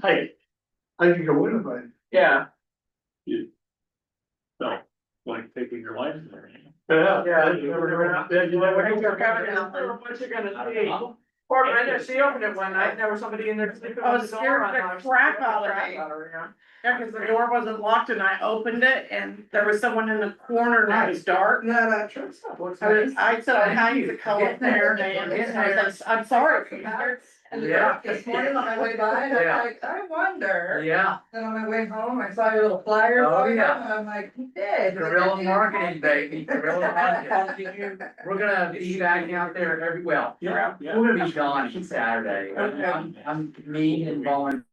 I could go in if I. Yeah, So, like taking your license. yeah. You never What know. you're gonna see. Poor Brenda, she opened it one night, and there was somebody in there sleeping Oh, with the door scared the unlocked. crap out of Crap me. out of her, yeah. Yeah, cause the door wasn't locked and I opened it and there was someone in the corner and it was dark. Yeah, that truck stop looks I said, I had to come up there and I was like, I'm sorry. Yeah. This morning on my way by, and Yeah. I'm like, I wonder. Yeah, Then on my way home, I saw your little flyer. Oh, for it, yeah. And I'm like, you did. guerrilla marketing, baby, guerrilla marketing. We're gonna be back out there Yeah, yeah. we're gonna be gone Saturday. I'm mean and volunteer.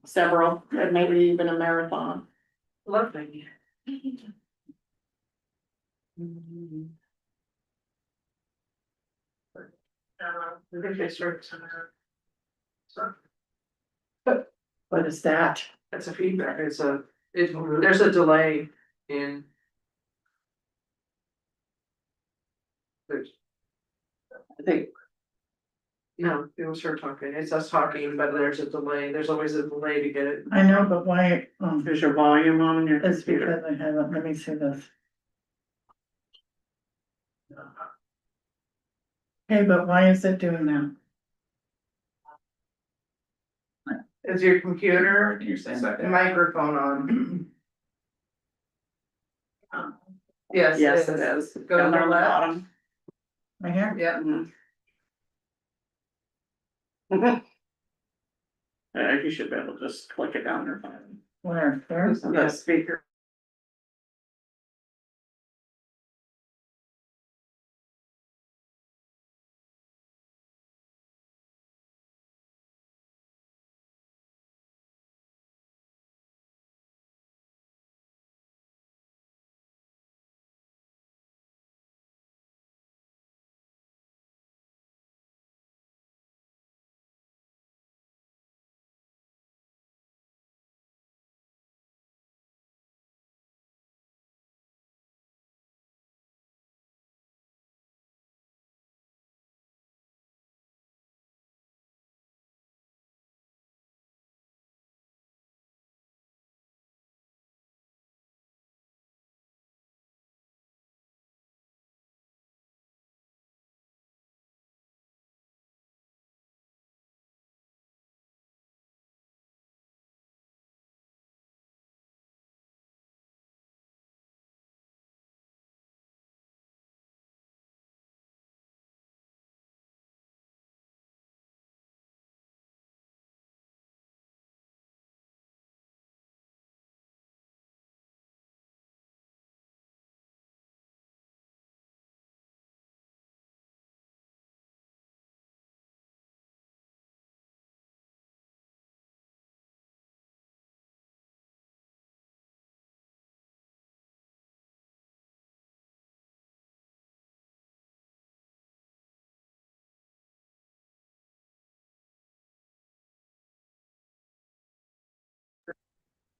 Several, and maybe even a marathon. Lovely. I think they start What is that? It's a feedback, there's a delay in. I think, No, it was her talking, it's us talking, but there's a delay, there's always a delay to get it. I know, but why, is your volume on your it's computer? because I haven't, let me see this. Okay, but why is it doing that? Is your computer You're saying microphone on? Yes, Yes, it is. Go to Down the there on the left. bottom. Right here? Yeah, Mhm. You should be able to just click it down there. Where, there? The speaker.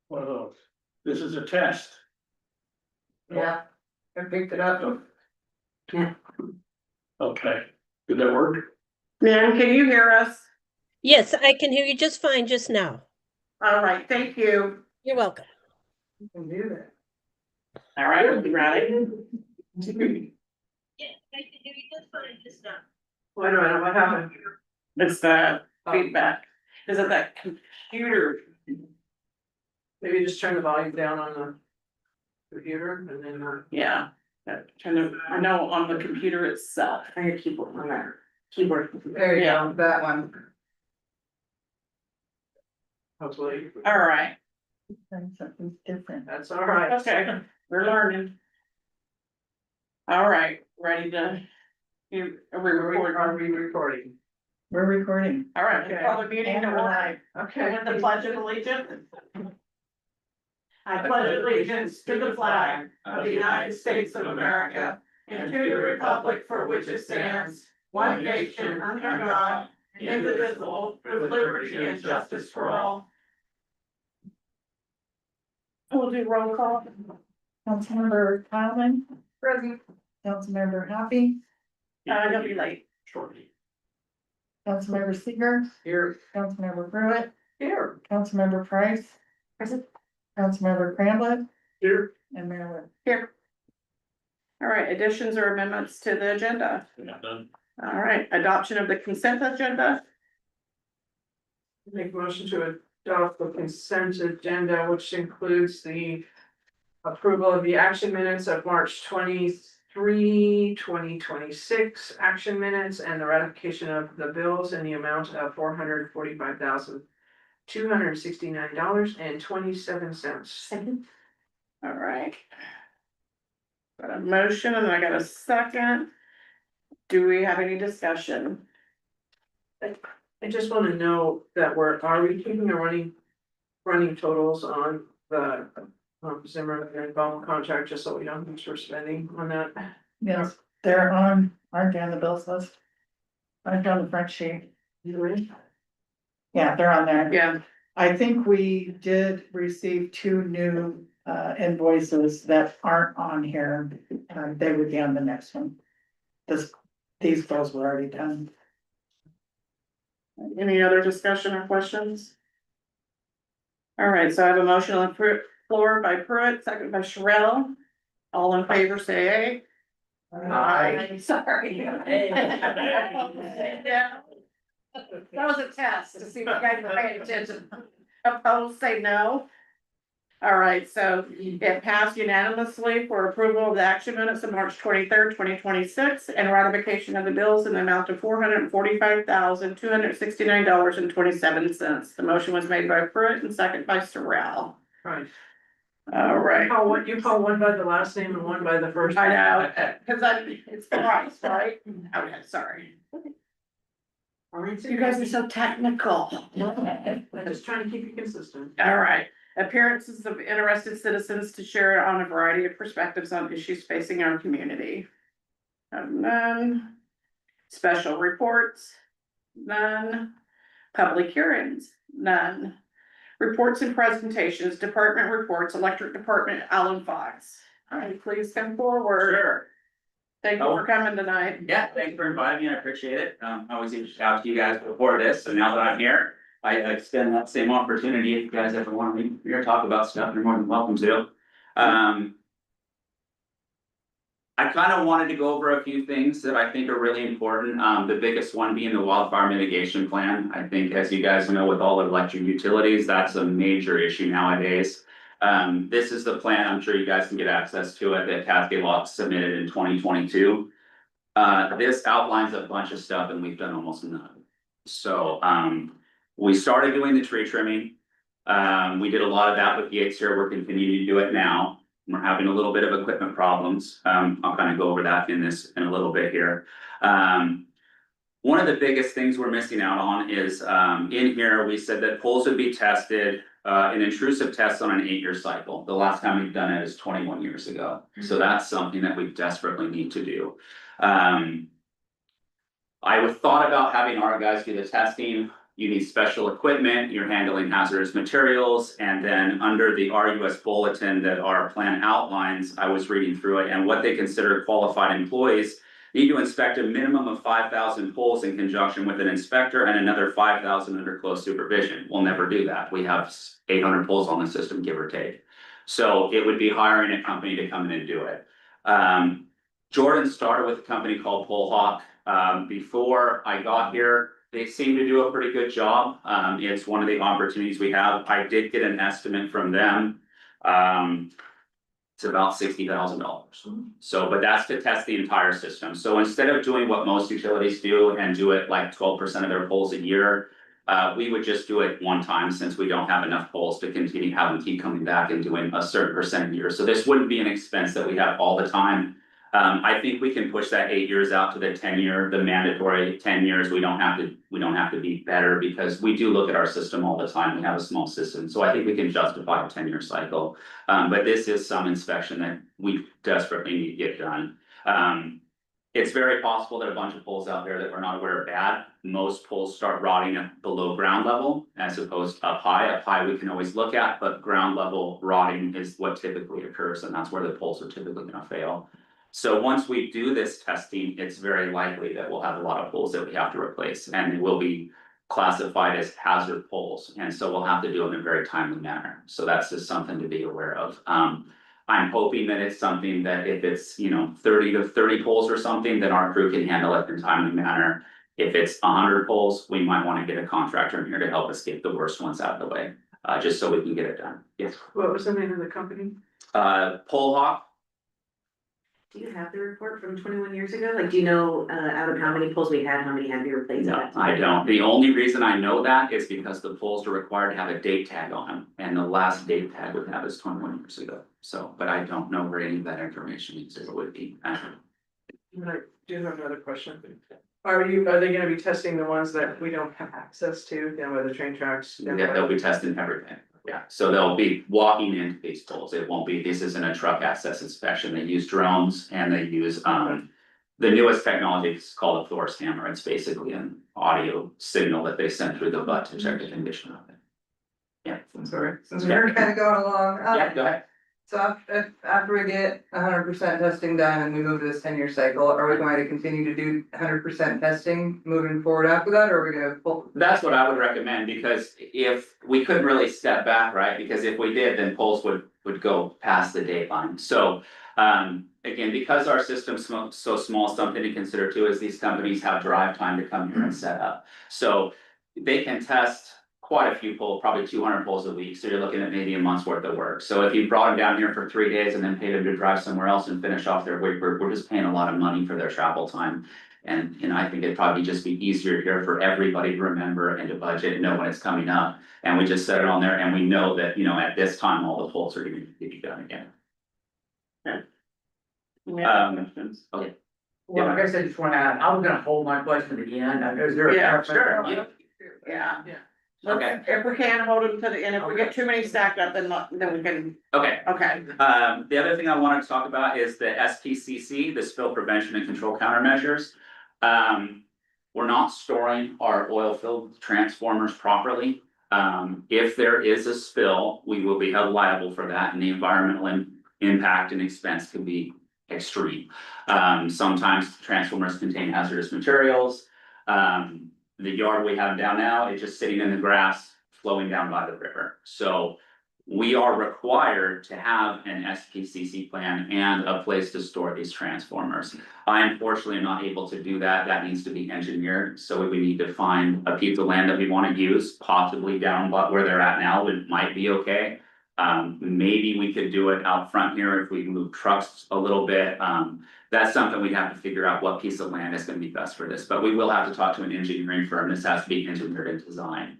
One of those. This is a test. yeah, I picked it up. Okay, did that work? Nan, can you hear us? Yes, I can hear you just fine just now. All right, thank you. You're welcome. You can do that. All right, we'll be ready. Yes, I can hear you just fine just now. Wait a minute, what happened? It's the feedback. Is it that computer? Maybe just turn the volume down on the computer and then, Yeah, I know on the computer itself. I get keyboard on there. Keyboard, There you go, that one. hopefully, All right, Something's different. that's all right. okay, we're learning. All right, ready to, are we recording? Are we recording? We're recording. All right, Okay. call the meeting to And we're order. live. Okay. With the pledge of allegiance. I pledge allegiance to the flag of the United States of America and to the republic for which it stands, one nation under God, indivisible, with liberty and justice for all. We'll do roll call. Councilmember Kyleman, Present. Councilmember Happy, You'll be late. Shortly. Councilmember Seeger, Here. Councilmember Pruitt, Here. Councilmember Price. Present. Councilmember Cramlett Here. and Mayor Wood. Here. All right, additions or amendments to the agenda. Not done. All right, adoption of the consent agenda. Make a motion to adopt the consent agenda, which includes the approval of the action minutes of March 23, 2026 action minutes, and the ratification of the bills in the amount of $445,269.27. All right. Got a motion and I got a second. Do we have any discussion? I just wanna know that are we keeping the running totals on the Zimmer and Bone contract, just so we know how much we're spending on that? Yes, they're on, aren't they on the bills list? Aren't they on the front sheet? Yeah, they're on there. Yeah, I think we did receive two new invoices that aren't on here. They would be on the next one. These bills were already done. any other discussion or questions? All right, so I have a motion on the floor by Pruitt, second by Sherrill. All in favor, say aye. Sorry. That was a test to see if you guys were paying attention. Opposed, say no. All right, so it passed unanimously for approval of the action minutes of March 23rd, 2026, and ratification of the bills in the amount of $445,269.27. The motion was made by Pruitt and second by Sorrell. Right. All right. You call one by the last name and one by the first. I know, cause it's Price, right? Okay, sorry. You guys are so technical. I'm just trying to keep you consistent. All right, appearances of interested citizens to share on a variety of perspectives on issues facing our community. None. Special reports, none. Public hearings, none. Reports and presentations, department reports, electric department, Alan Fox. All right, please come forward. Sure. Thank you for coming tonight. Yeah, thanks for inviting me. I appreciate it. I always reached out to you guys before this, so now that I'm here, I extend that same opportunity. If you guys ever want to meet here, talk about stuff, you're more than welcome to. I kind of wanted to go over a few things that I think are really important. The biggest one being the wildfire mitigation plan. I think, as you guys know, with all electric utilities, that's a major issue nowadays. This is the plan. I'm sure you guys can get access to it, that Cascade Law submitted in 2022. This outlines a bunch of stuff and we've done almost none. So, we started doing the tree trimming. We did a lot of that with Yates here. We're continuing to do it now. We're having a little bit of equipment problems. I'll kind of go over that in a little bit here. One of the biggest things we're missing out on is, in here, we said that poles would be tested, an intrusive test on an 8-year cycle. The last time we've done it is 21 years ago. So that's something that we desperately need to do. I thought about having our guys do the testing. You need special equipment, you're handling hazardous materials, and then under the RUS bulletin that our plan outlines, I was reading through it, and what they consider qualified employees, You need to inspect a minimum of 5,000 poles in conjunction with an inspector and another 5,000 under close supervision. We'll never do that. We have 800 poles on the system, give or take. So it would be hiring a company to come in and do it. Jordan started with a company called Polehawk. Before I got here, they seem to do a pretty good job. It's one of the opportunities we have. I did get an estimate from them. It's about $60,000. So, but that's to test the entire system. So instead of doing what most utilities do and do it like 12% of their poles a year, we would just do it one time since we don't have enough poles to continue having to keep coming back and doing a certain percent a year. So this wouldn't be an expense that we have all the time. I think we can push that 8 years out to the 10-year, the mandatory 10 years. We don't have to be better because we do look at our system all the time. We have a small system. So I think we can justify a 10-year cycle. But this is some inspection that we desperately need to get done. It's very possible that a bunch of poles out there that we're not aware of bad. Most poles start rotting at below ground level as opposed to up high. Up high we can always look at, but ground level rotting is what typically occurs, and that's where the poles are typically gonna fail. So once we do this testing, it's very likely that we'll have a lot of poles that we have to replace, and they will be classified as hazard poles, and so we'll have to do it in a very timely manner. So that's just something to be aware of. I'm hoping that it's something that if it's, 30 to 30 poles or something, then our crew can handle it in a timely manner. If it's 100 poles, we might want to get a contractor in here to help us get the worst ones out of the way, just so we can get it done. Yes. What was the name of the company? Polehawk. Do you have the report from 21 years ago? Like, do you know, out of how many poles we had, how many had to be replaced? No, I don't. The only reason I know that is because the poles are required to have a date tag on them, and the last date tag we have is 21 years ago. So, but I don't know where any of that information is, it would be. I do have another question. Are they gonna be testing the ones that we don't have access to, down by the train tracks? Yeah, they'll be testing everything. Yeah, so they'll be walking into these poles. It won't be, this isn't a truck access inspection. They use drones and they use, the newest technology is called a Thor's hammer. It's basically an audio signal that they send through the butt to check the condition of it. Yeah. I'm sorry, since we're kind of going along. Yeah, go ahead. So after we get 100% testing done and we move to this 10-year cycle, are we going to continue to do 100% testing moving forward after that, or are we gonna pull? That's what I would recommend, because if we couldn't really step back, right? Because if we did, then poles would go past the dateline. So again, because our system's so small, something to consider too is these companies have drive time to come here and set up. So they can test quite a few poles, probably 200 poles a week. So you're looking at maybe a month's worth of work. So if you brought them down here for 3 days and then paid them to drive somewhere else and finish off their week, we're just paying a lot of money for their travel time. And I think it'd probably just be easier here for everybody to remember and to budget and know when it's coming up. And we just set it on there and we know that, at this time, all the poles are going to be done again. Any other questions? Okay. Well, I guess I just wanna add, I was gonna hold my question to the end. Is there? Yeah, sure. Yeah. Yeah. Okay. If we can, hold them to the end. If we get too many stacked up, then we can, Okay. okay. The other thing I wanted to talk about is the SPCC, the spill prevention and control countermeasures. We're not storing our oil filled transformers properly. If there is a spill, we will be held liable for that, and the environmental impact and expense can be extreme. Sometimes transformers contain hazardous materials. The yard we have down now is just sitting in the grass, flowing down by the river. So we are required to have an SPCC plan and a place to store these transformers. I unfortunately am not able to do that. That needs to be engineered. So we need to find a piece of land that we want to use, possibly down but where they're at now, it might be okay. Maybe we could do it out front here if we move trucks a little bit. That's something we'd have to figure out what piece of land is gonna be best for this, but we will have to talk to an engineering firm. This has to be engineered and designed.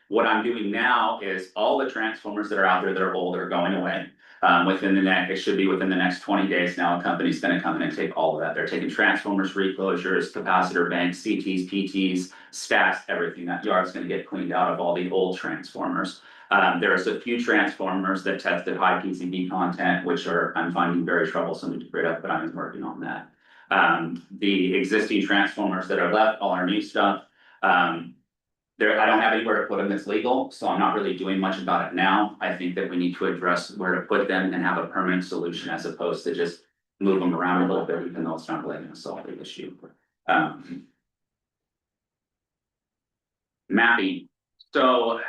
What I'm doing now is all the transformers that are out there that are old are going away. It should be within the next 20 days now, a company's gonna come in and take all of that. They're taking transformers, reclosures, capacitor banks, CTs, PTs, stacks, everything. That yard's gonna get cleaned out of all the old transformers. There's a few transformers that tested high PCB content, which I'm finding very troublesome to get rid of, but I'm working on that. The existing transformers that are left, all our new stuff, I don't have anywhere to put them that's legal, so I'm not really doing much about it now. I think that we need to address where to put them and have a permanent solution as opposed to just move them around a little bit, even though it's not really gonna solve the issue. Um, Mapping, so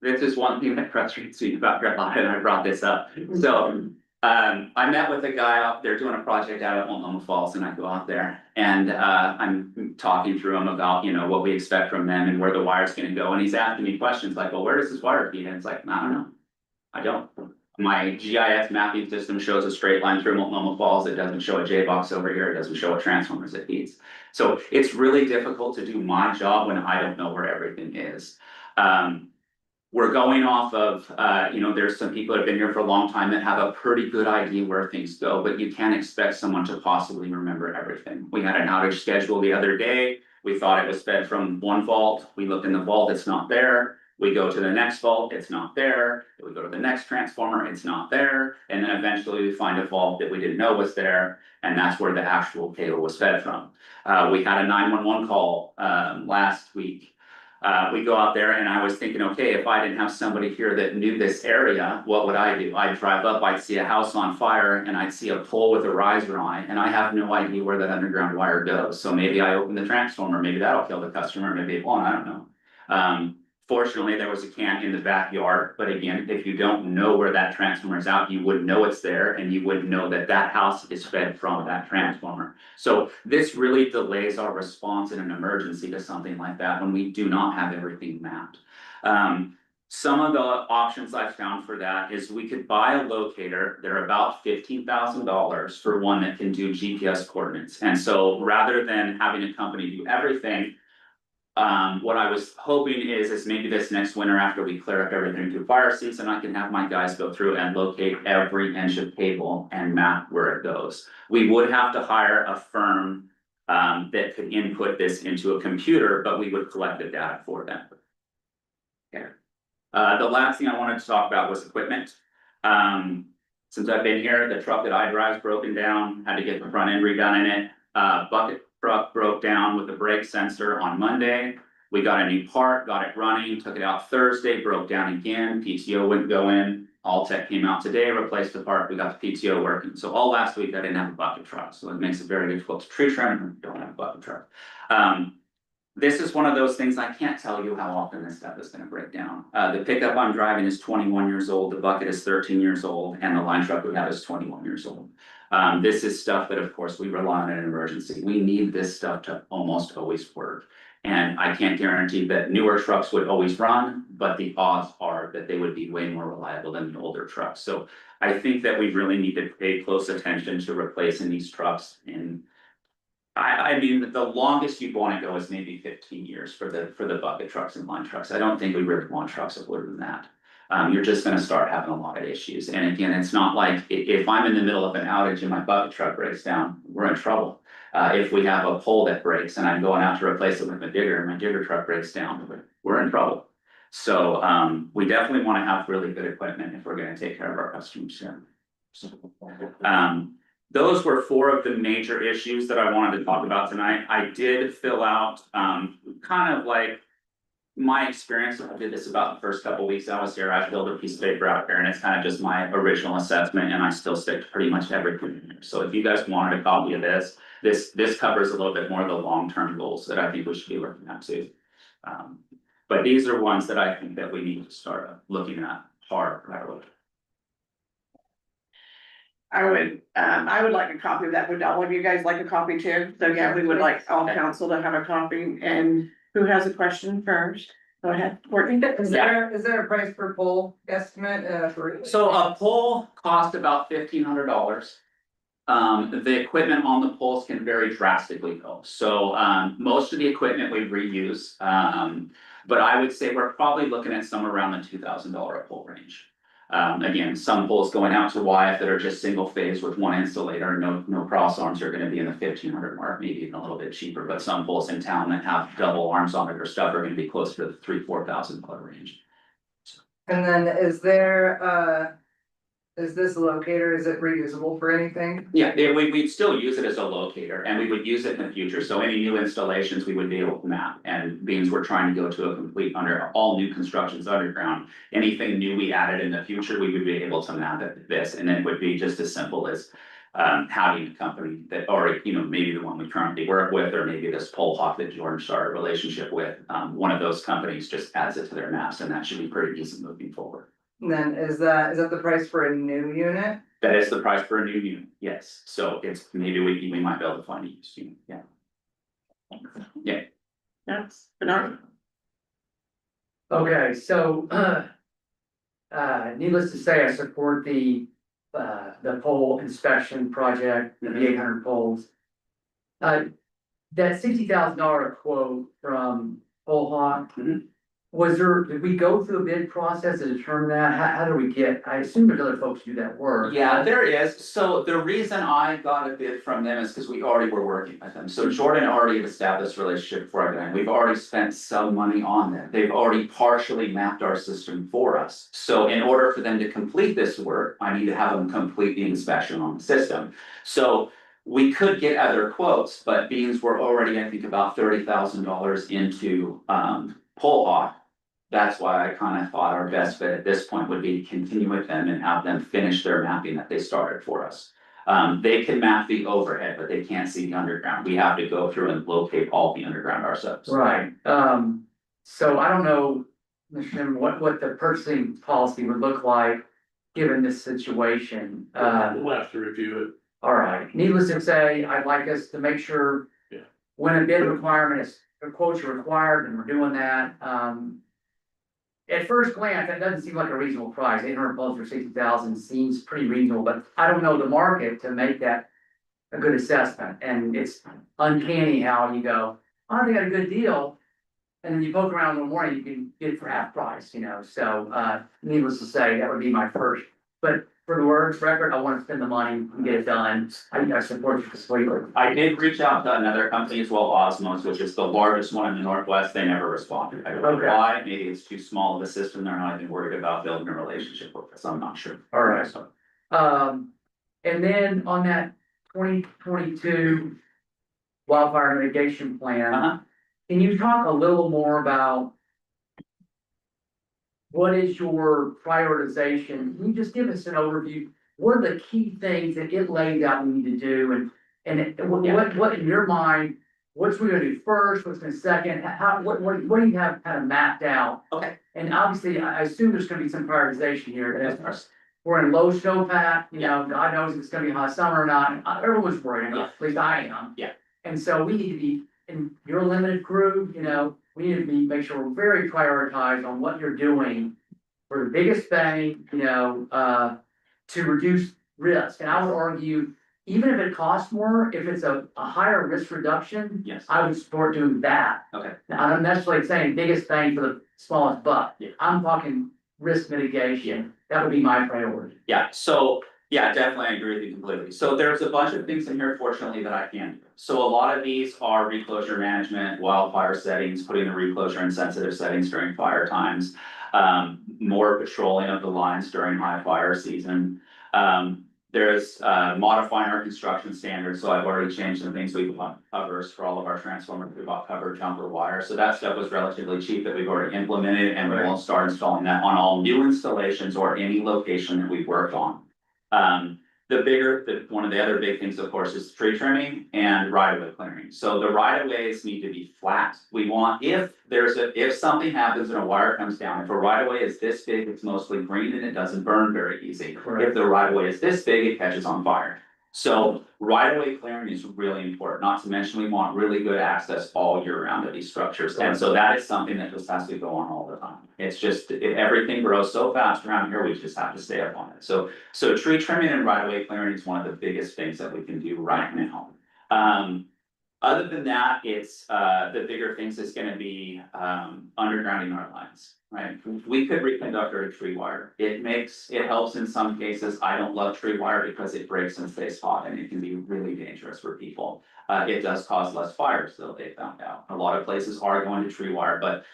this is one thing that frustrates me about Red Line, and I brought this up. So, I met with a guy out there doing a project out at Multnomah Falls, and I go out there and, I'm talking through him about, you know, what we expect from them and where the wire's gonna go, and he's asking me questions like, well, where does this wire feed? And it's like, I don't know. I don't. My GIS mapping system shows a straight line through Multnomah Falls. It doesn't show a J box over here. It doesn't show what transformers it feeds. So it's really difficult to do my job when I don't know where everything is. We're going off of, you know, there's some people that have been here for a long time that have a pretty good idea where things go, but you can't expect someone to possibly remember everything. We had an outage schedule the other day. We thought it was fed from one vault. We look in the vault, it's not there. We go to the next vault, it's not there. We go to the next transformer, it's not there. And then eventually we find a vault that we didn't know was there, and that's where the actual cable was fed from. We had a 911 call last week. We go out there and I was thinking, okay, if I didn't have somebody here that knew this area, what would I do? I'd drive up, I'd see a house on fire and I'd see a pole with a riser on it, and I have no idea where that underground wire goes. So maybe I open the transformer, maybe that'll kill the customer, maybe it won't, I don't know. Fortunately, there was a can in the backyard, but again, if you don't know where that transformer is out, you wouldn't know it's there, and you wouldn't know that that house is fed from that transformer. So this really delays our response in an emergency to something like that when we do not have everything mapped. Some of the options I found for that is we could buy a locator. They're about $15,000 for one that can do GPS coordinates. And so rather than having a company do everything, what I was hoping is maybe this next winter, after we clear up everything through fire season, I can have my guys go through and locate every inch of cable and map where it goes. We would have to hire a firm that could input this into a computer, but we would collect the data for them. Okay. The last thing I wanted to talk about was equipment. Since I've been here, the truck that I drive is broken down, had to get the front end redone in it. Bucket truck broke down with the brake sensor on Monday. We got a new part, got it running, took it out Thursday, broke down again, PTO wouldn't go in. Alltech came out today, replaced the part, we got the PTO working. So all last week I didn't have a bucket truck, so it makes it very difficult to tree trim and don't have a bucket truck. This is one of those things I can't tell you how often this stuff is gonna break down. The pickup I'm driving is 21 years old, the bucket is 13 years old, and the line truck we have is 21 years old. This is stuff that, of course, we rely on in an emergency. We need this stuff to almost always work. And I can't guarantee that newer trucks would always run, but the odds are that they would be way more reliable than the older trucks. So I think that we really need to pay close attention to replacing these trucks. And I mean, the longest you'd want to go is maybe 15 years for the bucket trucks and line trucks. I don't think we really want trucks older than that. You're just gonna start having a lot of issues. And again, it's not like if I'm in the middle of an outage and my bucket truck breaks down, we're in trouble. If we have a pole that breaks and I'm going out to replace it with a digger and my digger truck breaks down, we're in trouble. So we definitely want to have really good equipment if we're gonna take care of our customers here. So, those were 4 of the major issues that I wanted to talk about tonight. I did fill out kind of like my experience. I did this about the first couple weeks I was here. I filled a piece of paper out here and it's kind of just my original assessment, and I still stick to pretty much everything here. So if you guys wanted a copy of this covers a little bit more of the long-term goals that I think we should be looking at too. But these are ones that I think that we need to start looking at hard right away. I would like a copy of that. Would all of you guys like a copy too? So yeah, we would like all council to have a copy. And who has a question first? Go ahead, Courtney. Is there a price per pole estimate for? So a pole cost about $1,500. The equipment on the poles can vary drastically though. So most of the equipment we reuse. But I would say we're probably looking at somewhere around the $2,000 a pole range. Again, some poles going out to YF that are just single phase with one insulator, no cross arms, are gonna be in the 1,500 mark, maybe even a little bit cheaper, but some poles in town that have double arms on it or stuff are gonna be closer to the $3,000-4,000 range. And then is this a locator, is it reusable for anything? Yeah, we'd still use it as a locator, and we would use it in the future, so any new installations we would be able to map. And being we're trying to go to a complete all new constructions underground, anything new we added in the future, we would be able to map it this, and it would be just as simple as having a company that already, maybe the one we currently work with, or maybe this pole hawk that George started a relationship with, one of those companies just adds it to their maps, and that should be pretty easy moving forward. And then is that the price for a new unit? That is the price for a new unit, yes, so it's, maybe we might be able to find a used unit, yeah. Yes, Bernard? Okay, so, needless to say, I support the pole inspection project, the 800 poles. That $60,000 quote from Pole Hawk. Mhm. Did we go through a bid process to determine that? How do we get, I assume there's other folks who do that work. Yeah, there is. So the reason I got a bid from them is because we already were working with them. So Jordan already had established a relationship before I got in. We've already spent some money on them. They've already partially mapped our system for us. So in order for them to complete this work, I need to have them complete the inspection on the system. So we could get other quotes, but beans were already, I think, about $30,000 into Pole Hawk. That's why I kind of thought our best bet at this point would be to continue with them and have them finish their mapping that they started for us. They can map the overhead, but they can't see the underground. We have to go through and locate all the underground ourselves. Right, so I don't know, Mr. Chairman, what the purchasing policy would look like, given this situation. We'll have to review it. All right, needless to say, I'd like us to make sure. Yeah. When a bid requirement is, a quotes are required, and we're doing that, at first glance, that doesn't seem like a reasonable price, 800 poles for 60,000 seems pretty reasonable, but I don't know the market to make that a good assessment, and it's uncanny how you go, oh, they got a good deal. And then you poke around one morning, you can get it for half price, so, needless to say, that would be my first. But for the words record, I wanna spend the money and get it done, I support you completely. I did reach out to another company as well, Osmos, which is the largest one in the Northwest. They never responded. I don't know Okay. why. Maybe it's too small of a system. They're not even worried about building a relationship with us. I'm not sure. All right. And then on that 2022 wildfire mitigation plan. Uh-huh. Can you talk a little more about what is your prioritization? Can you just give us an overview? What are the key things that it laid out we need to do, and what in your mind, what's we gonna do first, what's gonna second, how, what do you have kind of mapped out? Okay. And obviously, I assume there's gonna be some prioritization here, as we're in low snowpack, God knows if it's gonna be hot summer or not, everyone's worried about, at least I am. Yeah. And so we need to be, in your limited crew, we need to make sure we're very prioritized on what you're doing for the biggest bang, to reduce risk. And I would argue, even if it costs more, if it's a higher risk reduction, Yes. I would support doing that. Okay. Now, I'm not necessarily saying biggest bang for the smallest buck. Yeah. I'm talking risk mitigation. That would be my priority. Yeah, so, yeah, definitely, I agree with you completely. So there's a bunch of things in here, fortunately, that I can do. So a lot of these are reclosure management, wildfire settings, putting the reclosure in sensitive settings during fire times. More patrolling of the lines during high fire season. There's modifying our construction standards, so I've already changed some things. We've bought covers for all of our transformers, we bought cover jumper wire, so that stuff was relatively cheap that we've already implemented, and we won't start installing that on all new installations or any location that we work on. One of the other big things, of course, is tree trimming and right-of-way clearing. So the right-of-ways need to be flat. We want, if something happens and a wire comes down, if a right-of-way is this big, it's mostly green and it doesn't burn very easy. Correct. If the right-of-way is this big, it catches on fire. So right-of-way clearing is really important, not to mention we want really good access all year round to these structures. And so that is something that just has to go on all the time. It's just, everything grows so fast around here, we just have to stay up on it. So tree trimming and right-of-way clearing is one of the biggest things that we can do right now. Other than that, it's, the bigger things is gonna be, undergrounding our lines, right? We could reconduct our tree wire. It helps in some cases. I don't love tree wire because it breaks and stays hot and it can be really dangerous for people. It does cause less fires, though, they found out. A lot of places are going to tree wire, but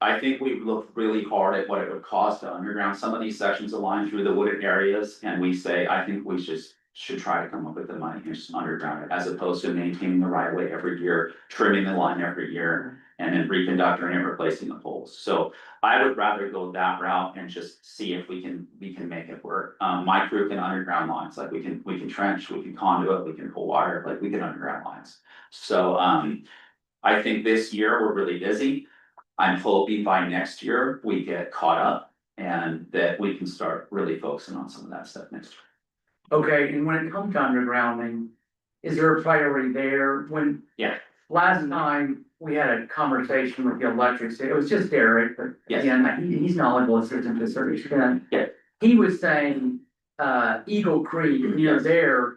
I think we've looked really hard at what it would cost to underground some of these sections of line through the wooded areas, and we say, I think we should should try to come up with the money and just underground it, as opposed to maintaining the right of way every year, trimming the line every year, and then reconductoring and replacing the poles. So I would rather go that route and just see if we can make it work. My crew can underground lines, like we can trench, we can conduit, we can pull wire, like we can underground lines. So, I think this year we're really busy. I'm hoping by next year we get caught up and that we can start really focusing on some of that stuff next year. Okay, and when it comes to undergrounding, is there a priority there? When. Yeah. Last time we had a conversation with the electric, it was just Derek, but Yes. again, he's knowledgeable, assistant to a certain extent. Yeah. He was saying, Eagle Creek near Yes. there.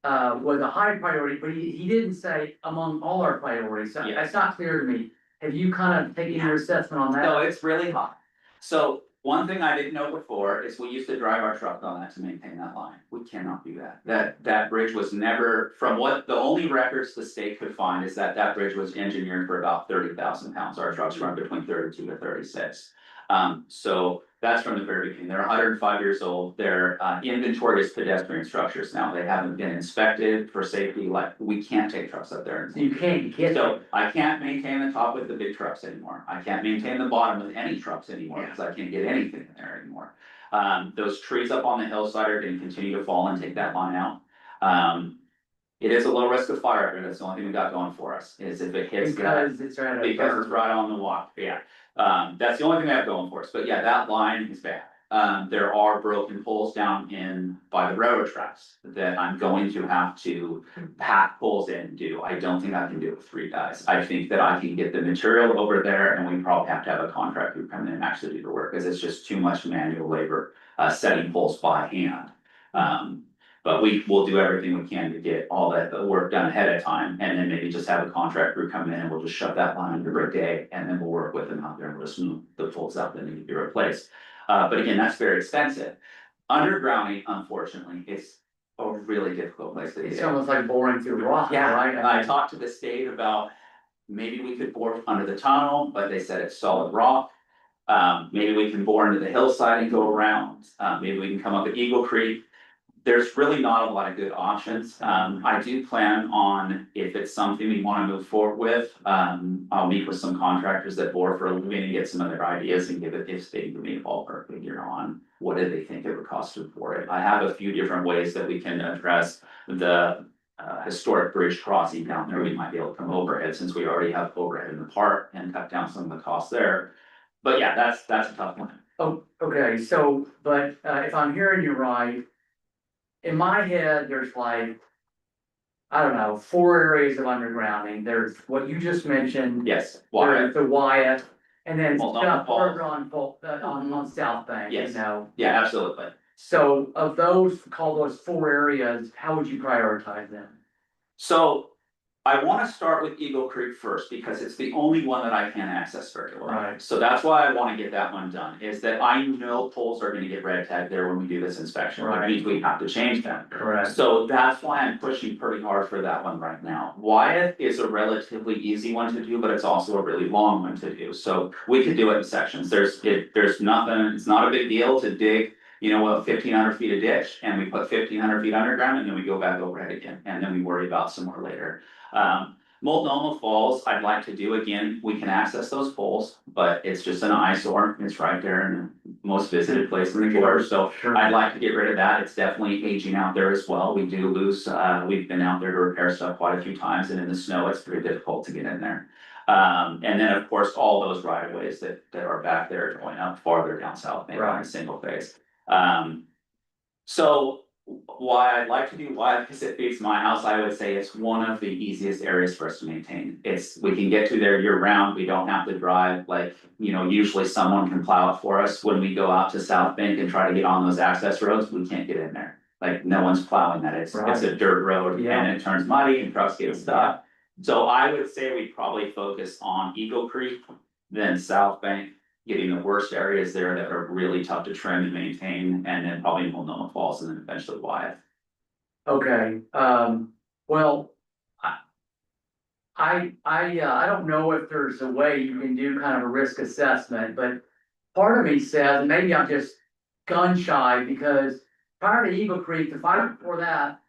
Was a high priority, but he didn't say among all our priorities, so Yeah. that's not clear to me. Have you kind of taken your assessment on that? No, it's really hot. So one thing I didn't know before is we used to drive our truck on that to maintain that line. We cannot do that. That bridge was never, from what the only records the state could find is that bridge was engineered for about 30,000 pounds. Our trucks run between 32 to 36. So that's from the very beginning. They're 105 years old. They're inventoried as pedestrian structures now. They haven't been inspected for safety. Like, we can't take trucks up there. You can't get. So I can't maintain the top with the big trucks anymore. I can't maintain the bottom with any trucks anymore because I can't get anything in there anymore. Those trees up on the hillside are gonna continue to fall and take that line out. It is a low risk of fire, but that's the only thing we got going for us, is if it hits that. Because it's right. Because it's right on the walk, yeah. That's the only thing I have going for us, but yeah, that line is bad. There are broken poles down by the railroad tracks that I'm going to have to pack poles in and do. I don't think I can do it with 3 guys. I think that I can get the material over there and we probably have to have a contractor come in and actually do the work, because it's just too much manual labor, setting poles by hand. But we will do everything we can to get all that work done ahead of time, and then maybe just have a contractor come in and we'll just shut that line under a day, and then we'll work with them out there and we'll just move the poles out that need to be replaced. But again, that's very expensive. Undergrounding, unfortunately, is a really difficult place to do. It's almost like boring through rock, Yeah, right? I talked to the state about maybe we could bore under the tunnel, but they said it's solid rock. Maybe we can bore into the hillside and go around. Maybe we can come up at Eagle Creek. There's really not a lot of good options. I do plan on, if it's something we wanna move forward with, I'll meet with some contractors that bore for a living and get some of their ideas and if they give me a ballpark figure on what do they think it would cost to bore it. I have a few different ways that we can address the historic bridge crossing down there. We might be able to come overhead, since we already have overhead in the park, and cut down some of the costs there. But yeah, that's a tough one. Oh, okay, so, but, if I'm hearing you right. In my head, there's like. I don't know, 4 areas of undergrounding. There's what you just mentioned. Yes, water, There's the Wyatt, and then Well, stuff Falls. further on South Bank, you Yes. know. yeah, absolutely. So of those, call those 4 areas, how would you prioritize them? So I wanna start with Eagle Creek first, because it's the only one that I can access very well. Right. So that's why I wanna get that one done, is that I know poles are gonna get red tagged there when we do this inspection, which Right. means we have to change them. Correct. So that's why I'm pushing pretty hard for that one right now. Wyeth is a relatively easy one to do, but it's also a really long one to do, so we could do it in sections. There's nothing, it's not a big deal to dig, 1,500 feet of ditch, and we put 1,500 feet underground, and then we go back overhead again, and then we worry about some more later. Multnomah Falls, I'd like to do again, we can access those poles, but it's just an eyesore, it's right there in the most visited place in the gorge, so Sure. I'd like to get rid of that. It's definitely aging out there as well. We do lose, we've been out there to repair stuff quite a few times, and in the snow, it's pretty difficult to get in there. And then, of course, all those right of ways that are back there going up farther down south, maybe on a Right. single phase. So why I'd like to do Wyatt, because it beats my house, I would say it's one of the easiest areas for us to maintain. We can get to there year round, we don't have to drive, usually someone can plow it for us. When we go out to South Bank and try to get on those access roads, we can't get in there. Like, no one's plowing that, it's a dirt road Yeah. and it turns muddy and trucks get stuck. So I would say we probably focus on Eagle Creek, then South Bank, getting the worst areas there that are really tough to trim and maintain, and then probably Multnomah Falls, and then eventually Wyeth. Okay, well. I don't know if there's a way you can do kind of a risk assessment, but part of me says, and maybe I'm just gun shy, because prior to Eagle Creek, the fire before that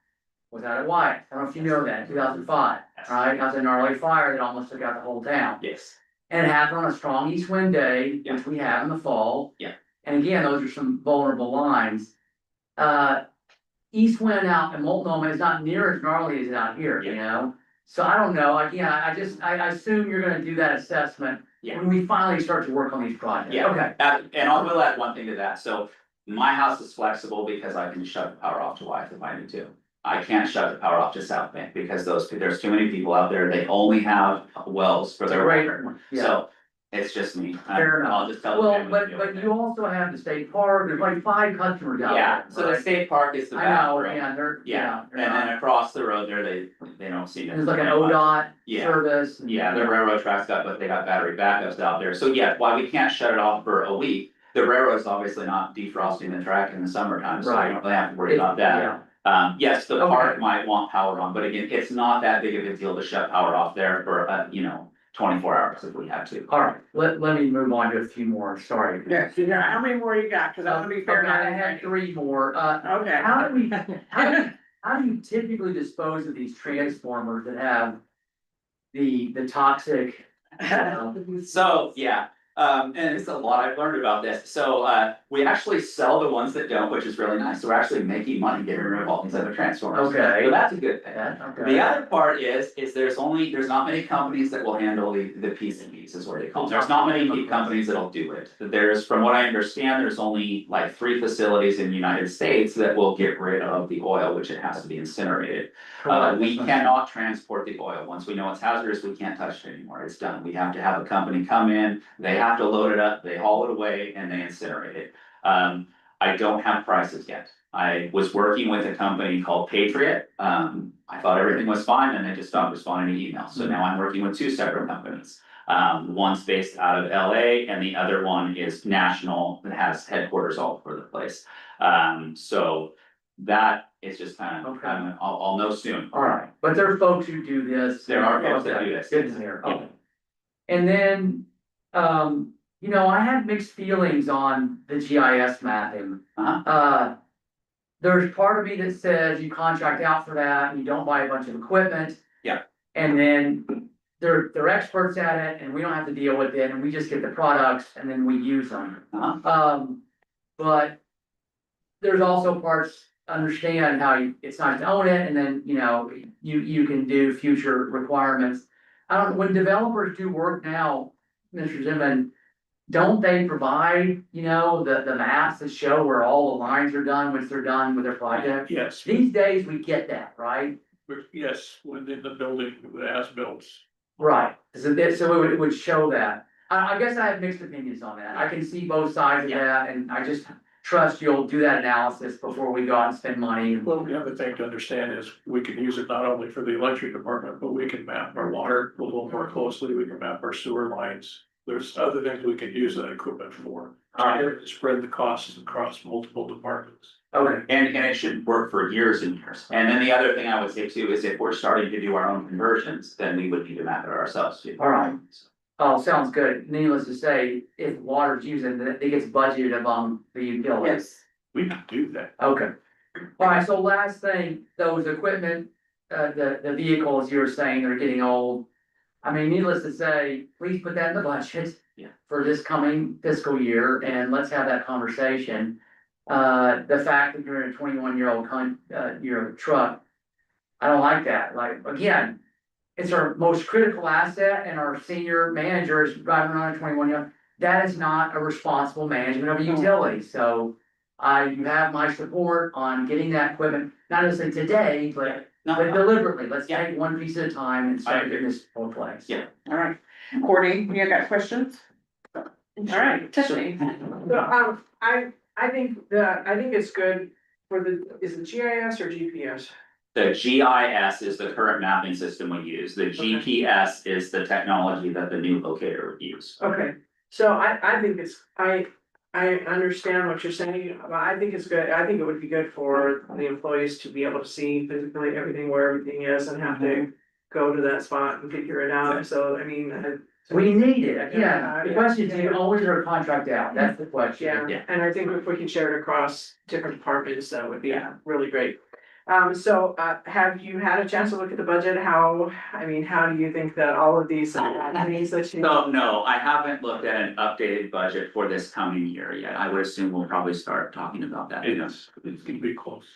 was out of Wyatt. I don't know if you know that, 2005, right? That was a gnarly fire that almost took out the whole town. Yes, And it happened on a strong east wind day, Yeah. which we have in the fall. Yeah. And again, those are some vulnerable lines. East wind out in Multnomah is not near as gnarly as out here, you know? So I don't know, again, I assume you're gonna do that assessment Yeah. when we finally start to work on these projects. Yeah. Okay, and I will add one thing to that, so my house is flexible because I can shut the power off to Wyeth if I need to. I can't shut the power off to South Bank because there's too many people out there, they only have wells for it's a their great water. one, yeah. So, it's just me. Fair enough. I'll just tell the Well, family to deal but with you it. also have the state park, there's like 5 customers out there. Yeah, so the right? state park is the I know, backbone. yeah, they're, Yeah, they're and then not- across the road there, they don't seem to. There's like an ODOT Yeah. service. and- Yeah, the railroad tracks got, but they got battery backups out there, so yeah, while we can't shut it off for a week. The railroad's obviously not defrosting the track in the summertime, so we Right. don't really have to worry about that. Yeah. Yes, the Okay. park might want power on, but again, it's not that big of a deal to shut power off there for, 24 hours if we have to. All right, let me move on to a few more, sorry. Yeah, how many more you got? Cause I wanna be fair. Okay, I had 3 more, Okay. how do you typically dispose of these transformers that have the toxic? So, yeah, and it's a lot I've learned about this, so, we actually sell the ones that don't, which is really nice, so we're actually making money getting rid of all these other transformers. Okay. So that's a good thing. Okay. The other part is there's not many companies that will handle the PCBs is what they call them. There's not many companies that'll do it. From what I understand, there's only like 3 facilities in the United States that will get rid of the oil, which it has to be incinerated. We cannot transport the oil. Once we know it's hazardous, we can't touch it anymore. It's done. We have to have a company come in, they have to load it up, they haul it away, and they incinerate it. I don't have prices yet. I was working with a company called Patriot. I thought everything was fine and they just stopped responding to emails. So now I'm working with 2 separate companies. One's based out of LA and the other one is national that has headquarters all over the place. So that is just kind of, Okay. I'll know soon. All right, but there are folks who do this. There are folks that do this. Good to hear, Yeah. okay. And then, I had mixed feelings on the GIS mapping. Uh-huh. There's part of me that says you contract out for that and you don't buy a bunch of equipment. Yeah. And then they're experts at it and we don't have to deal with it and we just get the products and then we use them. Uh-huh. But there's also parts, understand how it's nice to own it and then, you can do future requirements. When developers do work now, Mr. Zimmerman, don't they provide, the maps that show where all the lines are done, once they're done with their project? Yes, These days, we get that, right? yes, within the building, the as-bills. Right, so it would show that. I guess I have mixed opinions on that. I can see both sides of that, and I just trust you'll do that analysis before we go out and spend money. Well, the other thing to understand is we can use it not only for the electric department, but we can map our water a little more closely, we can map our sewer lines. There's other things we can use that equipment for. Spread the costs across multiple departments. Okay, And it should work for years and years. And then the other thing I would say too is if we're starting to do our own conversions, then we would need to map it ourselves too. all right. Oh, sounds good. Needless to say, if water's using, then it gets budgeted among the utilities. We can do that. Okay. All right, so last thing, those equipment, the vehicles you were saying are getting old. I mean, needless to say, please put that in the budget. Yeah. For this coming fiscal year, and let's have that conversation. The fact that you're in a 21-year-old your truck, I don't like that. Like, again, it's our most critical asset and our senior manager is driving around a 21-year-old. That is not a responsible management of a utility, so you have my support on getting that equipment, not necessarily today, but deliberately, let's Yeah. take one piece at a time and I start agree. getting this whole place. Yeah. All right, Courtney, you got questions? All right, Tiffany. So, I think it's good for is it GIS or GPS? The GIS is the current mapping system we use. The GPS is the technology that the new locator would use. Okay, so I think I understand what you're saying, but I think it's good, I think it would be good for the employees to be able to see physically everything where everything is and have to go to that spot and figure it out, so I mean, We need it, Yeah, again, the question is, do you always are contract out, that's the question. yeah, and I think if we can share it across different departments, that would be Yeah. really great. Have you had a chance to look at the budget? I mean, how do you think that all of these things that you? So, no, I haven't looked at an updated budget for this coming year yet. I would assume we'll probably start talking about that. It's gonna be close.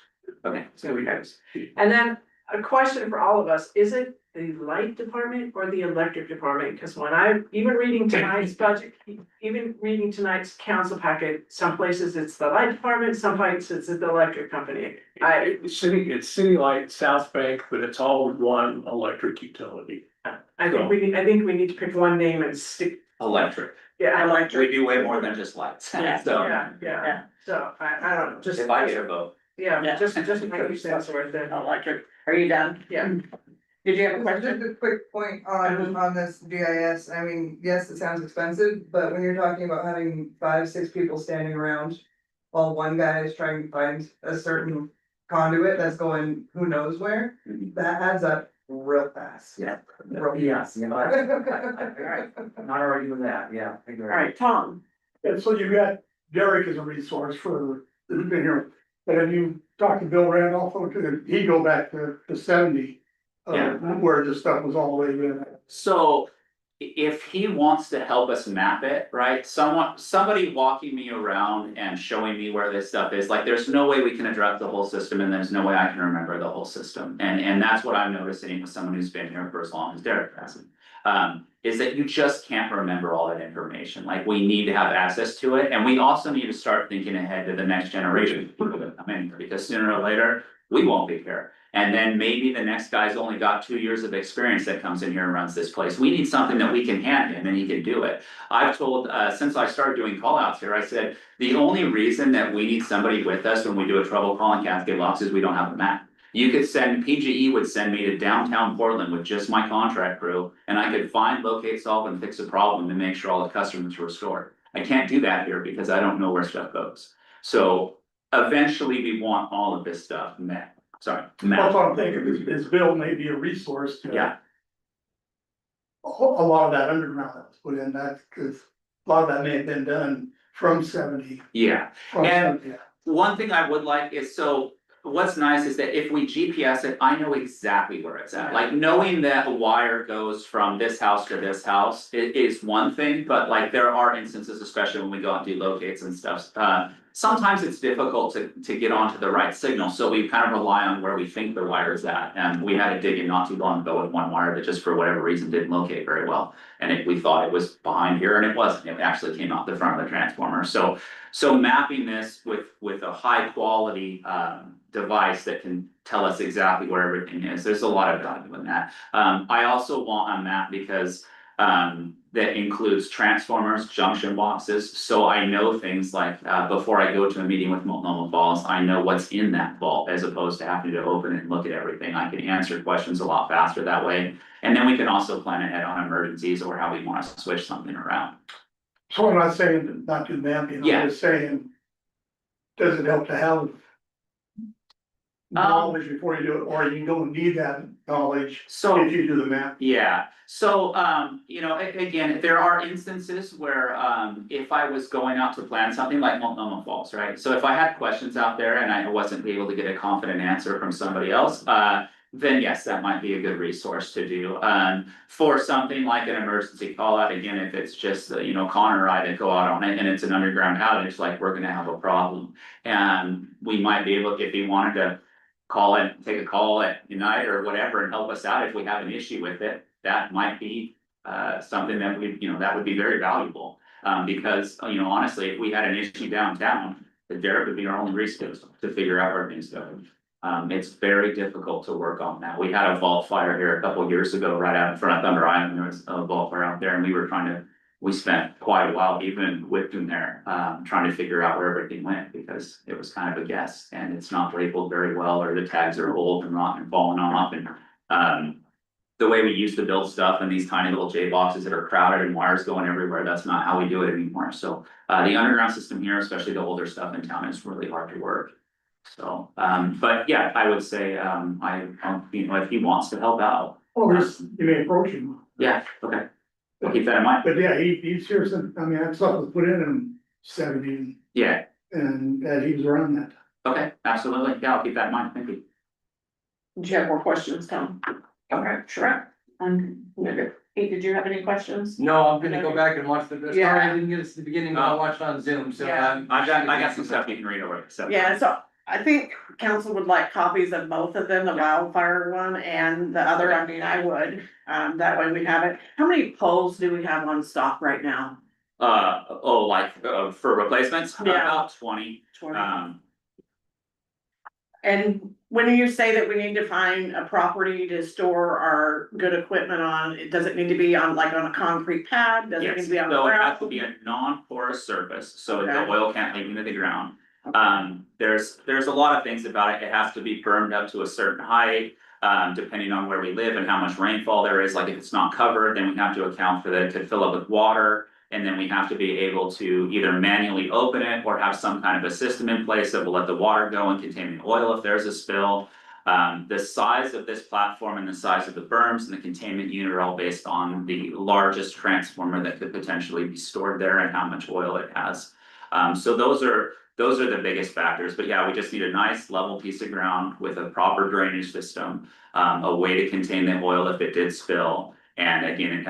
Okay. So we guys. And then a question for all of us, is it the light department or the electric department? Cause when even reading tonight's budget, even reading tonight's council packet, some places it's the light department, some places it's the electric company. It's City Light, South Bank, but it's all one electric utility. I think we need to pick one name and stick, Electric. yeah, We do way more than just lights. Yeah. So, yeah, so I don't know, just. if I get a vote. Yeah, Yeah. just make sense right there, Electric, are you done? yeah. Did you have a Just question? a quick point on this GIS, I mean, yes, it sounds expensive, but when you're talking about having 5, 6 people standing around. While one guy is trying to find a certain conduit that's going who knows where, Mhm. that adds up real fast. Yeah. Yes, yeah, I- Alright, not arguing with that, yeah, I agree. Alright, Tom, And so you've got Derek as a resource for, who's been here, and you talked to Bill Randolph, could he go back to 70? Yeah. Where this stuff was all the way in. So if he wants to help us map it, right, somebody walking me around and showing me where this stuff is, like, there's no way we can address the whole system and there's no way I can remember the whole system. And that's what I'm noticing with someone who's been here for as long as Derek has. Is that you just can't remember all that information, like, we need to have access to it, and we also need to start thinking ahead to the next generation of people that come in here, because sooner or later, we won't be here. And then maybe the next guy's only got 2 years of experience that comes in here and runs this place. We need something that we can hand him and he can do it. I've told, since I started doing call outs here, I said, the only reason that we need somebody with us when we do a trouble call in Cascade Locks is we don't have a map. You could send, PGE would send me to downtown Portland with just my contract crew, and I could find, locate, solve, and fix a problem to make sure all the customers were restored. I can't do that here because I don't know where stuff goes. So eventually we want all of this stuff met. Sorry, That's map. what I'm thinking, is Bill may be a resource to. Yeah, A lot of that underground that was put in, that, cause a lot of that may have been done from 70. yeah. from And- 70. One thing I would like is, so what's nice is that if we GPS it, I know exactly where it's at. Like, knowing that a wire goes from this house to this house is one thing, but like, there are instances, especially when we go and do locates and stuff. Sometimes it's difficult to get onto the right signal, so we kind of rely on where we think the wire is at. And we had a dig in not too long ago with one wire that just for whatever reason didn't locate very well. And we thought it was behind here and it wasn't, it actually came out the front of the transformer. So mapping this with a high quality device that can tell us exactly where everything is, there's a lot of value in that. I also want a map because that includes transformers, junction boxes, so I know things like before I go to a meeting with Multnomah Falls, I know what's in that vault as opposed to having to open it and look at everything. I can answer questions a lot faster that way. And then we can also plan ahead on emergencies or how we want to switch something around. So I'm not saying not do mapping, Yeah. I'm just saying, does it help to have knowledge before you do it, or you don't need that knowledge So. if you do the map? Yeah, so, you know, again, there are instances where, if I was going out to plan something like Multnomah Falls, right? So if I had questions out there and I wasn't able to get a confident answer from somebody else, then yes, that might be a good resource to do. For something like an emergency call out, again, if it's just, you know, Connor or I that go out on it and it's an underground outage, like, we're gonna have a problem. And we might be able, if we wanted to call it, take a call at night or whatever and help us out if we have an issue with it, that might be something that we, you know, that would be very valuable. Because, you know, honestly, if we had an issue downtown, the Derek would be our only resource to figure out where things go. It's very difficult to work on that. We had a vault fire here a couple of years ago, right out in front of Thunder Island. There was a vault fire out there and we spent quite a while even with them there, trying to figure out where everything went because it was kind of a guess and it's not labeled very well, or the tags are old and rotten and falling off. And the way we used to build stuff in these tiny little J boxes that are crowded and wires going everywhere, that's not how we do it anymore. So the underground system here, especially the older stuff in town, is really hard to work. So, but yeah, I would say, you know, if he wants to help out. Well, just, you may approach him, Yeah, okay. I'll keep that in mind. but yeah, he's here since, I mean, that stuff was put in 70, Yeah, and he was around that. okay, absolutely. Yeah, I'll keep that in mind. Thank you. Do you have more questions, Tom? Okay, sure. Hey, did you have any questions? No, I'm gonna go back and watch the, sorry, Yeah. I didn't get it to the beginning, but I watched on Zoom, so. Yeah. I got some stuff you can read over. So. Yeah, so I think council would like copies of both of them, the wildfire one and the other, I mean, I would, that way we have it. How many poles do we have on stock right now? For replacements? Yeah. About 20. 20. And when you say that we need to find a property to store our good equipment on, does it need to be on like on a concrete pad? Does it need Yes, to be on the so it has ground? to be a non-porous surface, so the Okay. oil can't leak into the ground. There's a lot of things about it, it has to be bermed up to a certain height. Depending on where we live and how much rainfall there is, like if it's not covered, then we have to account for that, it could fill up with water. And then we have to be able to either manually open it or have some kind of a system in place that will let the water go and contain the oil if there's a spill. The size of this platform and the size of the berms and the containment unit are all based on the largest transformer that could potentially be stored there and how much oil it has. So those are the biggest factors, but yeah, we just need a nice level piece of ground with a proper drainage system, a way to contain the oil if it did spill. And again,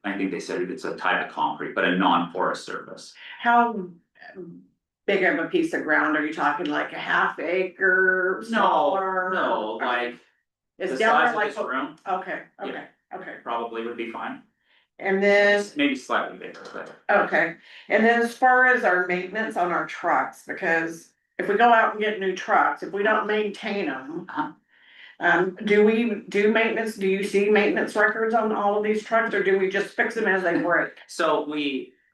I think they said it's a type of concrete, but a non-porous surface. How big of a piece of ground are you talking, like a half acre, smaller? No, like It's the down size there of like, this room, okay, probably would be fine. and then, Maybe slightly bigger, but okay, and then as far as our maintenance on our trucks, because if we go out and get new trucks, if we don't maintain them. Uh-huh. Do we do maintenance, do you see maintenance records on all of these trucks, or do we just fix them as they break? so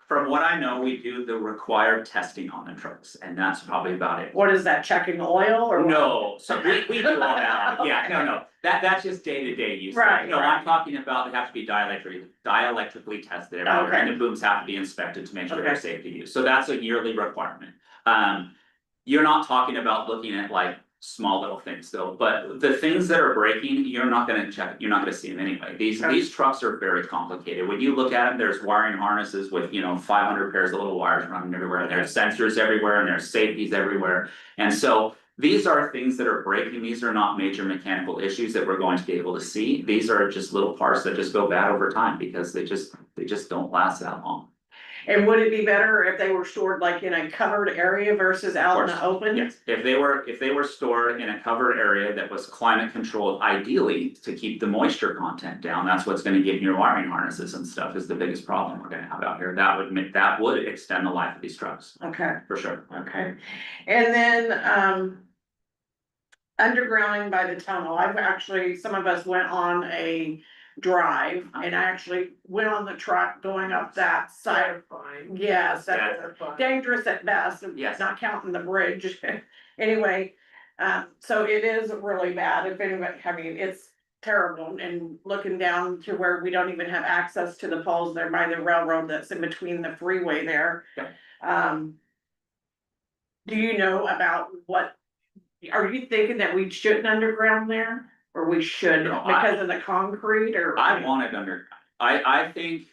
from what I know, we do the required testing on the trucks, and that's probably about it. What is that, checking oil or what? No, so we do all that, yeah, no, that's just day-to-day use. Right, No, right. I'm talking about they have to be dielectrically tested every year, and the booms have to be inspected to make sure they're Okay. safe to use, so that's a yearly requirement. You're not talking about looking at like small little things though, but the things that are breaking, you're not gonna check, you're not gonna see them anyway. These trucks are very complicated. When you look at them, there's wiring harnesses with, 500 pairs of little wires running everywhere, and there's sensors everywhere, and there's safeties everywhere. And so these are things that are breaking, these are not major mechanical issues that we're going to be able to see. These are just little parts that just go bad over time because they just don't last that long. And would it be better if they were stored like in a covered area versus out in the open? Yes, if they were stored in a covered area that was climate controlled, ideally to keep the moisture content down, that's what's gonna get in your wiring harnesses and stuff is the biggest problem we're gonna have out here. That would extend the life of these trucks, Okay, for sure. okay, and then, undergrounding by the tunnel, some of us went on a drive, and I actually went on the truck going up that side. Fine. Yes, that's They're fine. dangerous at best, Yes. not counting the bridge. Anyway, so it is really bad, if anybody, I mean, it's terrible, and looking down to where we don't even have access to the poles there by the railroad that's in between the freeway there. Yeah. Do you know about are you thinking that we shouldn't underground there? Or we should No, because of the concrete or? I want it under, I think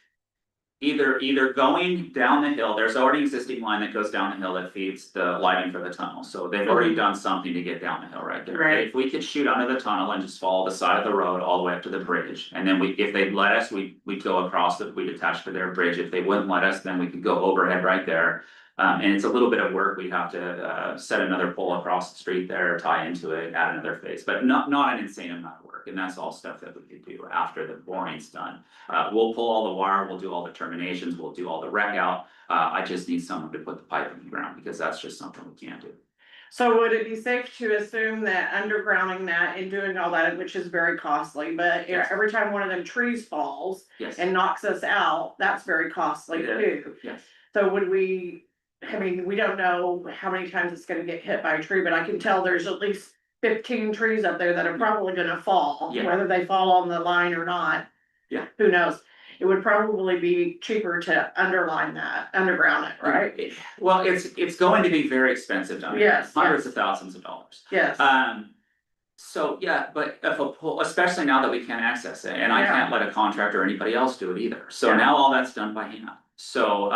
either going down the hill, there's already existing line that goes down the hill that feeds the lighting for the tunnel, so they've already done something to get down the hill right there. Right. If we could shoot under the tunnel and just follow the side of the road all the way up to the bridge, and then if they'd let us, we'd go across it, we'd attach to their bridge. If they wouldn't let us, then we could go overhead right there. And it's a little bit of work, we'd have to set another pole across the street there, tie into it, add another phase, but not an insane amount of work, and that's all stuff that we could do after the boring's done. We'll pull all the wire, we'll do all the terminations, we'll do all the wreck out, I just need someone to put the pipe in the ground, because that's just something we can't do. So would it be safe to assume that undergrounding that and doing all that, which is very costly, but Yes. every time one of them trees falls Yes, and knocks us out, that's very costly Yeah. too. yes, So would we, I mean, we don't know how many times it's gonna get hit by a tree, but I can tell there's at least 15 trees up there that are probably gonna fall, Yeah. whether they fall on the line or not. Yeah. Who knows? It would probably be cheaper to underground it, right? Well, it's going to be very expensive down here. Yes, Hundreds of thousands of dollars. Yes, So, yeah, but if a pole, especially now that we can't access it, and I Yeah. can't let a contractor or anybody else do it either, so Yeah. now all that's done by hand. So,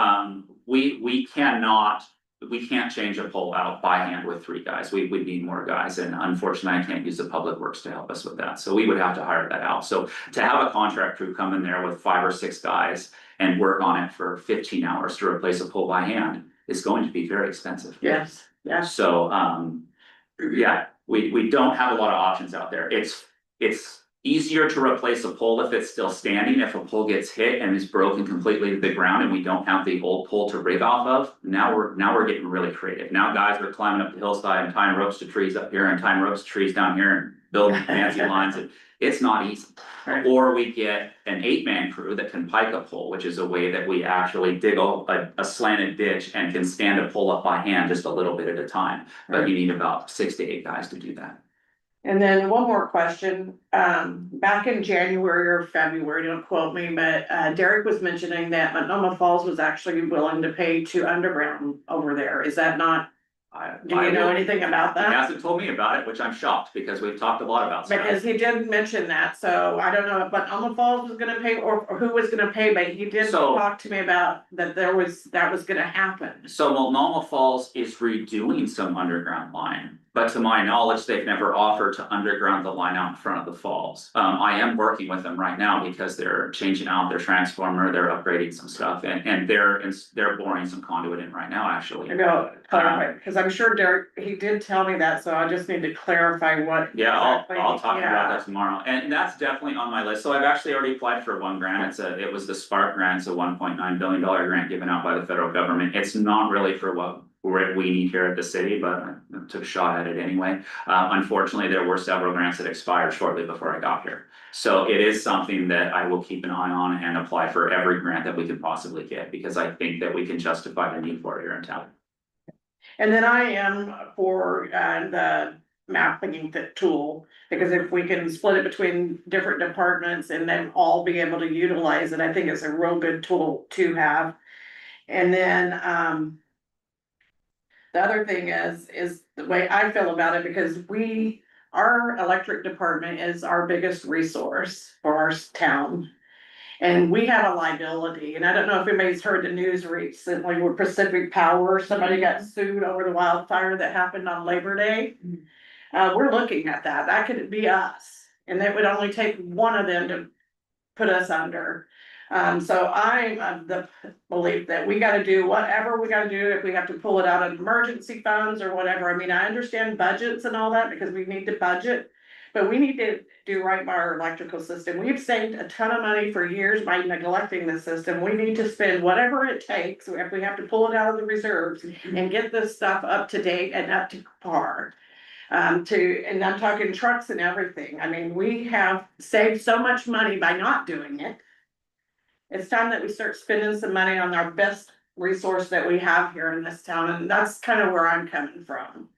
we can't change a pole out by hand with 3 guys, we need more guys, and unfortunately, I can't use the public works to help us with that, so we would have to hire that out. So to have a contract crew come in there with 5 or 6 guys and work on it for 15 hours to replace a pole by hand is going to be very expensive. Yes, yes. So, yeah, we don't have a lot of options out there. It's easier to replace a pole if it's still standing. If a pole gets hit and is broken completely to the ground and we don't have the old pole to rig off of, now we're getting really creative. Now guys are climbing up the hillside and tying ropes to trees up here and tying ropes to trees down here and building fancy lines, and it's not easy. Right. Or we get an 8-man crew that can pike a pole, which is a way that we actually dig a slanted ditch and can stand a pole up by hand just a little bit at a time. But you need about 6 to 8 guys to do that. And then one more question, back in January or February, don't quote me, but Derek was mentioning that Monoma Falls was actually willing to pay to underground over there, is that not? Do you know anything about He that? hasn't told me about it, which I'm shocked, because we've talked a lot about stuff. Because he did mention that, so I don't know if Monoma Falls was gonna pay or who was gonna pay, but he did So- talk to me about that that was gonna happen. So Multnomah Falls is redoing some underground line, but to my knowledge, they've never offered to underground the line out in front of the falls. I am working with them right now because they're changing out their transformer, they're upgrading some stuff, and they're boring some conduit in right now, actually. Maybe I'll clarify, because I'm sure Derek, he did tell me that, so I just need to clarify what. Yeah, exactly- I'll talk yeah. about that tomorrow, and that's definitely on my list, so I've actually already applied for 1 grant, it was the Spark grant, it's a $1.9 billion grant given out by the federal government. It's not really for what we need here at the city, but I took a shot at it anyway. Unfortunately, there were several grants that expired shortly before I got here. So it is something that I will keep an eye on and apply for every grant that we can possibly get, because I think that we can justify the need for it here in town. And then I am for the mapping tool, because if we can split it between different departments and then all be able to utilize it, I think it's a real good tool to have. And then the other thing is the way I feel about it, because our electric department is our biggest resource for our town. And we have a liability, and I don't know if anybody's heard the news recently with Pacific Power, somebody got sued over the wildfire that happened on Labor Day. We're looking at that could be us, and it would only take one of them to put us under. So I'm of the belief that we gotta do whatever we gotta do, if we have to pull it out of emergency funds or whatever. I mean, I understand budgets and all that, because we need to budget. But we need to do right by our electrical system. We've saved a ton of money for years by neglecting the system. We need to spend whatever it takes, if we have to pull it out of the reserves and get this stuff up to date and up to par. And I'm talking trucks and everything. I mean, we have saved so much money by not doing it. It's time that we start spending some money on our best resource that we have here in this town, and that's kind of where I'm coming from.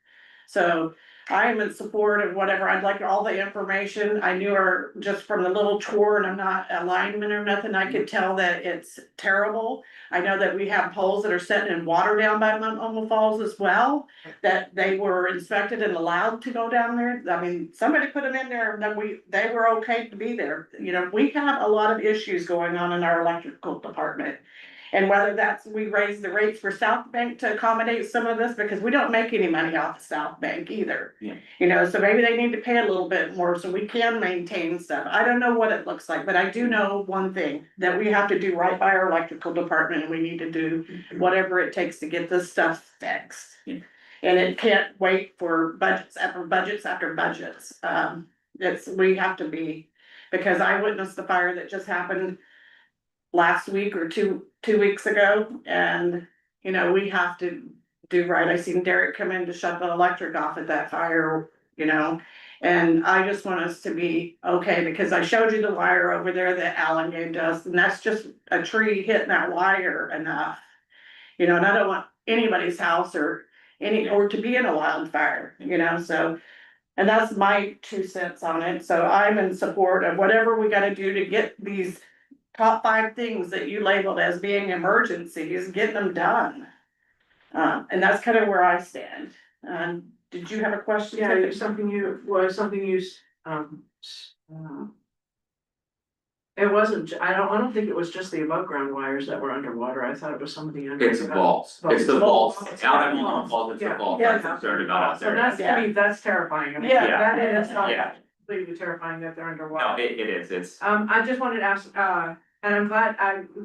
So I am in support of whatever, I'd like all the information. I knew her just from the little tour, and I'm not a lineman or nothing, I could tell that it's terrible. I know that we have poles that are sitting in water down by Multnomah Falls as well, that they were inspected and allowed to go down there. I mean, somebody put them in there, that they were okay to be there. You know, we have a lot of issues going on in our electrical department. And whether that's, we raise the rates for South Bank to accommodate some of this, because we don't make any money off of South Bank either. Yeah. You know, so maybe they need to pay a little bit more so we can maintain stuff. I don't know what it looks like, but I do know one thing, that we have to do right by our electrical department, and we need to do whatever it takes to get this stuff fixed. Yeah. And it can't wait for budgets after budgets after budgets. We have to be, because I witnessed the fire that just happened last week or two weeks ago, and you know, we have to do right. I seen Derek come in to shut the electric off at that fire, you know, and I just want us to be okay, because I showed you the wire over there that Alan gave to us, and that's just a tree hitting that wire enough. You know, and I don't want anybody's house or to be in a wildfire, you know, so. And that's my 2 cents on it, so I'm in support of whatever we gotta do to get these top 5 things that you labeled as being emergencies, getting them done. And that's kind of where I stand. did you have a question? Yeah, Tiffany? it's something it wasn't, I don't think it was just the above ground wires that were underwater, I thought it was something under. It's vaults, it's the vaults, out at Mullen Falls, it's the Yeah. vaults Yeah. I'm concerned about out So there. that's, to me, that's terrifying. I mean, Yeah. That is Yeah. completely terrifying that they're No, underwater. it is, it's, I just wanted to ask, and I'm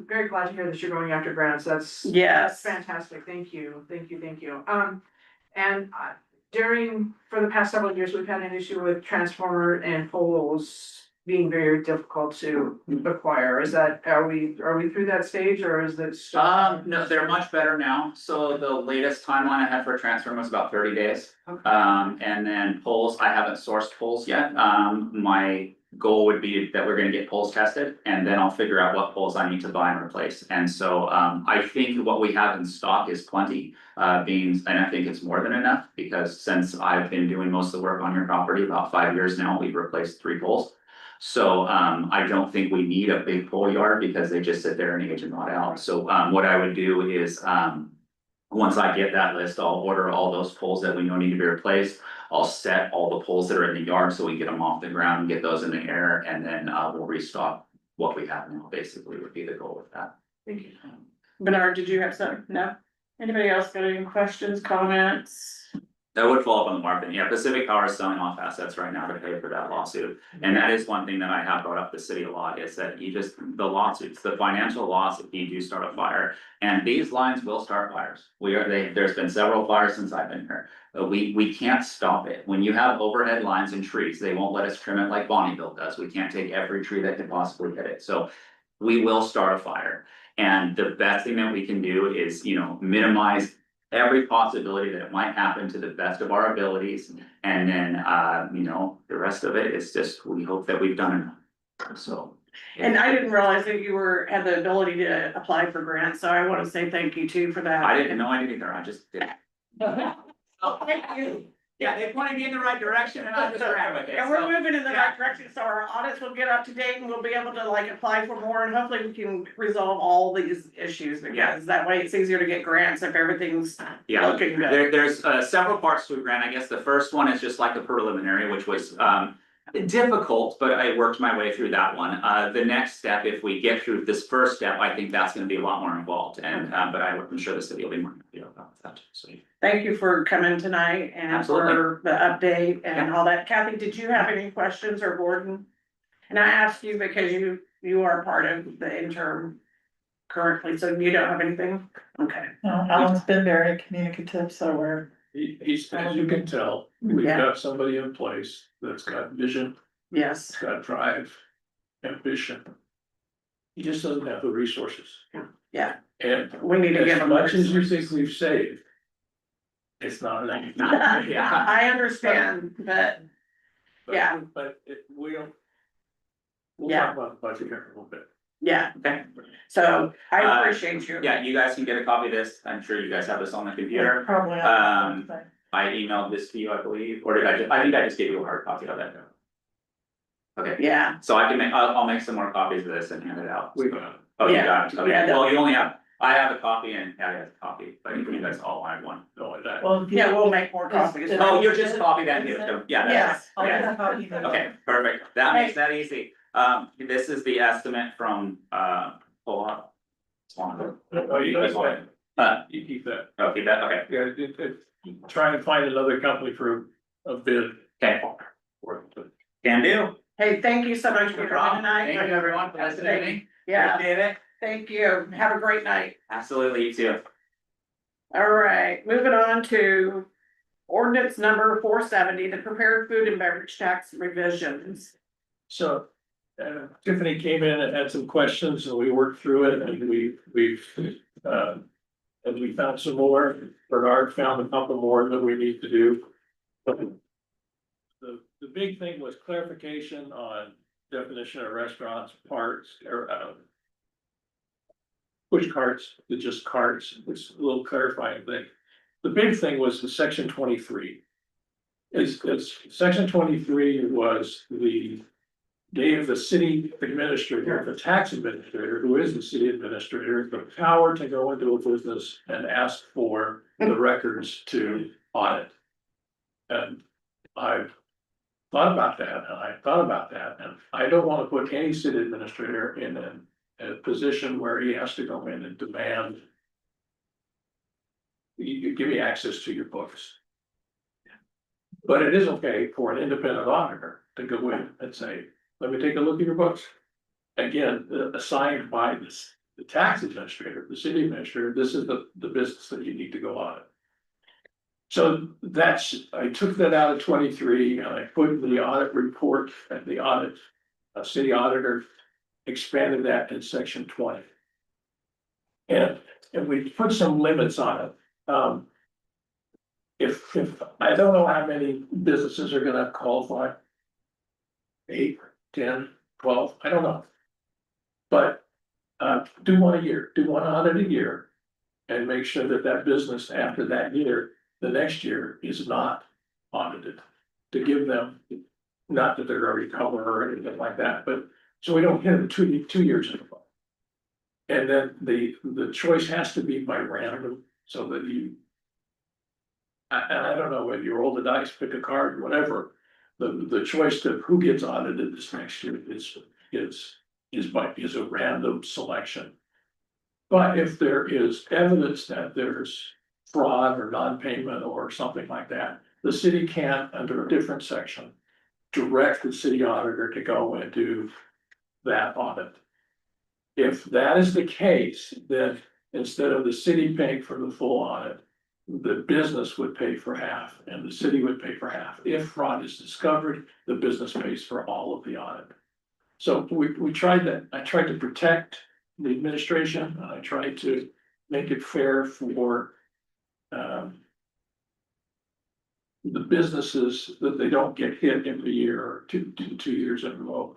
very glad to hear that you're going after grants, that's. Yes. That's fantastic, thank you. And for the past several years, we've had an issue with transformer and poles being very difficult to acquire. Are we through that stage, or is this? no, they're much better now, so the latest timeline I had for a transfer was about 30 days. Okay. And then poles, I haven't sourced poles yet, my goal would be that we're gonna get poles tested, and then I'll figure out what poles I need to buy and replace. And so, I think what we have in stock is plenty, and I think it's more than enough, because since I've been doing most of the work on your property, about 5 years now, we've replaced 3 poles. So, I don't think we need a big pole yard, because they just sit there and age and rot out. So, what I would do is, once I get that list, I'll order all those poles that we know need to be replaced. I'll set all the poles that are in the yard so we get them off the ground and get those in the air, and then we'll restock what we have now, basically, would be the goal with that. Thank you. Bernard, did you have some? No? Anybody else got any questions, comments? That would fall up on the market. Yeah, Pacific Power is selling off assets right now to pay for that lawsuit. And that is one thing that I have brought up the city a lot, is that the lawsuits, the financial loss if you do start a fire. And these lines will start fires. There's been several fires since I've been here. We can't stop it. When you have overhead lines and trees, they won't let us trim it like Bonneville does. We can't take every tree that could possibly hit it. So we will start a fire. And the best thing that we can do is, minimize every possibility that it might happen to the best of our abilities. And then, the rest of it is just, we hope that we've done enough, so. And I didn't realize that you had the ability to apply for grants, so I wanna say thank you too for that. I didn't know I did either, I just did. Oh, thank you. Yeah, they pointed me in the right direction and I just ran with it. And we're So, moving in the yeah. right direction, so our audits will get up to date and we'll be able to apply for more, and hopefully we can resolve all these issues. Yeah. Because that way it's easier to get grants if everything's Yeah, looking good. there's several parts to a grant. I guess the first one is just like the preliminary, which was difficult, but I worked my way through that one. The next step, if we get through this first step, I think that's gonna be a lot more involved, and but I'm sure the city will be more happy about that, so. Thank you for coming tonight and Absolutely. for the update and all that. Kathy, did you have any questions, or Gordon? And I asked you because you are part of the interim currently, so you don't have anything? Okay. Alan's been very communicative, so we're, He's, as you can tell, we've Yeah. got somebody in place that's got vision, Yes, got drive, ambition. He just doesn't have the resources. yeah, And we need to get as them. much as you think we've saved, it's not enough. Yeah. I understand, but yeah. But we'll Yeah. talk about the budget here in a little bit. yeah, Okay, so I appreciate you. yeah, you guys can get a copy of this. I'm sure you guys have this on the computer. probably. I emailed this to you, I believe, or did I think I just gave you a hard copy of it. Okay, Yeah, so I'll make some more copies of this and hand it out. We got it. Oh, you Yeah. got it, okay, Yeah, well, you only have, I have a copy and Patty has a copy, but you guys all have one. No, that. Well, yeah, we'll make more copies. Oh, you're just copy that, yeah, Yes. I'll yeah. get a copy of it. Okay, perfect, that makes that easy. This is the estimate from, hold on. Swan. Oh, you guys want it? You keep that. Okay, that, okay, Yeah, try and find another company for a bid. okay, can do. Hey, thank you so much for No coming problem. tonight. Thank you, everyone, for listening. Yeah, Appreciate it. thank you. Have a great night. Absolutely, you too. All right, moving on to ordinance number 470, the prepared food and beverage tax revisions. So, Tiffany came in and had some questions and we worked through it and and we found some more. Bernard found a couple more that we need to do. But the big thing was clarification on definition of restaurants, parts, or, push carts, to just carts, it's a little clarifying thing. The big thing was the section 23. Is section 23 was gave the city administrator, the tax administrator, who is the city administrator, the power to go into a business and ask for the records to audit. And I've thought about that, and I thought about that, and I don't wanna put any city administrator in a position where he has to go in and demand. You give me access to your books. But it is okay for an independent auditor to go in and say, let me take a look at your books. Again, assigned by the tax administrator, the city administrator, this is the business that you need to go audit. So I took that out of 23 and I put the audit report and the audit, city auditor expanded that in section 20. And we put some limits on it. If I don't know how many businesses are gonna qualify. 8, 10, 12, I don't know. But do one a year, do one audit a year. And make sure that that business after that year, the next year is not audited. To give them, not that they're already covered or anything like that, but so we don't hit it 2 years in a row. And then the choice has to be by random, so that you. And I don't know whether you roll the dice, pick a card, whatever, the choice to who gets audited this next year is a random selection. But if there is evidence that there's fraud or non-payment or something like that, the city can, under a different section, direct the city auditor to go and do that audit. If that is the case, then instead of the city paying for the full audit, the business would pay for half and the city would pay for half. If fraud is discovered, the business pays for all of the audit. So we tried that. I tried to protect the administration, and I tried to make it fair for the businesses, that they don't get hit every year or two years in a row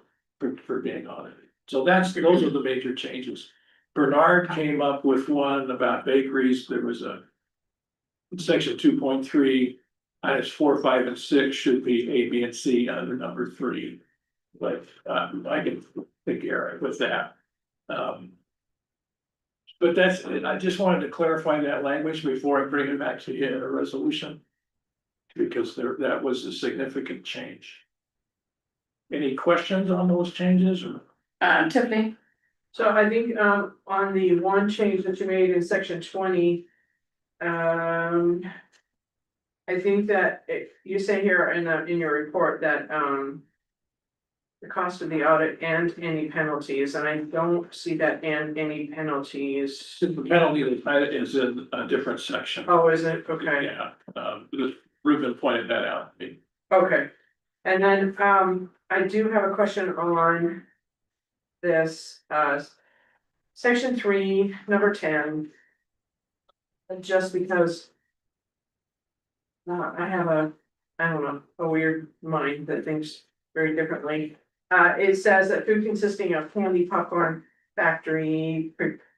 for being audited. So those are the major changes. Bernard came up with one about bakeries. There was a section 2.3, items 4, 5, and 6 should be A, B, and C under number 3. But I can take care with that. But I just wanted to clarify that language before I bring it back to you in a resolution. Because that was a significant change. Any questions on those changes or? Tiffany? So I think, on the one change that you made in section 20. I think that you say here in your report that, the cost of the audit and any penalties, and I don't see that and any penalties. The penalty is in a different section. Oh, is it? Okay. Yeah, Ruben pointed that out. Okay, and then, I do have a question on this, section 3, number 10. Just because. I have I don't know, a weird mind that thinks very differently. It says that food consisting of candy, popcorn, factory,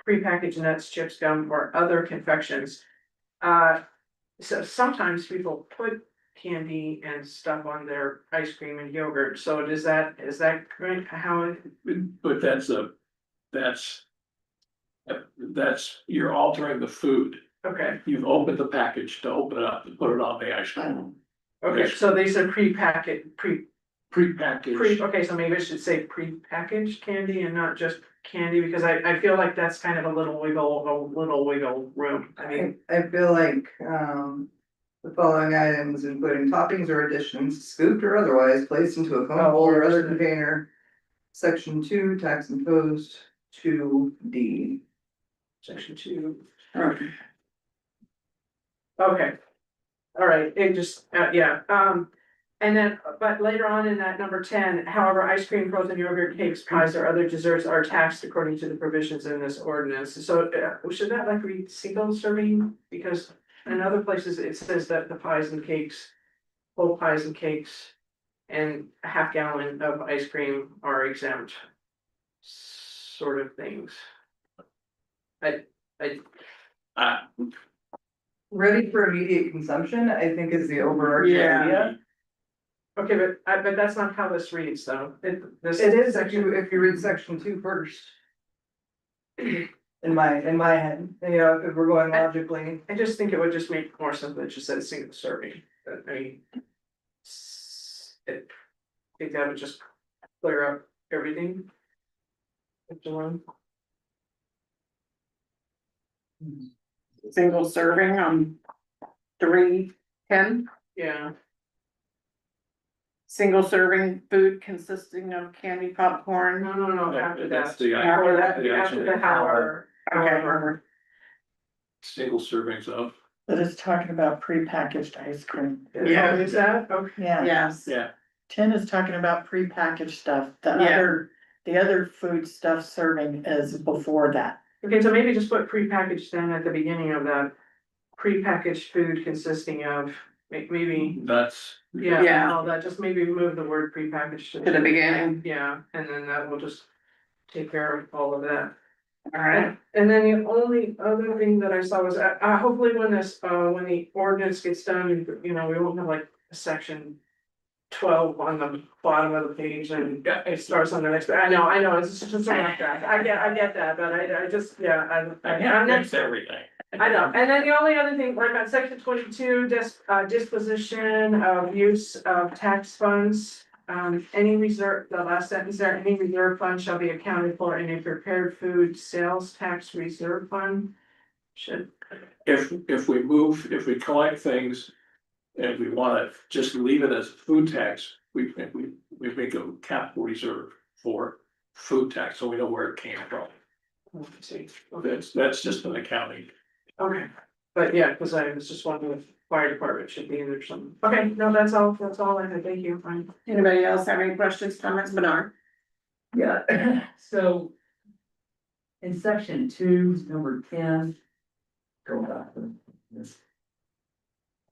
prepackaged nuts, chips, gum, or other confections. So sometimes people put candy and stuff on their ice cream and yogurt, so is that correct? How? But that's, you're altering the food. Okay, You've opened the package to open it up and put it on the ice cream. okay, so these are prepackaged, Prepackaged. okay, so maybe I should say prepackaged candy and not just candy, because I feel like that's kind of a little wiggle room. I mean, I feel like, the following items, including toppings or additions, scooped or otherwise, placed into a cone bowl or other container. Section 2, tax imposed 2D. section 2. Okay. All right, it just, yeah, and then, but later on in that number 10, however, ice cream, frozen yogurt, cakes, pies, or other desserts are taxed according to the provisions in this ordinance. So should that like read single serving? Because in other places it says that the pies and cakes, whole pies and cakes, and a half gallon of ice cream are exempt. Sort of things. Ready for immediate consumption, I think is the overarching Yeah. idea. Okay, but that's not how this reads though. It is if you read section 2 first. In my head, if we're going logically. I just think it would just make more sense if it just said single serving. I think that would just clear up everything. Everyone. Single serving on 310. Yeah, Single serving food consisting of candy popcorn. no, after That's that. the. After that, the after action. the however. Okay. Single servings of, But it's talking about prepackaged ice cream. Yeah. Oh, is that? Okay. Yeah, Yes. yeah, 10 is talking about prepackaged stuff, Yeah. the other food stuff serving is before that. Okay, so maybe just put prepackaged then at the beginning of that. Prepackaged food consisting of, maybe, that's. yeah, Yeah. all that, just maybe move the word prepackaged To the beginning. Yeah, and then that will just take care of all of that. All right. And then the only other thing that I saw was, hopefully when this, when the ordinance gets done, you know, we won't have like a section 12 on the bottom of the page and it starts on the next, I know, it's just like that, I get that, but I just, yeah, I'm next. Everything. I know, and then the only other thing, like on section 22, disposition of use of tax funds. Any reserve, the last sentence there, any reserve fund shall be accounted for in a prepared food sales tax reserve fund. Should, If we collect things and we wanna just leave it as food tax, we make a capital reserve for food tax, so we know where it came from. let's see, okay, That's just an accounting. okay, but yeah, cause I was just wondering if fire department should be in there or something. Okay, no, that's all I had, thank you, fine. Anybody else have any questions, comments, Bernard? Yeah, so. In section 2, number 10. Go back to this.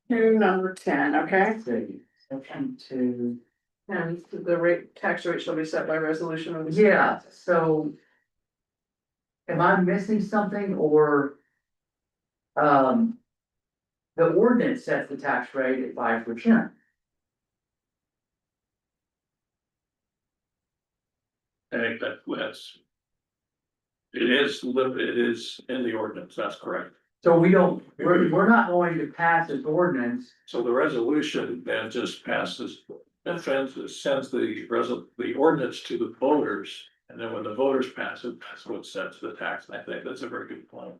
Number 10, okay? Let's see, section 2. And the tax rate shall be set by resolution of the. Yeah, so. Am I missing something or? The ordinance sets the tax rate at 5%. I think that's. It is in the ordinance, that's correct. So we're not going to pass this ordinance. So the resolution then just passes, sends the ordinance to the voters. And then when the voters pass it, that's what sets the tax. And I think that's a very good point.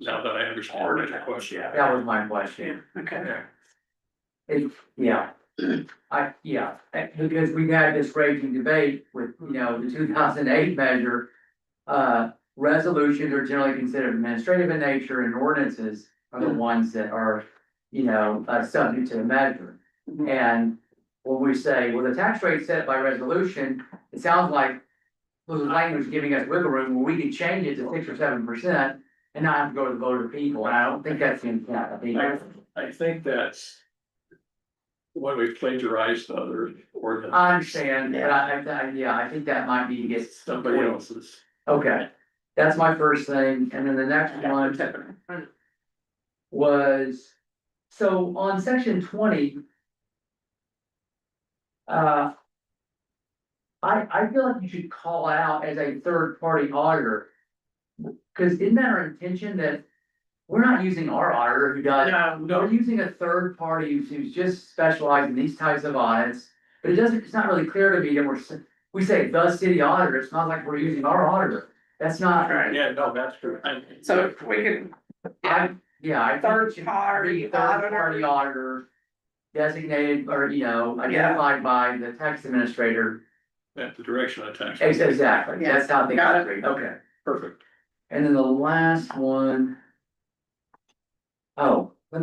Now that I understand your question. That was my question. Okay. Yeah. Because we've had this raging debate with, the 2008 measure. Resolutions are generally considered administrative in nature and ordinances are the ones that are, subject to the measure. Mhm. And when we say, well, the tax rate set by resolution, it sounds like the language giving us wiggle room where we could change it to 6 or 7% and not have to go to the vote of the people. And I don't think that's the intent. I think that's. When we plagiarized other ordinance. I understand, but I think that might be to get Somebody else's. Okay, that's my first thing, and then the next one was, so on section 20. I feel like you should call out as a third party auditor. Cause isn't that our intention that we're not using our auditor who does, we're using a third party who's just specialized in these types of audits. But it's not really clear to me that we say the city auditor, it's not like we're using our auditor. That's not. Right. Yeah, no, that's true. So if we can, I think it should Third-party be third party auditor. Designated or, identified by the tax administrator. At the direction of the tax. Exactly, Yes, that's how they got it. operate, okay. Perfect. And then the last one. Oh, on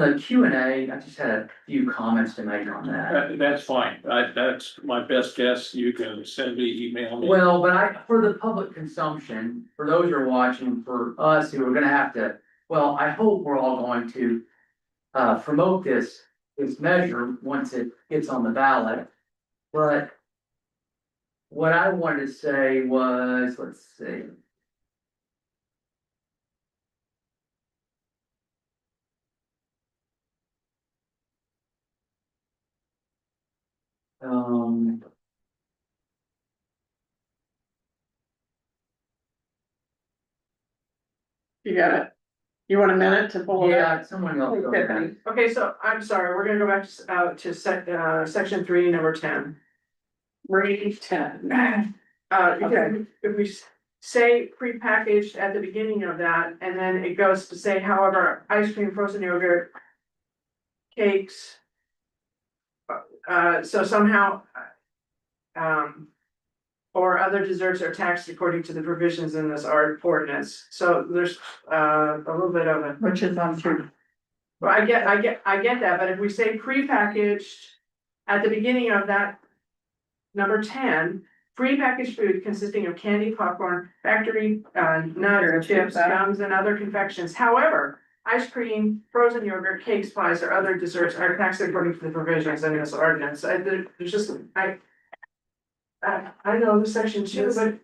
the Q and A, I just had a few comments to make on that. That's fine. That's my best guess. You can send me, email me. Well, but for the public consumption, for those who are watching, for us who are gonna have to, well, I hope we're all going to. Promote this measure once it gets on the ballot, but. What I wanted to say was, let's see. you got it. You want a minute to pull it up? Yeah, someone else. go ahead. Okay, so I'm sorry, we're gonna go back to section 3, number 10. Read 10. If we say prepackaged at the beginning of that, and then it goes to say, however, ice cream, frozen yogurt, cakes. So somehow. Or other desserts are taxed according to the provisions in this ordinance, so there's a little bit of a. Which is on two. Well, I get that, but if we say prepackaged at the beginning of that. Number 10, prepackaged food consisting of candy, popcorn, factory, nuts, chips, gums, and other confections. However, ice cream, frozen yogurt, cakes, pies, or other desserts are taxed according to the provisions in this ordinance. There's just, I know the section 2, but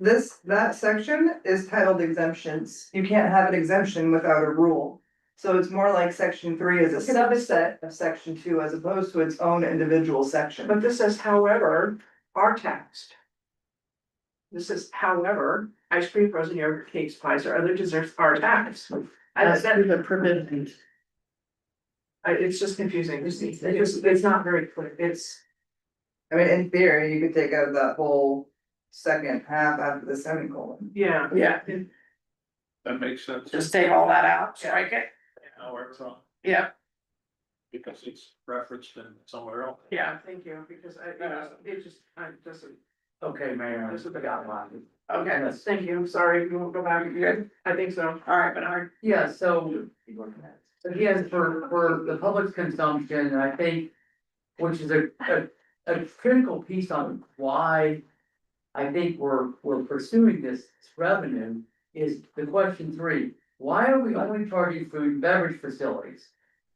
That section is titled exemptions. You can't have an exemption without a rule. So it's more like section 3 is a subset of section 2 as opposed to its own individual section. but this says, however, are taxed. This is, however, ice cream, frozen yogurt, cakes, pies, or other desserts are taxed. As to the provisions. It's just confusing. It's not very clear. I mean, in theory, you could take out that whole second half after the semicolon. Yeah. Yeah, That makes sense. just take all that out, strike it. However, Yeah, because it's referenced in somewhere else. yeah, Thank you, because I just, Okay, Mayor, I This is the forgot one. okay, Yes. thank you, I'm sorry, we won't go back. you good? I think so. All right, Bernard. Yeah, so again, for the public's consumption, I think, which is a critical piece on why I think we're pursuing this revenue is the question 3, why are we only charging food and beverage facilities?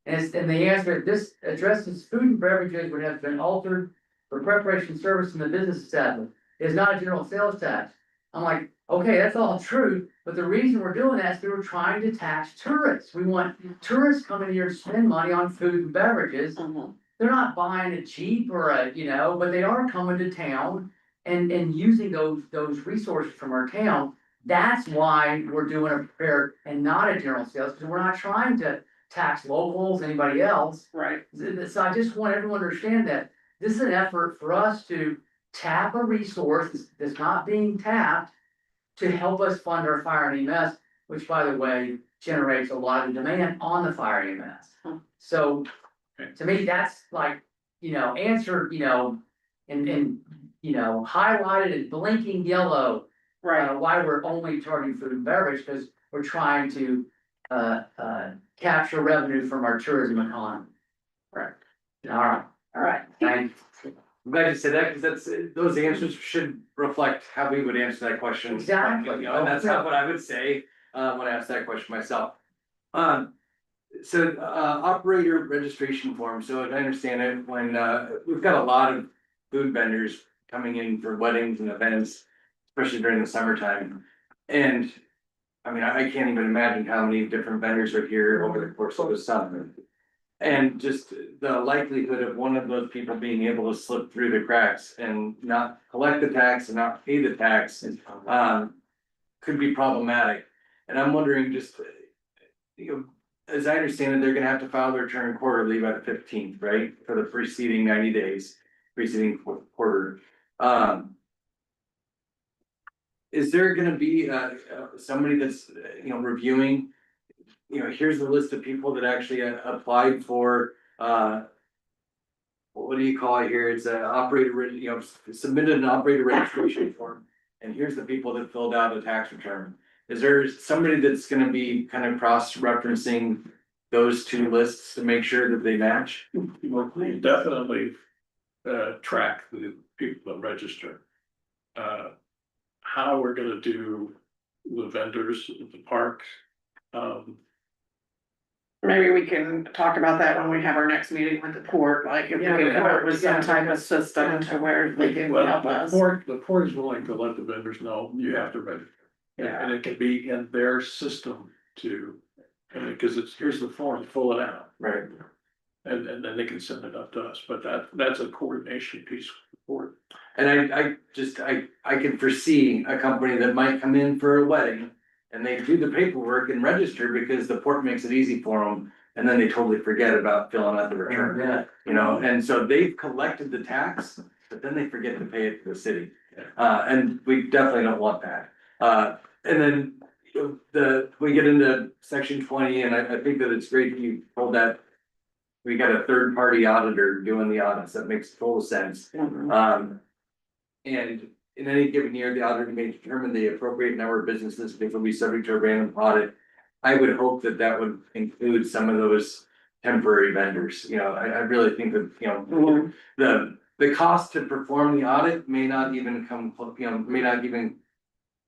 And the answer, this addresses food and beverages would have been altered for preparation service in the business establishment. It is not a general sales tax. I'm like, okay, that's all true, but the reason we're doing that is we were trying to tax tourists. We want tourists coming here to spend money on food and beverages. They're not buying a Jeep or but they are coming to town and using those resources from our town. That's why we're doing a fair and not a general sales, because we're not trying to tax locals, anybody else. Right, So I just want everyone to understand that this is an effort for us to tap a resource that's not being tapped to help us fund our fire and EMS, which by the way, generates a lot of demand on the fire and EMS. So to me, that's like, answered, in highlighted and blinking yellow. right. Why we're only charging food and beverage, because we're trying to, capture revenue from our tourism economy. Correct. Alright, All right. thanks. I'm glad you said that, because those answers should reflect how we would answer that question. Exactly. You know, and that's not what I would say, when I ask that question myself. So, operator registration form, so as I understand it, when, we've got a lot of food vendors coming in for weddings and events, especially during the summertime. And, I mean, I can't even imagine how many different vendors are here over the course of the summer. And just the likelihood of one of those people being able to slip through the cracks and not collect the tax and not pay the tax, could be problematic. And I'm wondering just, as I understand it, they're gonna have to file their return quarterly by the 15th, right? For the preceding 90 days, preceding quarter. Is there gonna be somebody that's, reviewing, here's the list of people that actually applied for, what do you call it here? It's a operator, submitted an operator registration form. And here's the people that filled out a tax return. Is there somebody that's gonna be kind of cross-referencing those two lists to make sure that they match? We definitely track the people that register. How we're gonna do the vendors at the parks. Maybe we can talk about that when we have our next meeting with the port, like if we Yeah, can the come up port, with some yeah. type of system to where they can Well, help us. the port is willing to let the vendors know you have to register. Yeah. And it can be in their system too, because here's the form, fill it out. Right. And then they can send it up to us, but that's a coordination piece with the port. And I can foresee a company that might come in for a wedding And they do the paperwork and register because the port makes it easy for them, and then they totally forget about filling out the return. Yeah. You know, and so they've collected the tax, but then they forget to pay it to the city. And we definitely don't want that. And then we get into section 20, and I think that it's great that you told that we got a third party auditor doing the audits. That makes total sense. And in any given year, the auditor may determine the appropriate number of businesses that will be subject to a random audit. I would hope that that would include some of those temporary vendors. You know, I really think that, you know, the cost to perform the audit may not even may not even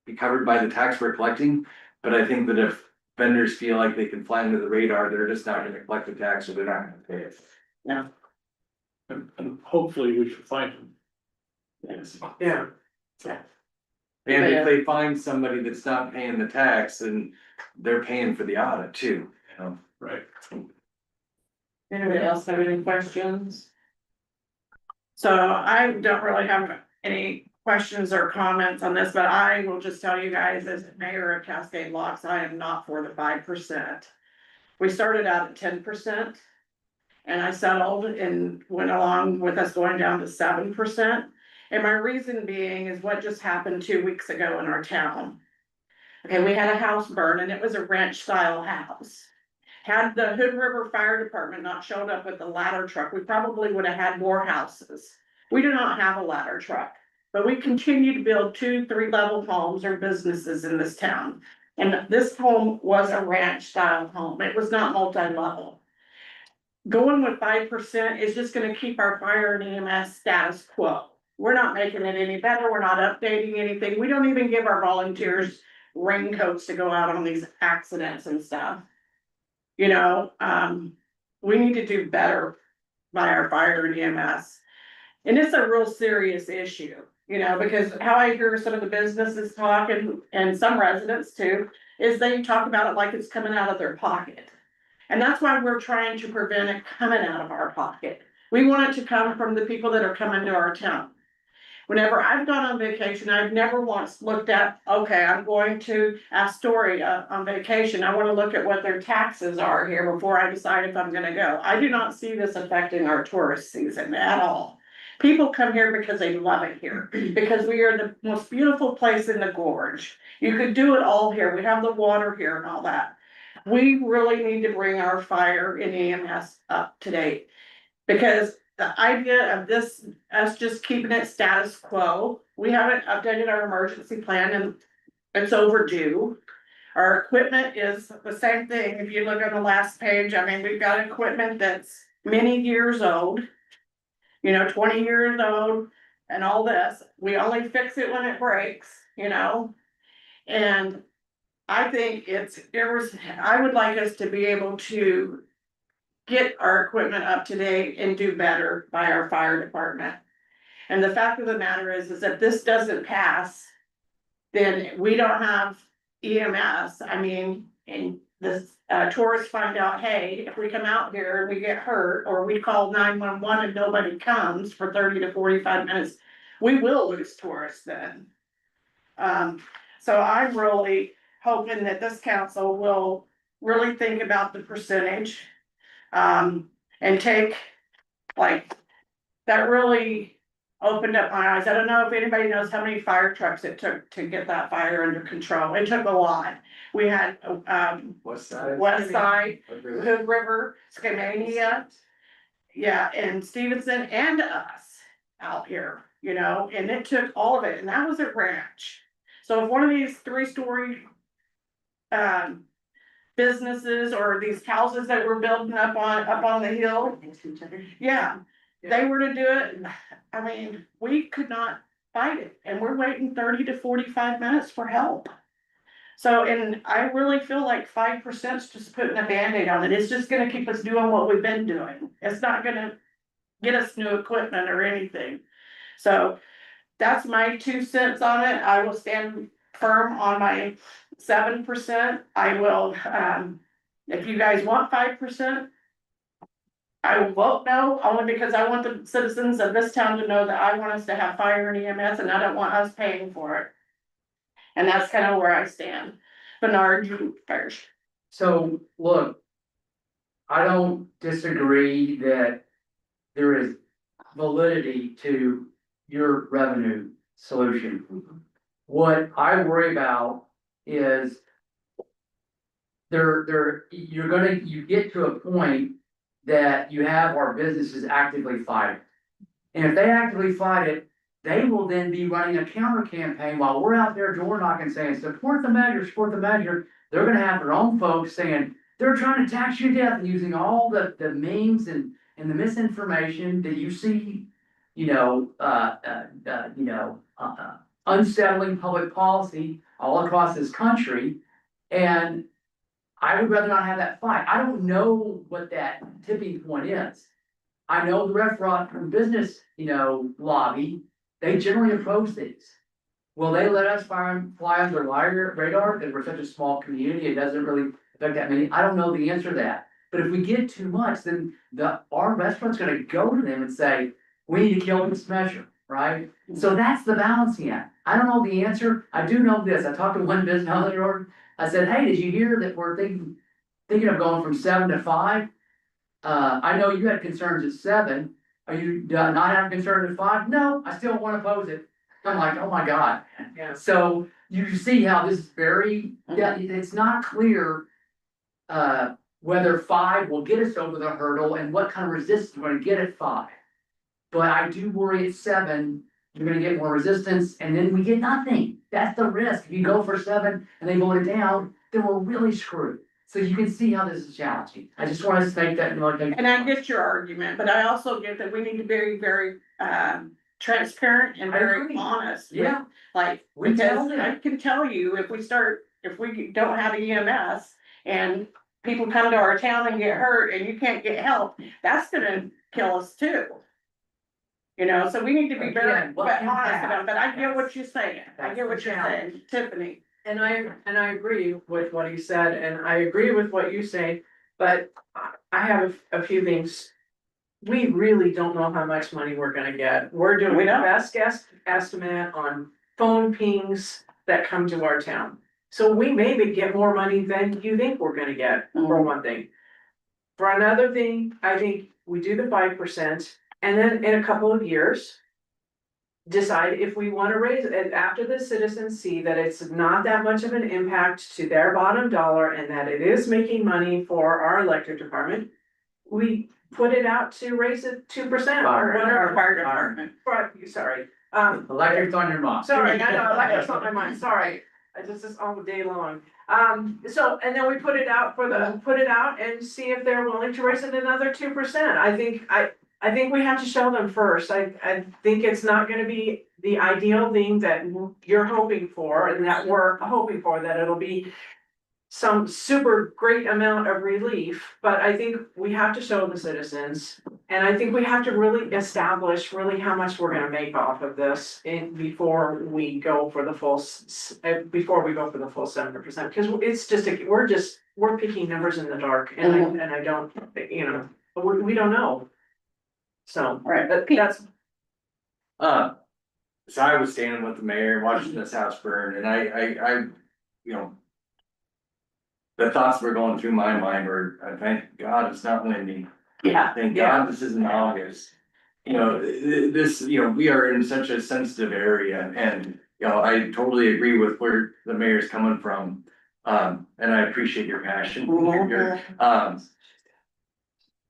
be covered by the tax we're collecting. But I think that if vendors feel like they can fly under the radar, they're just not gonna collect the tax, or they're not gonna pay it. And hopefully we should find them. Yes. Yeah. And if they find somebody that's not paying the tax, then they're paying for the audit too, you know? Right. Anybody else have any questions? So I don't really have any questions or comments on this, but I will just tell you guys, as mayor of Cascade Locks, I am not for the 5%. We started out at 10%. And I settled and went along with us going down to 7%. And my reason being is what just happened 2 weeks ago in our town. Okay, we had a house burn, and it was a ranch style house. Had the Hood River Fire Department not showed up with the ladder truck, we probably would have had more houses. We do not have a ladder truck, but we continue to build 2-3 level homes or businesses in this town. And this home was a ranch style home. It was not multi-level. Going with 5% is just gonna keep our fire and EMS status quo. We're not making it any better. We're not updating anything. We don't even give our volunteers raincoats to go out on these accidents and stuff. You know, we need to do better by our fire and EMS. And it's a real serious issue, you know, because how I hear some of the businesses talk and some residents too, is they talk about it like it's coming out of their pocket. And that's why we're trying to prevent it coming out of our pocket. We want it to come from the people that are coming to our town. Whenever I've gone on vacation, I've never once looked at, okay, I'm going to Astoria on vacation. I want to look at what their taxes are here before I decide if I'm gonna go. I do not see this affecting our tourist season at all. People come here because they love it here, because we are the most beautiful place in the gorge. You could do it all here. We have the water here and all that. We really need to bring our fire and EMS up to date. Because the idea of this, us just keeping it status quo, we haven't updated our emergency plan and it's overdue. Our equipment is the same thing. If you look on the last page, I mean, we've got equipment that's many years old. You know, 20 years old and all this. We only fix it when it breaks, you know? And I think I would like us to be able to get our equipment up to date and do better by our fire department. And the fact of the matter is if this doesn't pass, then we don't have EMS. I mean, and the tourists find out, hey, if we come out here and we get hurt, or we call 911 and nobody comes for 30 to 45 minutes, we will lose tourists then. So I'm really hoping that this council will really think about the percentage. And take, like, that really opened up my eyes. I don't know if anybody knows how many fire trucks it took to get that fire under control. It took a lot. We had, West Side. Hood River, Skamania, yeah, and Stevenson and us out here, you know, and it took all of it, and that was a ranch. So if one of these 3-story businesses or these houses that we're building up on the hill, yeah, they were to do it, I mean, we could not fight it, and we're waiting 30 to 45 minutes for help. So, and I really feel like 5% is just putting a Band-Aid on it. It's just gonna keep us doing what we've been doing. It's not gonna get us new equipment or anything. So that's my 2 cents on it. I will stand firm on my 7%. I will, if you guys want 5%, I will vote no, only because I want the citizens of this town to know that I want us to have fire and EMS, and I don't want us paying for it. And that's kind of where I stand. Bernard, you first. So, look. I don't disagree that there is validity to your revenue solution. What I worry about is you get to a point that you have our businesses actively fighting. And if they actively fight it, they will then be running a counter campaign while we're out there door knocking saying, support the measure, support the measure. They're gonna have their own folks saying, they're trying to tax you to death and using all the memes and the misinformation that you see, unsettling public policy all across this country. And I would rather not have that fight. I don't know what that tipping point is. I know the restaurant and business, lobby, they generally oppose these. Will they let us fly on their radar, because we're such a small community, it doesn't really affect that many? I don't know the answer to that. But if we get too much, then our restaurant's gonna go to them and say, we need to kill this measure, right? So that's the balancing act. I don't know the answer. I do know this. I talked to one business owner. I said, hey, did you hear that we're thinking of going from 7 to 5? I know you had concerns at 7. Are you not having concerns at 5? No, I still want to oppose it. I'm like, oh my God. Yeah. So you see how this is it's not clear whether 5 will get us over the hurdle and what kind of resistance we're gonna get at 5. But I do worry at 7, you're gonna get more resistance and then we get nothing. That's the risk. If you go for 7 and they vote it down, then we're really screwed. So you can see how this is challenging. I just want to make that. And I get your argument, but I also get that we need to be very, very, transparent and I very agree. honest. with, Yeah. Like, We tell because I them. can tell you, if we don't have EMS and people come to our town and get hurt and you can't get help, that's gonna kill us too. So we need to be very Again, what honest you have. about it, but I get what you're saying. I That's get the what you're saying, challenge. Tiffany. And I agree with what he said, and I agree with what you say, but I have a few things. We really don't know how much money we're gonna get. We're doing We the don't. best guess estimate on phone pings that come to our town. So we maybe get more money than you think we're gonna get, for one thing. For another thing, I think we do the 5%, and then in a couple of years, decide if we wanna raise it after the citizens see that it's not that much of an impact to their bottom dollar and that it is making money for our electric department. We put it out to raise it 2% or Fire. Our whatever. fire department. Sorry, Electric's on your mind. sorry, I know, electric's on my mind, sorry. I just is all day long. So, and then we put it out and see if they're willing to raise it another 2%. I think we have to show them first. I think it's not gonna be the ideal thing that you're hoping for and that we're hoping for, that it'll be some super great amount of relief, but I think we have to show the citizens. And I think we have to really establish really how much we're gonna make off of this before we go for the full 7%, because it's just, we're picking numbers in the dark and I don't, we don't know. So, Right. that's, So I was standing with the mayor watching this house burn and I, the thoughts were going through my mind were, I thank God it's not windy. Yeah. Thank God this isn't August. This, we are in such a sensitive area and, I totally agree with where the mayor's coming from. And I appreciate your passion.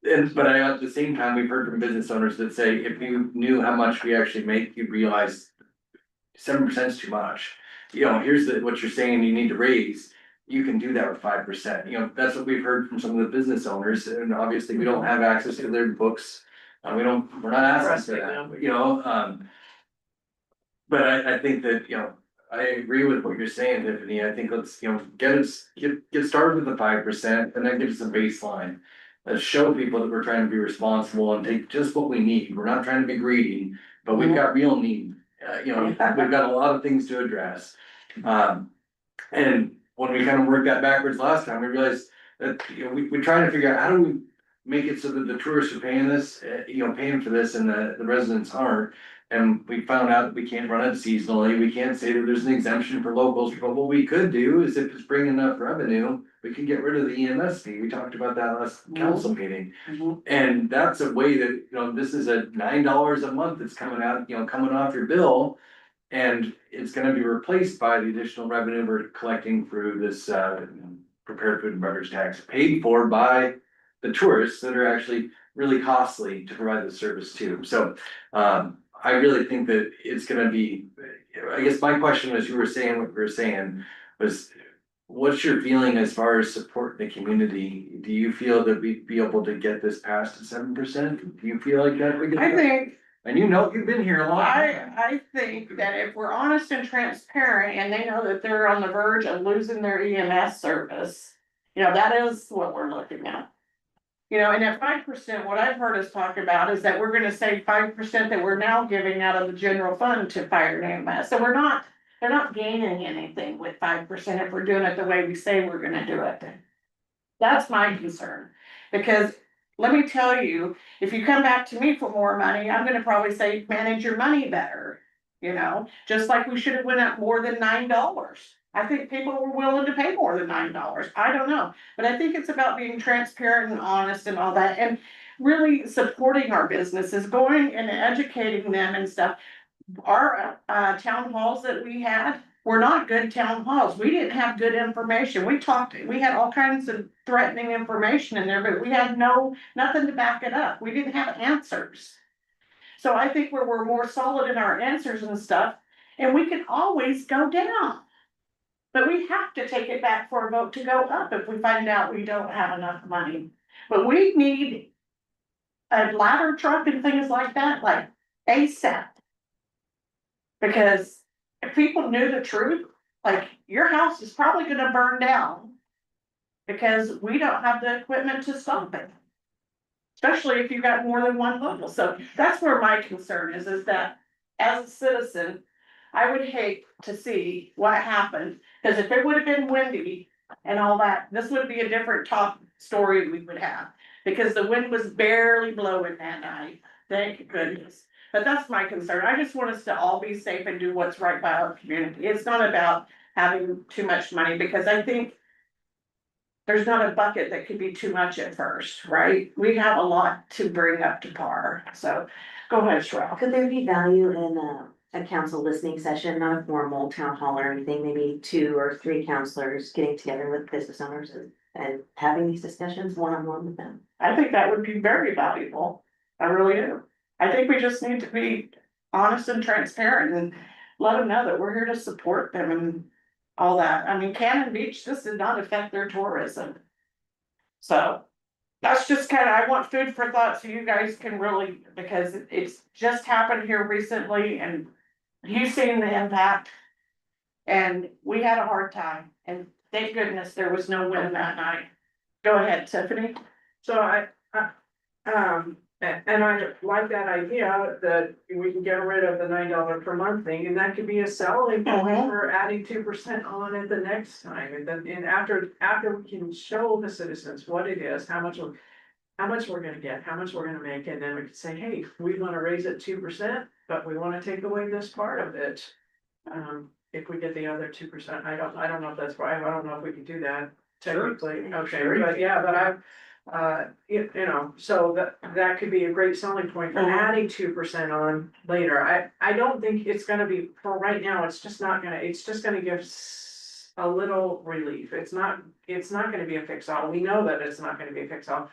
But at the same time, we've heard from business owners that say, if you knew how much we actually make, you'd realize 7% is too much. Here's what you're saying you need to raise. You can do that with 5%. That's what we've heard from some of the business owners, and obviously we don't have access to their books. We're not asking for that, But I think that, I agree with what you're saying, Tiffany. I think let's, get started with the 5% and then give us a baseline. Let's show people that we're trying to be responsible and take just what we need. We're not trying to be greedy, but we've got real need. We've got a lot of things to address. And when we kind of worked that backwards last time, we realized that, we're trying to figure out how do we make it so that the tourists are paying this, paying for this and the residents aren't. And we found out that we can't run it seasonally, we can't say that there's an exemption for locals, but what we could do is if it's bringing enough revenue, we could get rid of the EMS fee, we talked about that last council meeting. Mhm. And that's a way that, this is a $9 a month that's coming out, coming off your bill. And it's gonna be replaced by the additional revenue we're collecting through this, prepared food and beverage tax, paid for by the tourists that are actually really costly to provide the service to. So, I really think that it's gonna be, I guess my question was, you were saying what you were saying, was what's your feeling as far as support in the community? Do you feel that we'd be able to get this passed at 7%? Do you feel like that? we could- I think, And you've been here a long time. I think that if we're honest and transparent and they know that they're on the verge of losing their EMS service, that is what we're looking at. And at 5%, what I've heard us talk about is that we're gonna save 5% that we're now giving out of the general fund to fire and EMS. So they're not gaining anything with 5% if we're doing it the way we say we're gonna do it. That's my concern, because let me tell you, if you come back to me for more money, I'm gonna probably say, manage your money better. Just like we should have went up more than $9. I think people were willing to pay more than $9. I don't know, but I think it's about being transparent and honest and all that, and really supporting our businesses, going and educating them and stuff. Our town halls that we had were not good town halls. We didn't have good information. We had all kinds of threatening information in there, but we had nothing to back it up. We didn't have answers. So I think we're more solid in our answers and stuff, and we can always go down. But we have to take it back for a vote to go up if we find out we don't have enough money. But we need a ladder truck and things like that, like ASAP. Because if people knew the truth, like your house is probably gonna burn down. Because we don't have the equipment to stop it. Especially if you've got more than one level, so that's where my concern is that as a citizen. I would hate to see what happened, because if it would have been windy and all that, this would be a different top story we would have. Because the wind was barely blowing that night, thank goodness. But that's my concern. I just want us to all be safe and do what's right by our community. It's not about having too much money, because I think there's not a bucket that could be too much at first, right? We have a lot to bring up to par, so go ahead, Sherelle. Could there be value in a council listening session, not a formal town hall or anything, maybe 2 or 3 counselors getting together with business owners and having these discussions one-on-one with them? I think that would be very valuable. I really do. I think we just need to be honest and transparent and let them know that we're here to support them and all that. I mean, Cannon Beach, this did not affect their tourism. So that's just I want food for thought so you guys can really, because it's just happened here recently and you've seen the impact. And we had a hard time, and thank goodness there was no wind that night. Go ahead, Tiffany. So and I like that idea that we can get rid of the $9 per month thing, and that could be a selling point for adding 2% on it the next time. And then, after we can show the citizens what it is, how much we're gonna get, how much we're gonna make, and then we can say, hey, we wanna raise it 2%, but we wanna take away this part of it. If we get the other 2%, I don't know if that's right, I don't know if we can do that technically, okay, Sure. but yeah, but so that could be a great selling point for adding 2% on later. I don't think it's gonna be, for right now, it's just gonna give a little relief. It's not gonna be a fix-all. We know that it's not gonna be a fix-all.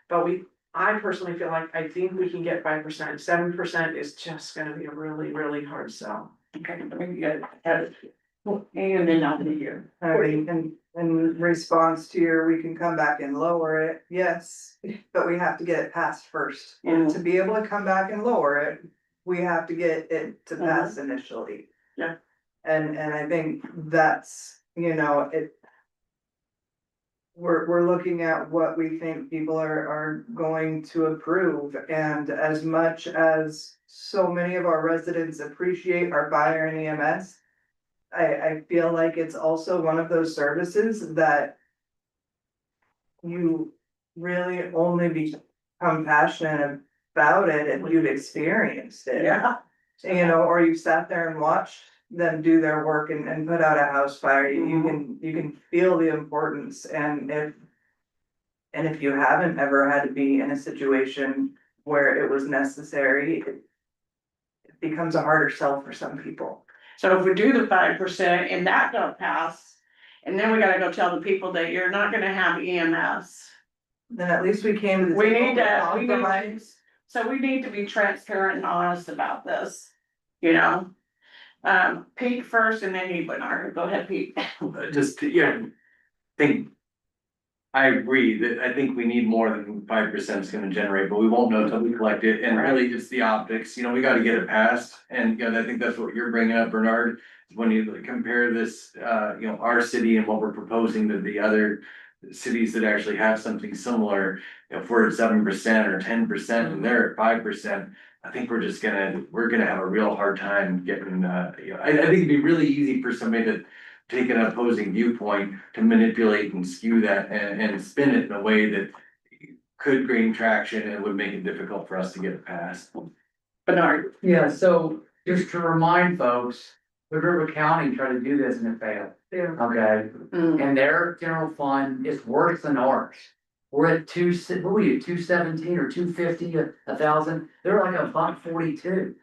But I personally feel like, I think we can get 5%, 7% is just gonna be a really, really hard sell. Okay, let me get it. And then I'll be here. I mean, in response to we can come back and lower it, yes, but we have to get it passed first. And to be able to come back and lower it, we have to get it to pass initially. Yeah. And I think that's, we're looking at what we think people are going to approve, and as much as so many of our residents appreciate our fire and EMS. I feel like it's also one of those services that you really only become passionate about it if you've experienced it. Yeah. you know, or you've sat there and watched them do their work and put out a house fire, you can feel the importance, and if you haven't ever had to be in a situation where it was necessary, it becomes a harder sell for some people. So if we do the 5% and that don't pass, and then we gotta go tell the people that you're not gonna have EMS. Then at least we came to the We table need with to, we need to, compromise. so we need to be transparent and honest about this, you know? Pete first and then you, Bernard, go ahead, Pete. Just, yeah, think. I agree that I think we need more than 5% is gonna generate, but we won't know until we collect it, and really it's the optics, you know, we gotta get it passed. And, you know, I think that's what you're bringing up, Bernard, is when you compare this, you know, our city and what we're proposing to the other cities that actually have something similar. You know, if we're at 7% or 10% and they're at 5%, I think we're gonna have a real hard time getting, you know, I think it'd be really easy for somebody to take an opposing viewpoint to manipulate and skew that and spin it in a way that could gain traction and would make it difficult for us to get it passed. Bernard. Yeah, so just to remind folks, the River County tried to do this and it failed, Yeah. okay? And their general fund is worse than ours. We're at what were you, 217 or 250, a thousand? They're like $1.42.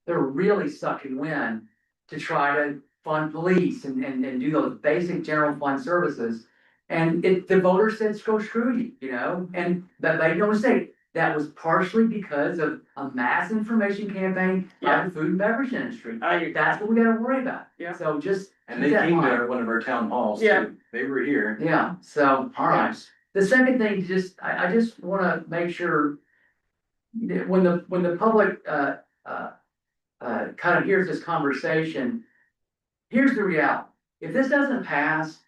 They're really sucking wind to try to fund police and do those basic general fund services. And the voters said, go screw you, you know, and that made no mistake. That was partially because of a mass information campaign by the food and beverage industry. That's what we gotta worry about. Yeah. So just. And they came to one of our town halls Yeah. too, they were here. Yeah, so, all right. The second thing, I just wanna make sure that when the public, kind of hears this conversation, here's the reality. If this doesn't pass,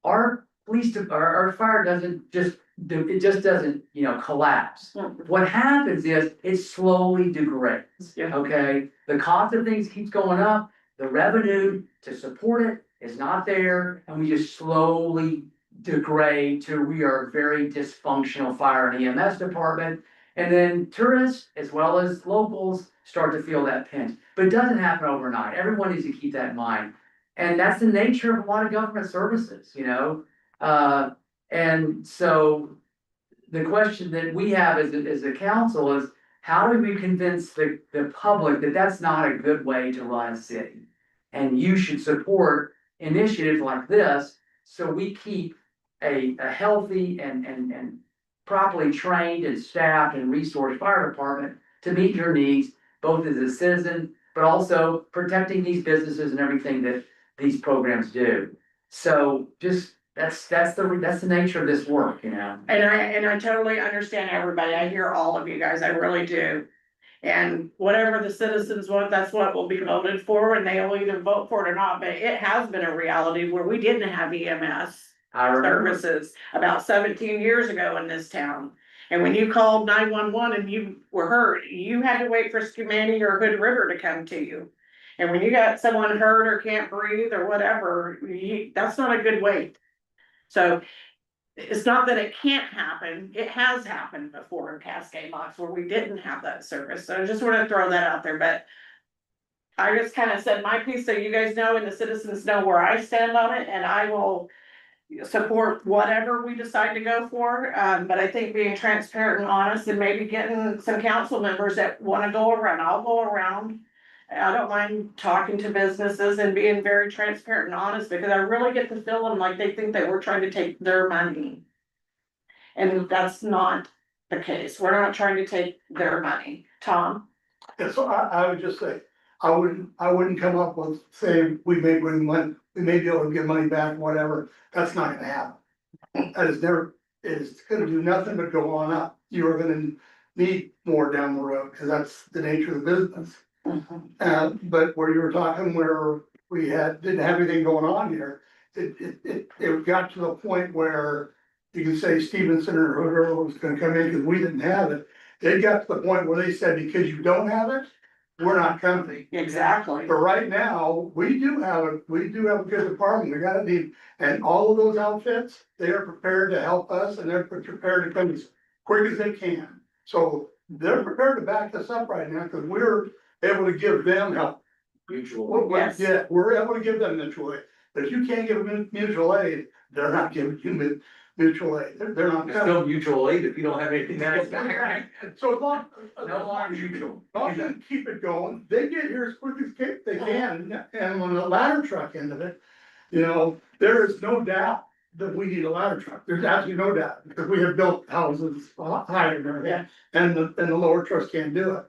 our our fire doesn't just, it just doesn't, you know, collapse. What happens is it slowly degrades, Yeah. okay? The cost of things keeps going up, the revenue to support it is not there, and we just slowly degrade to we are a very dysfunctional fire and EMS department. And then tourists as well as locals start to feel that pinch, but it doesn't happen overnight. Everyone needs to keep that in mind. And that's the nature of a lot of government services, you know? And so the question that we have as a council is, how do we convince the public that that's not a good way to run a city? And you should support initiatives like this, so we keep a healthy and properly trained and staffed and resourced fire department to meet your needs, both as a citizen, but also protecting these businesses and everything that these programs do. So just, that's the nature of this work, you know? And I totally understand everybody. I hear all of you guys, I really do. And whatever the citizens want, that's what will be voted for, and they'll either vote for it or not, but it has been a reality where we didn't have EMS I remember. services about 17 years ago in this town. And when you called 911 and you were hurt, you had to wait for Skumani or Hood River to come to you. And when you got someone hurt or can't breathe or whatever, that's not a good wait. So it's not that it can't happen, it has happened before in Cascade Locks where we didn't have that service, so I just wanna throw that out there, but. I just kinda said my piece so you guys know and the citizens know where I stand on it, and I will support whatever we decide to go for, but I think being transparent and honest and maybe getting some council members that wanna go around, I'll go around. I don't mind talking to businesses and being very transparent and honest, because I really get the feeling like they think that we're trying to take their money. And that's not the case. We're not trying to take their money. Tom? And so I would just say, I wouldn't come up with saying, we may bring money, we may be able to get money back, whatever, that's not gonna happen. That is never, it's gonna do nothing but go on up, you are gonna need more down the road, cause that's the nature of the business. But where you were talking where we didn't have anything going on here, it got to the point where you can say Stevenson or whoever was gonna come in, cause we didn't have it. It got to the point where they said, because you don't have it, we're not coming. Exactly. But right now, we do have a good department, we got a need, and all of those outfits, they are prepared to help us and they're prepared to come as quick as they can. So they're prepared to back us up right now, cause able to give them help. Mutual. Yes. Yeah, we're able to give them mutual aid, but if you can't give them mutual aid, they're not giving you mutual aid, they're not. It's still mutual aid if you don't have anything else. So as long. No longer mutual. As long as you keep it going, they get here as quick as they can, and on the ladder truck end of it, you know, there is no doubt that we need a ladder truck, there's absolutely no doubt, because we have built houses a lot higher than everything. And the lower trucks can't do it.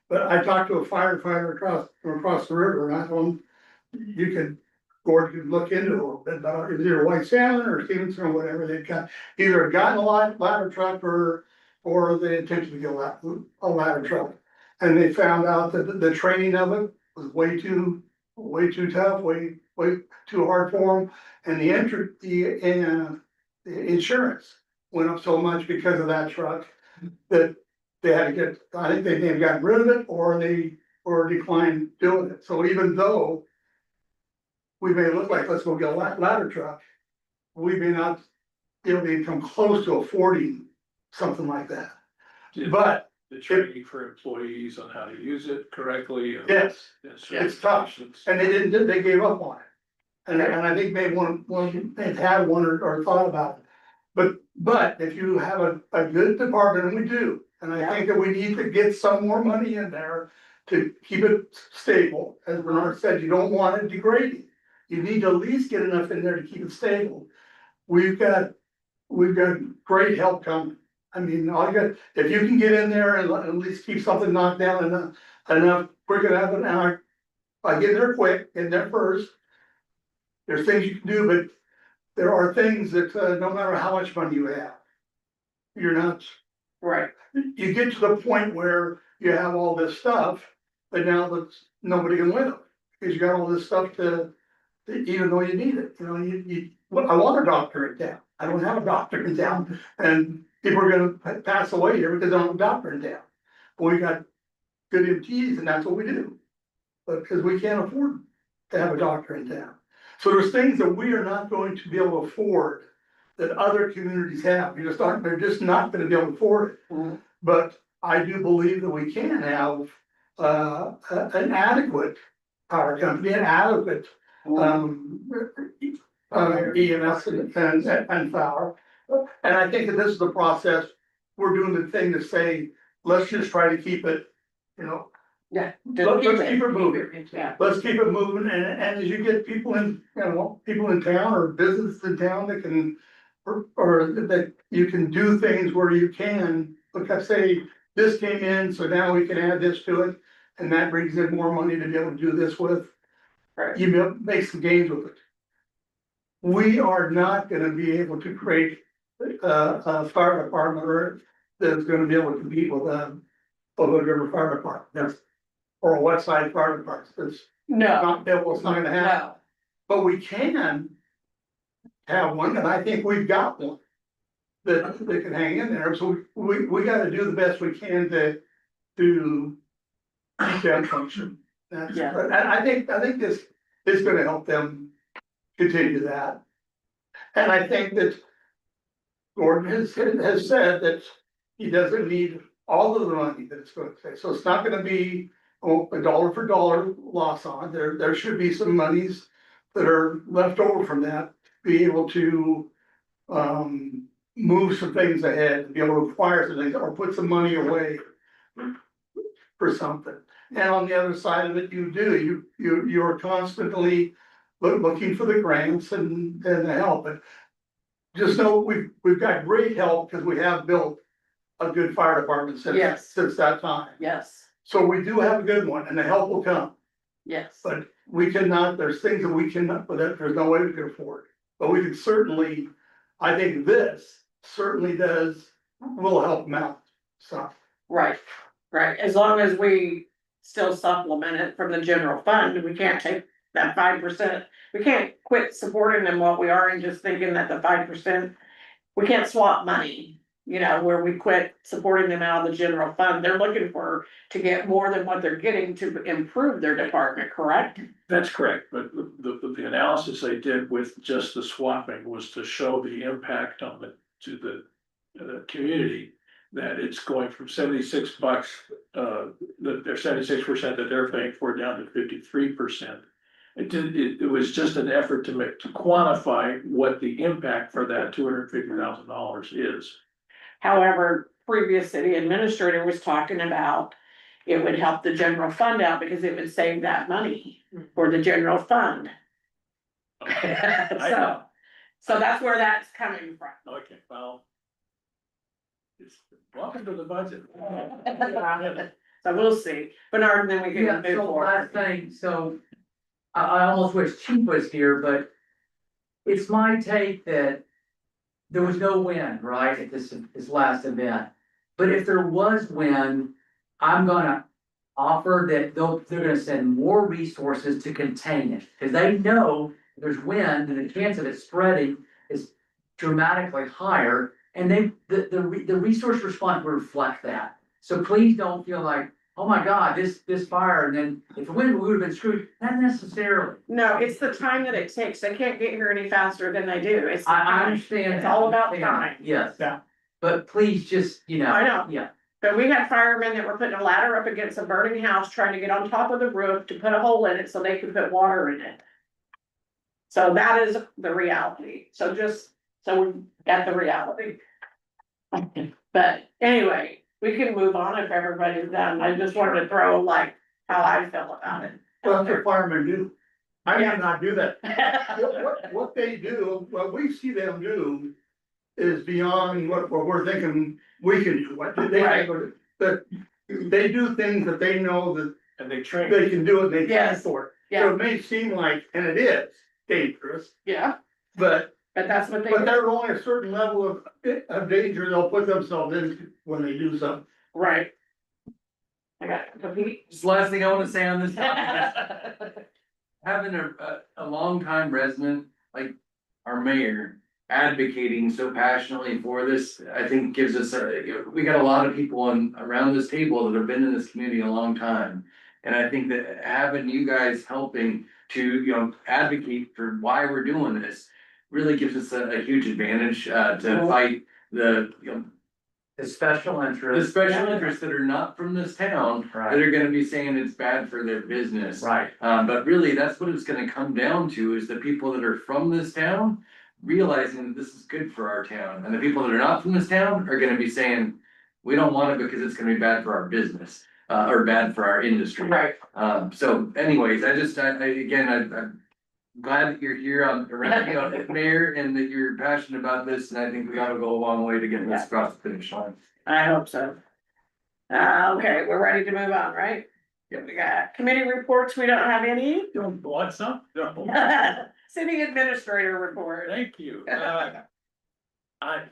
But I talked to a firefighter across the river, and I told him, you could, Gord could look into it a little bit about it, either White Salmon or Stevenson or whatever, they've got, either gotten a ladder truck or they attempted to get a ladder truck. And they found out that the training of it was way too tough, way too hard for them. And the insurance went up so much because of that truck that they had to get, I think they may have gotten rid of it or declined doing it. So even though we may look like, let's go get a ladder truck, we may not be able to come close to affording something like that. But The training for employees on how to use it correctly. yes, and it's tough, and they gave up on it. And I think maybe they've had one or thought about it. But if you have a good department, and we do, and I think that we need to get some more money in there to keep it stable. As Bernard said, you don't want it degrading. You need to at least get enough in there to keep it stable. We've got great help coming. I mean, if you can get in there and at least keep something knocked down enough quick enough, and I get there quick, get there first. There's things you can do, but there are things that, no matter how much money you have, you're not, Right. you get to the point where you have all this stuff, but now that's, nobody can live. Because you got all this stuff even though you need it, you know, well, I want a doctor in town, I don't have a doctor in town, and people are gonna pass away here because they don't have a doctor in town. But we got good MTs, and that's what we do, but because we can't afford to have a doctor in town. So there's things that we are not going to be able to afford that other communities have, they're just not gonna be able to afford it. Mhm. But I do believe that we can have, an adequate power company, an adequate, EMS and power. And I think that this is the process, we're doing the thing to say, let's just try to keep it, you know, Yeah. let's keep it moving. Yeah. Let's keep it moving, and as you get people in town or businesses in town that can, or that you can do things where you can, like I say, this came in, so now we can add this to it, and that brings in more money to be able to do this with. Right. You make some gains with it. We are not gonna be able to create a fire department that's gonna be able to compete with a Hood River Fire Department. Or a West Side Fire Department, it's No. it's not gonna happen, No. but we can have one, and I think we've got one. That can hang in there, so we gotta do the best we can to keep them function. Yeah. And I think this is gonna help them continue that. And I think that Gordon has said that he doesn't need all of the money that it's gonna take, so it's not gonna be a dollar for dollar loss on, there should be some monies that are left over from that, to be able to move some things ahead, to be able to acquire some things, or put some money away for something. And on the other side of it, you're constantly looking for the grants and the help, but just know we've got great help, because we have built a good fire department Yes. since that time. Yes. So we do have a good one, and the help will come, Yes. but we cannot, there's things that we cannot, there's no way we can afford. But we can certainly, I think this certainly will help them out, so. Right. Right. As long as we still supplement it from the general fund, we can't take that 5%. We can't quit supporting them while we are and just thinking that the 5%, we can't swap money. You know, where we quit supporting them out of the general fund, they're looking to get more than what they're getting to improve their department, correct? That's correct, but the analysis they did with just the swapping was to show the impact to the community. that it's going from $76, that they're 76% that they're paying for down to 53%. It was just an effort to quantify what the impact for that $250,000 is. However, previous city administrator was talking about it would help the general fund out because it would save that money for the general fund. So, so that's where that's coming from. Okay, well. Welcome to the budget. So we'll see, Bernard, and then we Yeah, can move so last forward. thing, so I almost wish Chief was here, but it's my take that there was no wind, right, at this last event. But if there was wind, I'm gonna offer that they're gonna send more resources to contain it. Cause they know there's wind and the chance of it spreading is dramatically higher. And the resource response will reflect that. So please don't feel like, oh my God, this fire, and then if the wind, we would have been screwed, not necessarily. No, it's the time that it takes. They can't get here any faster than they do. It's the I time. understand. It's that. all about I understand time. that, Yes. Yeah. But please just, I know. yeah, But we had firemen that were putting a ladder up against a burning house, trying to get on top of the roof to put a hole in it so they could put water in it. So that is the reality. So we got the reality. But anyway, we can move on if everybody's done. I just wanted to throw like how I feel about it. Well, that's what firemen do. I did not do that. What they do, what we see them do is beyond what we're thinking we can do. What they, Right. but they do things that they know that And they train. they can do it, and they train Yes. for it. Yeah. So it may seem like, and it is dangerous, Yeah, but but that's what they But do. there's only a certain level of danger they'll put themselves in when they do something. Right. I got it. Repeat. Just last thing I wanna say on this topic, having a longtime resident like our mayor advocating so passionately for this, I think gives us we got a lot of people around this table that have been in this community a long time. And I think that having you guys helping to, advocate for why we're doing this really gives us a huge advantage, to fight the, the special the interest. special interests that are not from this town, that Right. are gonna be saying it's bad for their business. Right, But really, that's what it's gonna come down to, is the people that are from this town realizing that this is good for our town, and the people that are not from this town are gonna be saying, we don't want it because it's gonna be bad for our business, or bad for our industry. Right. So anyways, I'm glad that you're here around, Mayor, and that you're passionate about this, and I think we ought to go a long way to get this across the finish line. I hope so. Okay, we're ready to move on, right? Yep. We got committee reports. We don't have any. Don't want some? No. City administrator report. Thank you.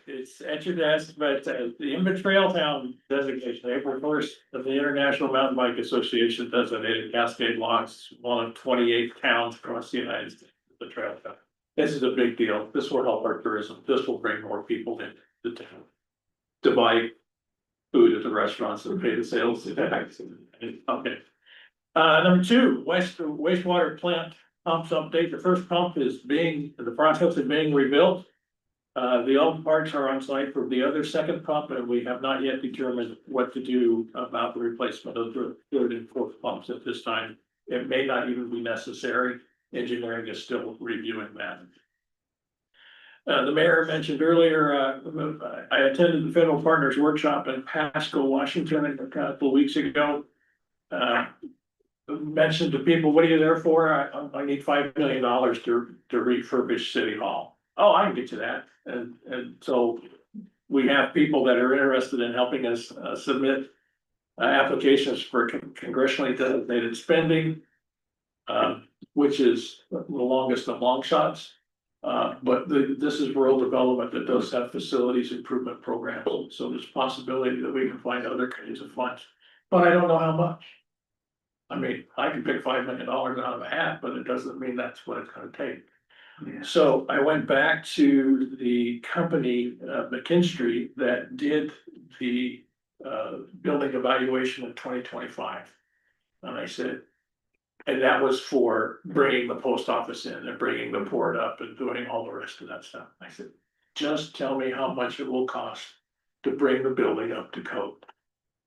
It's at your desk, but the Inman Trail Town designation, April 1st, of the International Mountain Bike Association designated Cascade Locks, one of 28 towns across the United States, the trail town. This is a big deal. This will help our tourism. This will bring more people into the town to buy food at the restaurants and pay the sales tax. Okay. Number two, wastewater plant pumps update. The first pump is in the process of being rebuilt. The old parts are on site for the other second pump, and we have not yet determined what to do about the replacement of the third and fourth pumps at this time. It may not even be necessary. Engineering is still reviewing that. The mayor mentioned earlier, I attended the Federal Partners Workshop in Pasco, Washington, a couple of weeks ago. Mentioned to people, what are you there for? I need $5 million to refurbish City Hall. Oh, I can get you that. And so we have people that are interested in helping us submit applications for congressionally designated spending, which is the longest of long shots. But this is rural development that does have facilities improvement programs. So there's a possibility that we can find other kinds of funds, but I don't know how much. I mean, I can pick $5 million out of a hat, but it doesn't mean that's what it's gonna take. Yeah. So I went back to the company, McKinstry, that did the building evaluation in 2025. And I said, and that was for bringing the post office in and bringing the port up and doing all the rest of that stuff. I said, just tell me how much it will cost to bring the building up to code.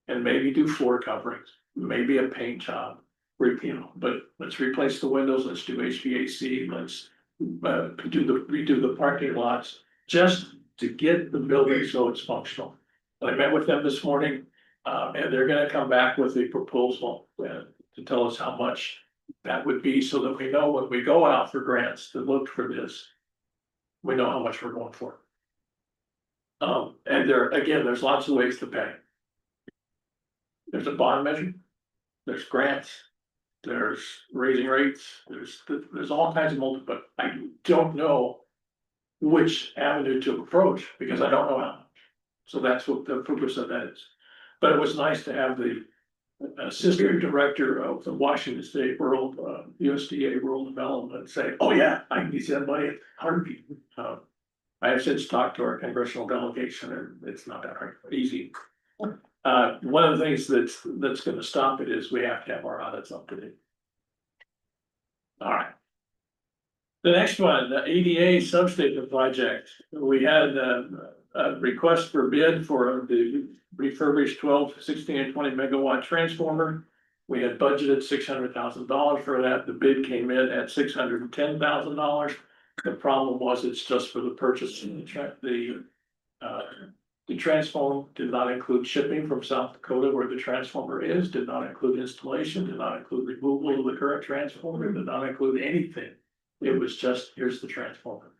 And maybe do floor coverings, maybe a paint job, but let's replace the windows, let's do HVAC, let's redo the parking lots, just to get the building so it's functional. I met with them this morning, and they're gonna come back with a proposal, to tell us how much that would be, so that we know when we go out for grants to look for this, we know how much we're going for. And there's lots of ways to pay. There's a bond measure, there's grants, there's raising rates, there's all kinds of multiple, but I don't know which avenue to approach, because I don't know how much. So that's what the purpose of that is. But it was nice to have the assistant director of the Washington State Rural, USDA Rural Development say, oh yeah, I can use that money at heartbeat. I have since talked to our congressional delegation, and it's not that hard, easy. One of the things that's gonna stop it is we have to have our audits up to date. All right. The next one, the ADA substation project, we had a request for bid for the refurbished 12, 16, and 20 megawatt transformer. We had budgeted $600,000 for that. The bid came in at $610,000. The problem was it's just for the purchase. The transformer did not include shipping from South Dakota where the transformer is, did not include installation, did not include removal of the current transformer, did not include anything. It was just, here's the transformer.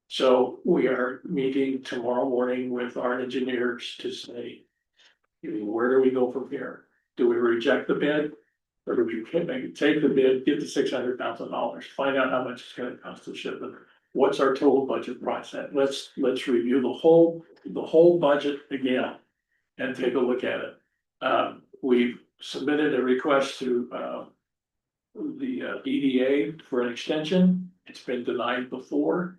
So we are meeting tomorrow morning with our engineers to say, where do we go from here? Do we reject the bid? Or do we take the bid, get the $600,000, find out how much it's gonna cost to ship it? What's our total budget process? Let's review the whole budget again and take a look at it. We've submitted a request to the EDA for an extension. It's been denied before,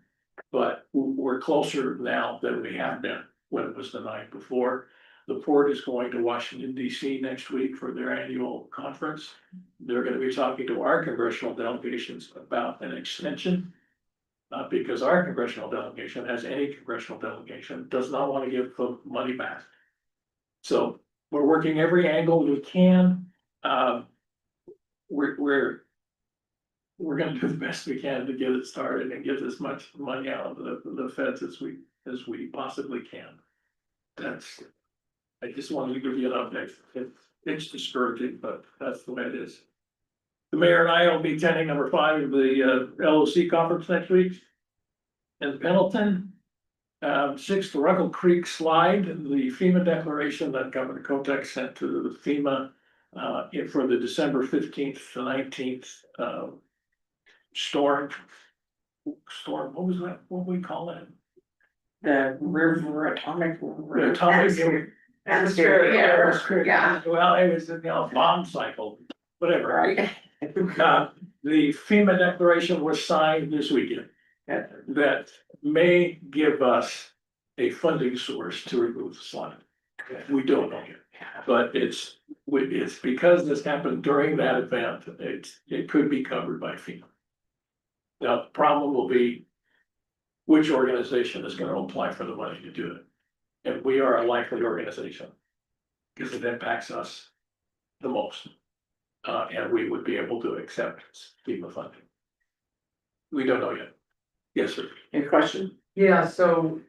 but we're closer now than we have been when it was denied before. The port is going to Washington DC next week for their annual conference. They're gonna be talking to our congressional delegations about an extension. Because our congressional delegation, as any congressional delegation, does not want to give the money back. So we're working every angle we can. We're gonna do the best we can to get it started and get as much money out of the feds as we possibly can. I just wanted to give you an update. It's discouraging, but that's the way it is. The mayor and I will be attending number 5 of the LOC conference next week in Pendleton. 6th, the Ruckle Creek slide, the FEMA declaration that Governor Kotek sent to the FEMA for the December 15th to 19th storm, what was that? What do we call that? The river atomic. The atomic. Atmosphere. Yeah. Well, it was, bomb cycle, whatever. Right. The FEMA declaration was signed this weekend. That may give us a funding source to remove the slide. We don't know yet, but it's because this happened during that event, it could be covered by FEMA. Now, the problem will be which organization is gonna apply for the money to do it. And we are a likely organization because it impacts us the most. And we would be able to accept FEMA funding. We don't know yet. Yes, sir. Any question? Yeah, so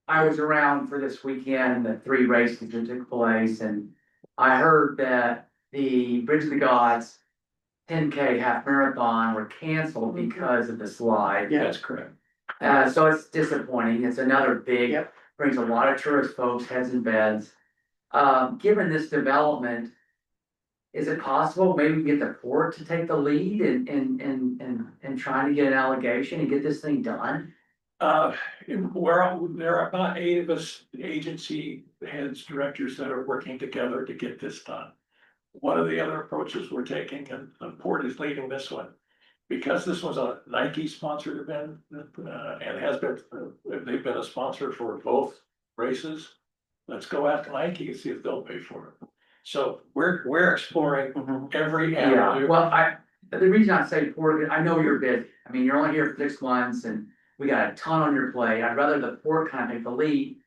I was around for this weekend, the 3 races that took place, and I heard that the Bridge of the Gods 10K half marathon were canceled because of the slide. Yeah. That's correct. So it's disappointing. It's another big, Yep. brings a lot of tourist folks, heads in beds. Given this development, is it possible maybe we get the port to take the lead in trying to get an allegation and get this thing done? There are about 8 of us, agency heads, directors that are working together to get this done. One of the other approaches we're taking, and the port is leading this one, because this was a Nike sponsored event, and has been, they've been a sponsor for both races. Let's go after Nike and see if they'll pay for it. So we're exploring every Yeah, avenue. well, the reason I say port, I know you're busy. I mean, you're only here for 6 months and we got a ton on your plate. I'd rather the port kind of take the lead.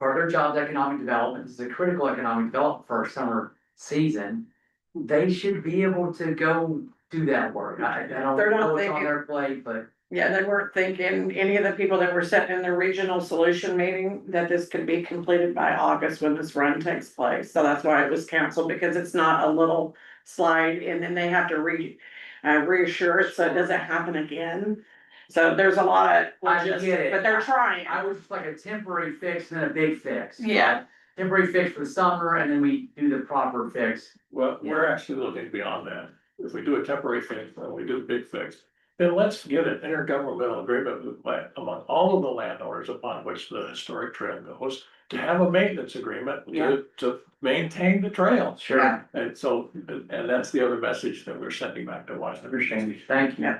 part of their job's economic development, this is a critical economic development for our summer season. They should be able to go do that work. I don't They're not know what's on thinking- their plate, but Yeah, they weren't thinking, any of the people that were sitting in the regional solution meeting, that this could be completed by August when this run takes place. So that's why it was canceled, because it's not a little slide and then they have to reassure it so it doesn't happen again. So there's a lot of I get logistics, it. but they're trying. I was just like a temporary fix and then a big fix. Yeah. Temporary fix for the summer and then we do the proper fix. Well, we're actually looking beyond that. If we do a temporary fix, then we do a big fix. Then let's get an intergovernmental agreement among all of the landowners upon which the historic trail goes. To have a maintenance agreement Yeah. to maintain the trail. Sure. And so, and that's the other message that we're sending back to Washington. Thank you.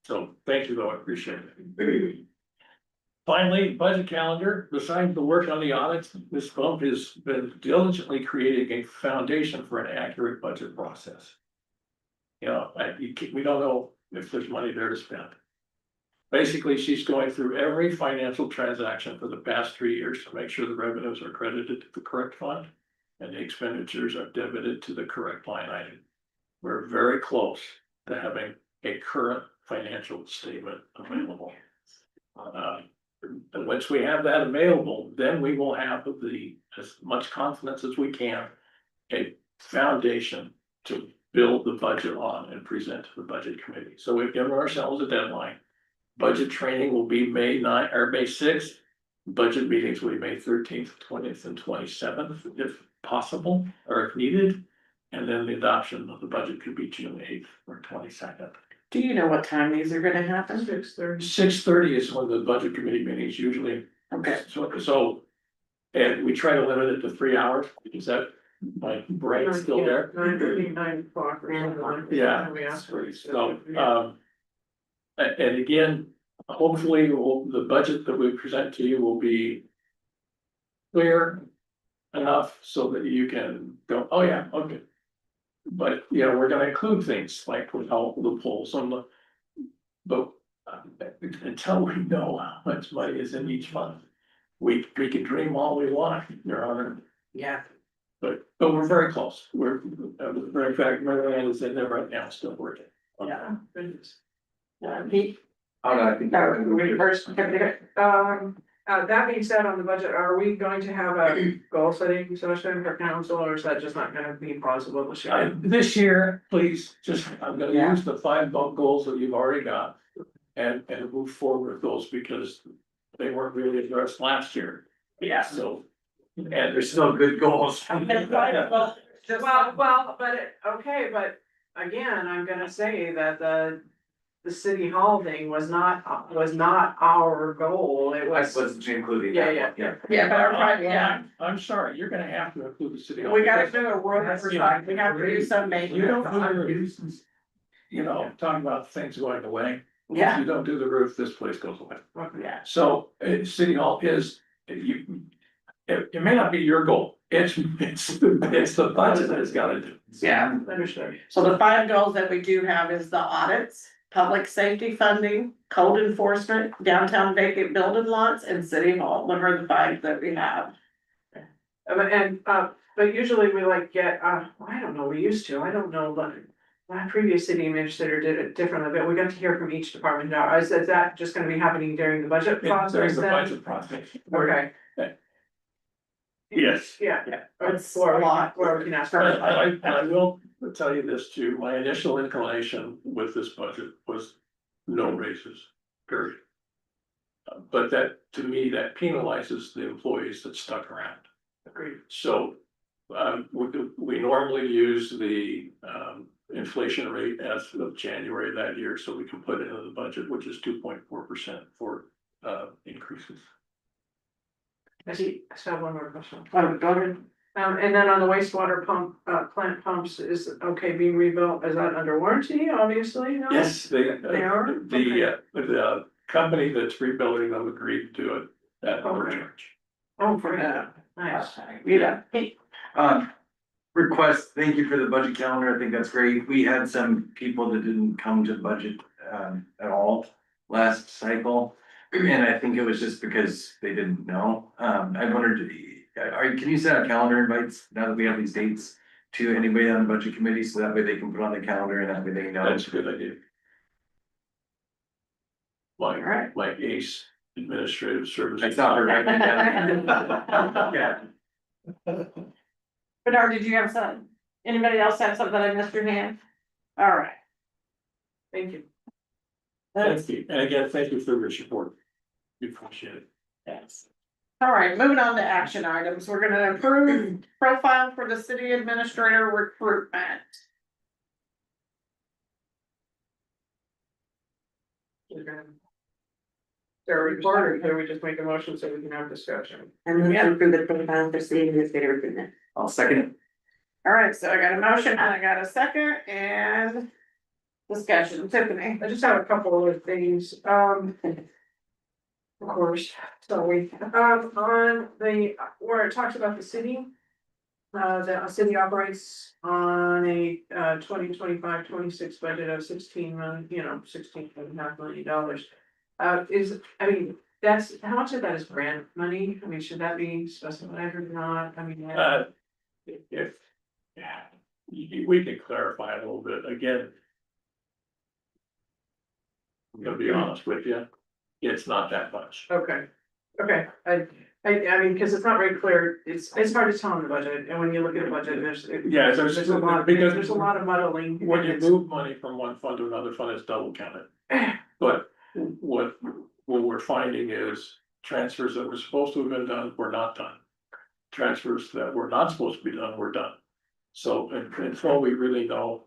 So thank you though, I appreciate it. Finally, budget calendar, besides the work on the audits, Ms. Bump has been diligently creating a foundation for an accurate budget process. You know, we don't know if there's money there to spend. Basically, she's going through every financial transaction for the past 3 years to make sure the revenues are credited to the correct fund and the expenditures are debited to the correct line item. We're very close to having a current financial statement available. And once we have that available, then we will have as much confidence as we can, a foundation to build the budget on and present to the budget committee. So we've given ourselves a deadline. Budget training will be May 9 or May 6th. Budget meetings will be May 13th, 20th, and 27th, if possible, or if needed. And then the adoption of the budget could be June 8th or 22nd. Do you know what time these are gonna happen? 6:30. 6:30 is when the budget committee meetings usually. Okay. So, and we try to limit it to 3 hours, because that, my brain's still there. 9:30, 9 o'clock or something like that. Yeah. We asked for it. So, and again, hopefully, the budget that we present to you will be clear enough so that you can go, oh yeah, okay. But, you know, we're gonna include things like with all the polls on the, but until we know how much money is in each fund, we can dream all we want, Your Honor. Yeah. But we're very close. We're, in fact, Mary Ann is in there right now, still working. Yeah. Goodness. Pete? Oh, no, I think. No, we first. That being said, on the budget, are we going to have a goal setting session for council, or is that just not gonna be possible this year? This year, please, I'm gonna Yeah. use the 5 goals that you've already got. And move forward with those because they weren't really addressed last year. Yeah. So, and there's still good goals. Well, but again, I'm gonna say that the city hall thing was not our goal, it I was. was including Yeah, that yeah, one, yeah. Yeah, but our private, yeah, I'm sorry, you're gonna have to include the city. we gotta do a world oversight, we have to do some You don't maintenance. do, you know, talking about things going away. If Yeah, you don't do the roof, this place goes away. yeah, So, city hall is, it may not be your goal, it's the budget that it's gotta do. yeah. Understood. So the 5 goals that we do have is the audits, public safety funding, code enforcement, downtown vacant building lots, and city hall. Them are the 5 that we have. But usually we like get, I don't know, we used to, I don't know, but my previous city administrator did it differently, but we got to hear from each department now. Is that just gonna be happening during the budget During process the then? budget process. Okay. Yes. Yeah. Yeah. Or It's a lot. we can ask And for. I will tell you this too, my initial inclination with this budget was no raises, period. But that, to me, that penalizes the employees that stuck around. Agreed. So, we normally use the, inflation rate as of January that year, so we can put it into the budget, which is 2.4% for, increases. I still have one more question. Oh, go ahead. And then on the wastewater pump, plant pumps is okay being rebuilt, is that under warranty, obviously? No? Yes, They are? the company that's rebuilding them agreed to do it at no Okay. charge. Oh, great, Yeah. nice. Yeah. Request, thank you for the budget calendar, I think that's great. We had some people that didn't come to budget at all last cycle. And I think it was just because they didn't know. I wondered, can you send out calendar invites now that we have these dates to anybody on the budget committee, so that way they can put on the calendar and that way they know? That's a good idea. Alright. Like ACE, Administrative Services. I saw her writing it down. Yeah. Bernard, did you have some, anybody else have something I missed your hand? All right. Thank you. Thank you, and again, thank you for your support. We appreciate it. Yes. All right, moving on to action items. We're gonna approve profile for the city administrator recruitment. Sarah, report, or can we just make a motion so we can have discussion? And move to approve the profile for city administrator recruitment. I'll second it. All right, so I got a motion and I got a second and discussion. Tiffany. I just have a couple of things, of course, sorry, on the, where it talks about the city. The city operates on a 2025-26 budget of 16 million, $16.5 million. I mean, that's, how much of that is grant money? I mean, should that be specified or not? I mean. If, yeah, we can clarify it a little bit, again. I'm gonna be honest with you, it's not that much. Okay, I mean, cause it's not very clear, it's hard to tell in the budget, and when you look at the budget, there's. Yeah, there's a lot, because there's a lot of muddling. when you It's- move money from one fund to another fund, it's double counted. But what we're finding is transfers that were supposed to have been done were not done. Transfers that were not supposed to be done were done. So until we really know.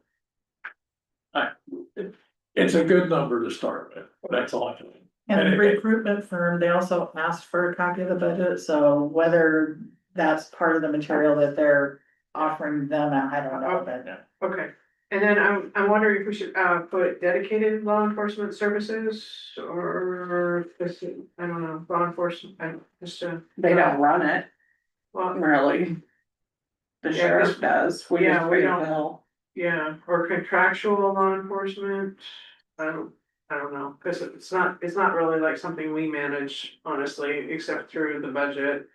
It's a good number to start with, that's all I can. And the recruitment firm, they also asked for a copy of the budget, so whether that's part of the material that they're offering them, I don't know, but. Okay, and then I'm wondering if we should, put dedicated law enforcement services, or this, I don't know, law enforcement, just They don't run it, well, really. The Yeah, sheriff does. We yeah, just we pay the don't- bill. yeah, or contractual law enforcement. I don't know, cause it's not really like something we manage, honestly, except through the budget.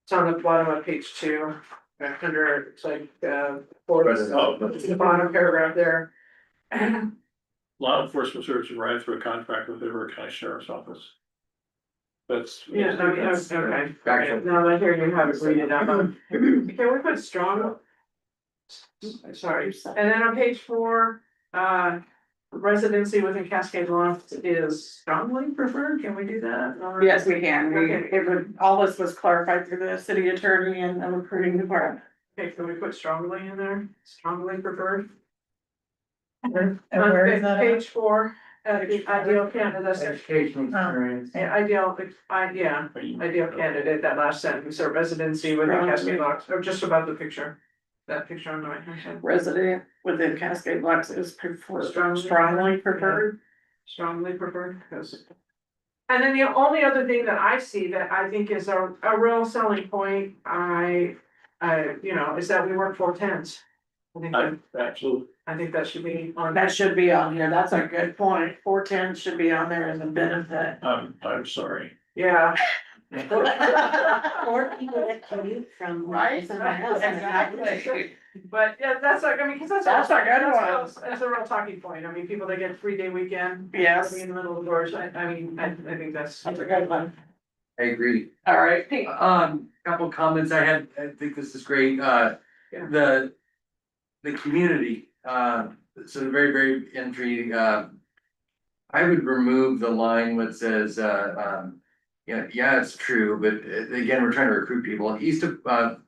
It's on the bottom of page 2, under, it's like, it's the bottom paragraph there. Law enforcement services right through a contract with the River County Sheriff's Office. That's. Yeah, okay, now I hear you have it read it out. Can we put strong? Sorry, and then on page 4, residency within Cascade Loft is strongly preferred, can we do that? Or- Yes, we can. Okay. It would, all this was clarified through the city attorney and the recruiting department. Okay, can we put strongly in there, strongly preferred? And where is that at? Page 4, the ideal candidate, Educational experience. ideal candidate, that last sentence, or residency within Cascade Loft, or just above the picture. That picture on the right hand side. Resident within Cascade Blocks is preferred, strongly preferred. Strongly preferred, because. And then the only other thing that I see that I think is a real selling point, is that we work 4/10s. Absolutely. I think that should be on. That should be on here. That's a good point. 410 should be on there as a benefit. I'm sorry. Yeah. Or people that commute from. Right? somewhere else. Exactly. But yeah, that's like, I mean, cause that's. That's a good one. That's a real talking point. I mean, people that get a 3-day weekend. Yes. Living in the middle of the doors, I think that's. That's a good one. I agree. All right, Pete. Couple comments I had, I think this is great, the community, so the very entry, I would remove the line that says, yeah, it's true, but again, we're trying to recruit people, east of,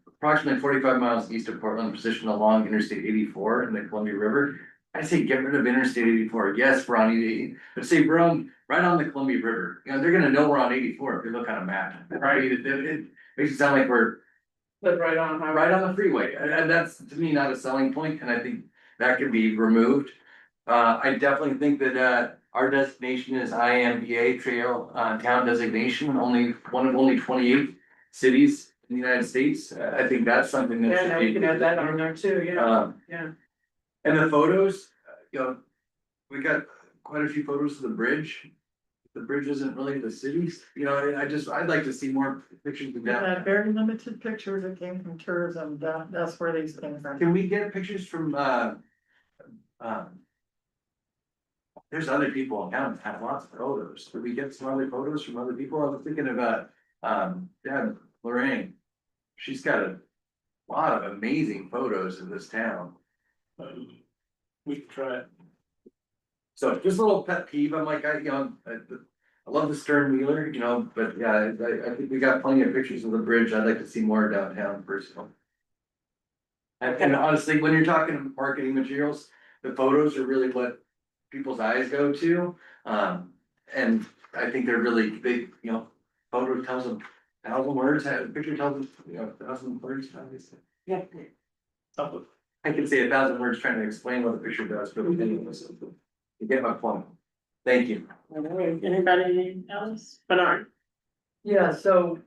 approximately 45 miles east of Portland, positioned along Interstate 84 in the Columbia River. I say get rid of Interstate 84, yes, we're on 88, but say we're on, right on the Columbia River, they're gonna know we're on 84 if they look on a map, right? It makes it sound like we're Live right on highway. right on the freeway, and that's to me not a selling point, and I think that could be removed. I definitely think that our designation is IMBA Trail Town Designation, only one of only 28 cities in the United States. I think that's something that Yeah, should now be. we can add that on there too, yeah. And the photos, we got quite a few photos of the bridge. the bridge isn't really the city's, you know, I'd like to see more pictures of We had that. very limited pictures that came from tourism, that's where these things are. Can we get pictures from, there's other people in town that have lots of photos. Could we get some other photos from other people? I was thinking about, Lorraine. She's got a lot of amazing photos of this town. We can try it. So just a little pet peeve, I'm like, I love the stern wheeler, you know, but yeah, I think we got plenty of pictures of the bridge. I'd like to see more downtown personally. And honestly, when you're talking marketing materials, the photos are really what people's eyes go to. And I think they're really big, you know, photo tells them 1,000 words, picture tells them, 1,000 words, obviously. Yeah. I can say 1,000 words trying to explain what a picture does, but you get my point. Thank you. Anybody else? Bernard? Yeah, so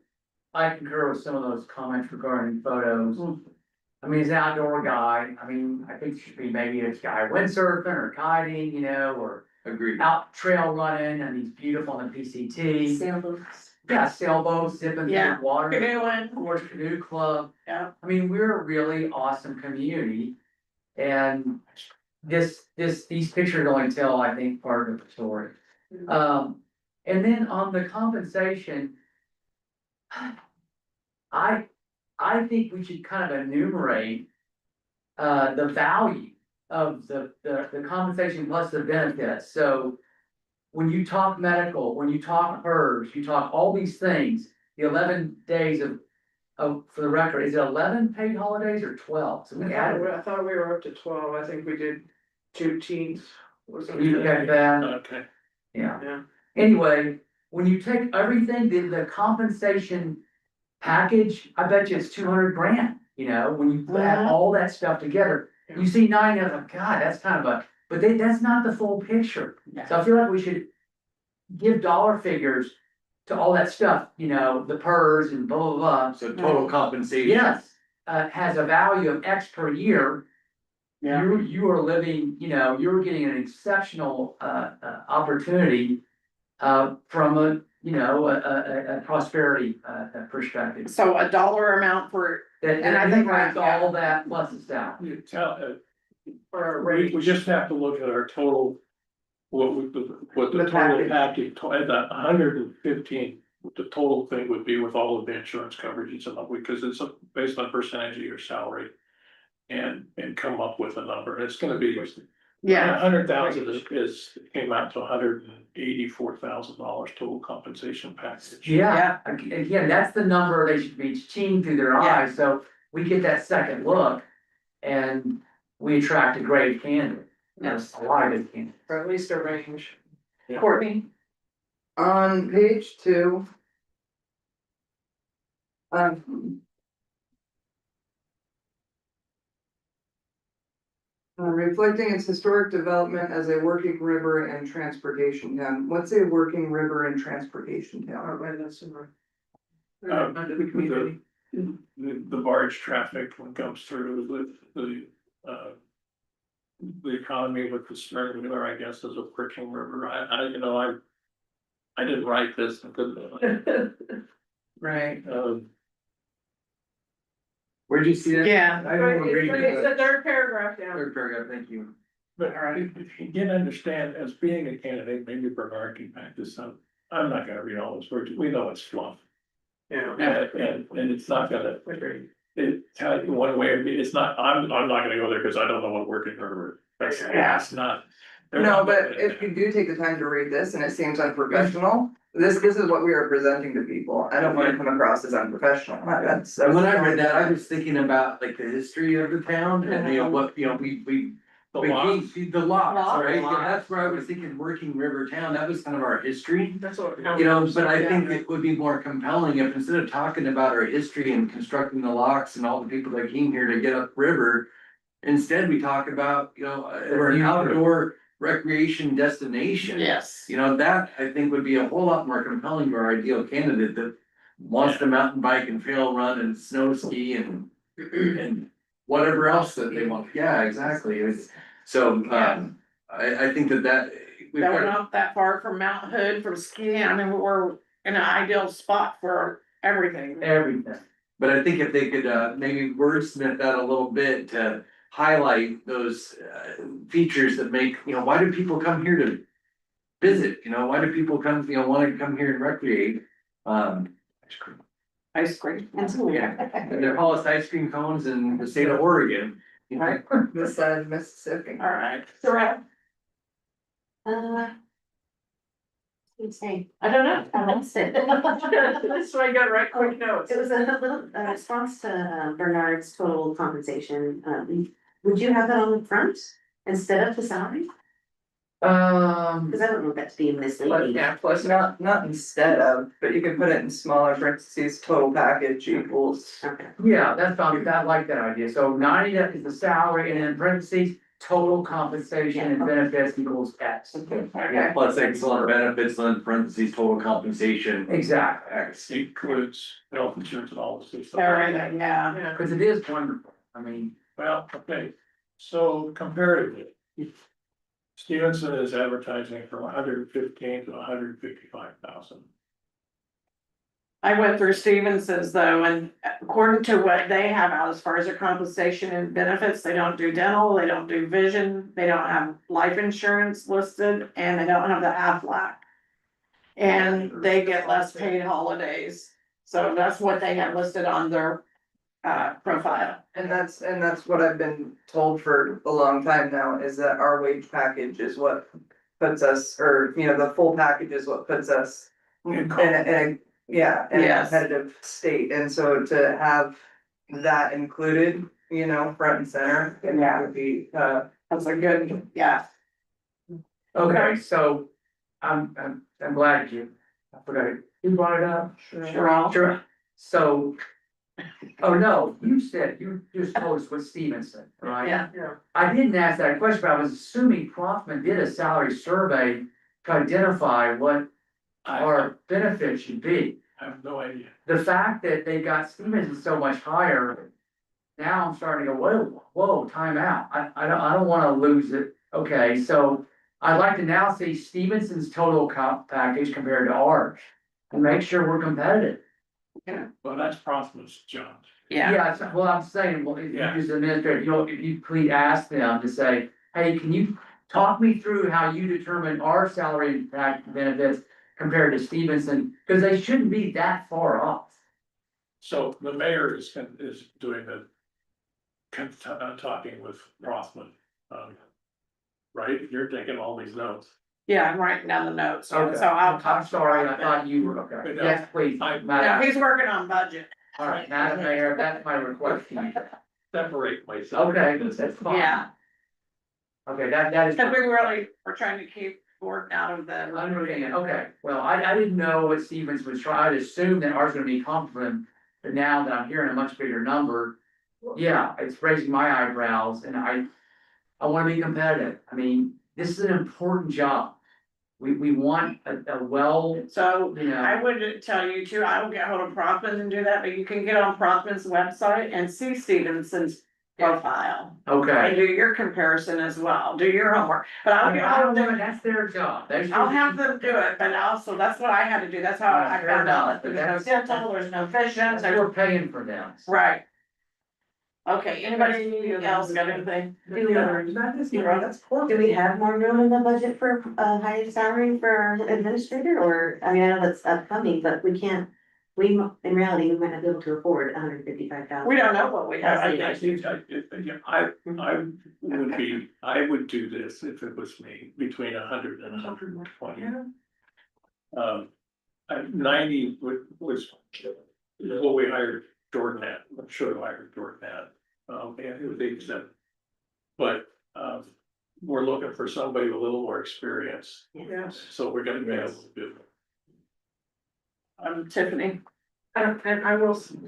I concur with some of those comments regarding photos. I mean, he's an outdoor guy. I mean, I think it should be maybe this guy windsurfing or kiting, you know, or Agreed. out trail running, and he's beautiful on the PCT. Sailboats. Yeah, sailboats, zipping through Yeah. the water. Canoeing. Of course, canoe club. Yeah. I mean, we're a really awesome community. And these pictures only tell, I think, part of the story. And then on the compensation, I think we should kind of enumerate the value of the compensation plus the benefits. So when you talk medical, when you talk PERS, you talk all these things, the 11 days of, for the record, is it 11 paid holidays or 12? So we added. I thought we were up to 12. I think we did Juneteenth. You look at that, Okay. yeah. Yeah. Anyway, when you take everything, the compensation package, I bet you it's 200 grand, you know, when you add all that stuff together. You see 9, you're like, God, that's kind of but that's not the full picture. So I feel like we should give dollar figures to all that stuff, you know, the PERS and blah, blah, blah. So total compensation. Yes, has a value of X per year. Yeah. You are living, you know, you're getting an exceptional, opportunity, from a, you know, a prosperity, perspective. So a dollar amount for, That, And I and think think that, all that plus the salary. You tell, For a we range. just have to look at our total. What the The total package, at that 115, what the total thing would be with all of the insurance coverages and all, because it's based on percentage of your salary. And come up with a number, it's gonna be. yeah, 100,000 came out to $184,000 total compensation package. Yeah, again, that's the number they should be seeing through their Yeah. eyes, so we get that second look. And we attract a great candidate, yes, a lot of good candidates. Or at least a range. Courtney, On page 2. Reflecting its historic development as a working river and transportation town. What's a working river and transportation Oh, town? right, that's in the. Uh, Under the community. The barge traffic when it comes through the economy with the stern wheeler, I guess, is a freaking river. I didn't write this, I couldn't. Right. Where'd you see that? yeah, I don't agree with It's that. the third paragraph down. Third paragraph, thank you. But if you didn't understand, as being a candidate, maybe Bernard can back this up. I'm not gonna read all this words, we know it's fluff. Yeah. And it's not gonna, it tell you one way or the, it's not, I'm not gonna go there because I don't know what working river. That's not. they're No, not but looking at if that. you do take the time to read this and it seems unprofessional, this is what we are presenting to people. I don't wanna come across as unprofessional. That's. And when I read that, I was thinking about like the history of the town and what, we. The lots. The lots, right? Lots. Yeah, that's where I was thinking working river town, that was kind of our history. That's what. You know, but I think it would be more compelling if instead of talking about our history and constructing the locks and all the people that came here to get up river. Instead, we talk about, we're an outdoor recreation destination. yes. You know, that I think would be a whole lot more compelling to our ideal candidate that wants to mountain bike and trail run and snow ski and whatever else that they want. Yeah, exactly. So, I think that we've That we're got, not that far from Mount Hood, from skiing, I mean, we're in an ideal spot for everything. Everything. but I think if they could, maybe wordsmith that a little bit to highlight those, features that make, why do people come here to visit, why do people come, wanna come here and recreate? Ice cream. Yeah, and they're Hollis ice cream cones in the state of Oregon. This side of Mississippi. All right, Sarah, Let's say, I don't know, I lost it. That's why I got right quick notes. It was a little, response to Bernard's total compensation, would you have that on the front instead of the salary? Cause I don't know if that's being misleading. Plus not instead of, but you can put it in smaller parentheses, total package equals. Okay. Yeah, that's probably, I like that idea. So 90 is the salary and in parentheses, total compensation and benefits equals X. okay, Plus excellent benefits, then parentheses, total compensation. Exactly, X. Includes health insurance and all this stuff. everything, yeah. Yeah. because it is wonderful. I mean, Well, okay, so comparatively. Stevenson is advertising from 115 to 155,000. I went through Stevenson's though, and according to what they have out as far as their compensation and benefits, they don't do dental, they don't do vision, they don't have life insurance listed, and they don't have the Aflac. And they get less paid holidays, so that's what they have listed on their profile. And that's what I've been told for a long time now, is that our wage package is what puts us, or, the full package is what puts us in a yeah, in a Yes. competitive state, and so to have that included, front and center, and that would be, That's a good, yeah. okay, so I'm glad I forgot it. You brought it up? Sure. Sure. So, oh no, you just told us with Stevenson, right? Yeah. I didn't ask that question, but I was assuming Kaufman did a salary survey to identify what our benefits should be. I have no idea. The fact that they got Stevenson so much higher, now I'm starting to go, whoa, time out. I don't wanna lose it. Okay, so I'd like to now see Stevenson's total comp package compared to ours and make sure we're competitive. Well, that's Prothman's job. Yeah, Yeah, so- well, I'm saying, well, if you Yeah. as administrator, if you please ask them to say, hey, can you talk me through how you determine our salary and benefits compared to Stevenson, because they shouldn't be that far off. So the mayor is doing the talking with Rothman. Right, you're taking all these notes. yeah, I'm writing down the notes, so Okay. I'll. I'm sorry, I thought you were, okay, No. yes, please, I- No, Madam, he's working on budget. all right, Madam Mayor, that's my request to you. Separate myself. Okay, that's fine. Yeah, Okay, that is. because we really, we're trying to keep Gordon out of the. Understand, okay, well, I didn't know what Stevens was trying, I'd assumed that ours was gonna be comparable, but now that I'm hearing a much bigger number. Yeah, it's raising my eyebrows, and I wanna be competitive, I mean, this is an important job. We want a well, So you know. I would tell you too, I will get hold of Prothman and do that, but you can get on Prothman's website and see Stevenson's profile. And Okay. do your comparison as well, do your homework, but I I'll mean, get I hold don't of know, them. that's their job. They should- I'll have them do it, but also, that's what I had to do, that's how I Fair found out enough, that but there's no dental, there's no vision, They there's, were paying for them. right. Okay, anybody else got anything? Do we have more room in the budget for high salary for our administrator, or, I mean, I know that's upcoming, but we can't. In reality, we might not be able to afford $155,000. We don't know what we have. I think I would do this if it was me, between 100 and 120. 90 was what we hired Jordan at, I'm sure I hired Jordan at, and it was 87. But, we're looking for somebody with a little more experience, Yeah. so we're gonna be able to do. Tiffany. And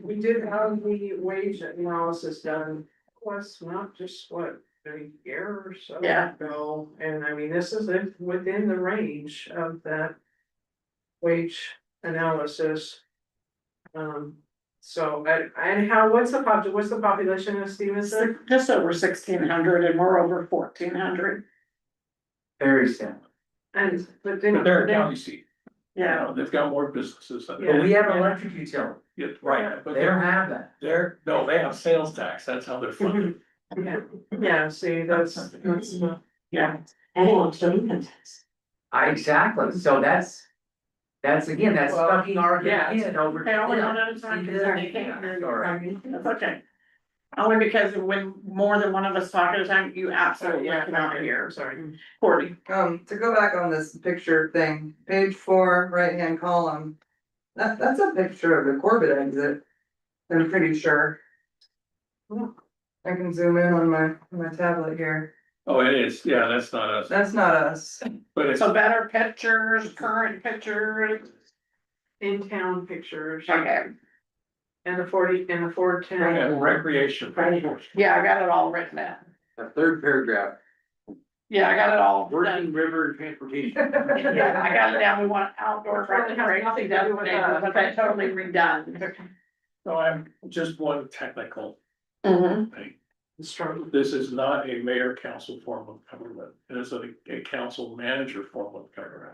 we did have the wage analysis done, was not just what, a year or so Yeah. ago, and I mean, this is within the range of that wage analysis. So, and what's the population of Stevenson? Just over 1,600 and we're over 1,400. Very simple. And, but But they're a then, county seat, you Yeah, know, they've got more businesses than. But we have an electric utility, Yeah, right, but they don't have that. no, they have sales tax, that's how they're funded. yeah, see, that's, yeah. Anyone still income tax. Exactly, so that's again, that's Well, stucking our yeah. head over. Okay, only one at a time, See, 'cause yeah, they can't hear you. sorry. That's okay. Only because when more than one of us talk at a time, you absolutely cannot hear. sorry. Courtney. To go back on this picture thing, page 4, right-hand column. That's a picture of the Corbett exit. I'm pretty sure. I can zoom in on my tablet here. Oh, it is, yeah, that's not us, That's not us. but it's, So better pictures, current pictures. In-town pictures Okay, and the 410. and recreation. yeah, I got it all written down. The third paragraph, Yeah, I got it all working done. river transportation. Yeah, I got it down. We want outdoor recreation, Nothing to do with that. but that totally redone. So I'm just one technical Mhm. thing. Struggle. This is not a mayor council form of government, it is a council manager form of government.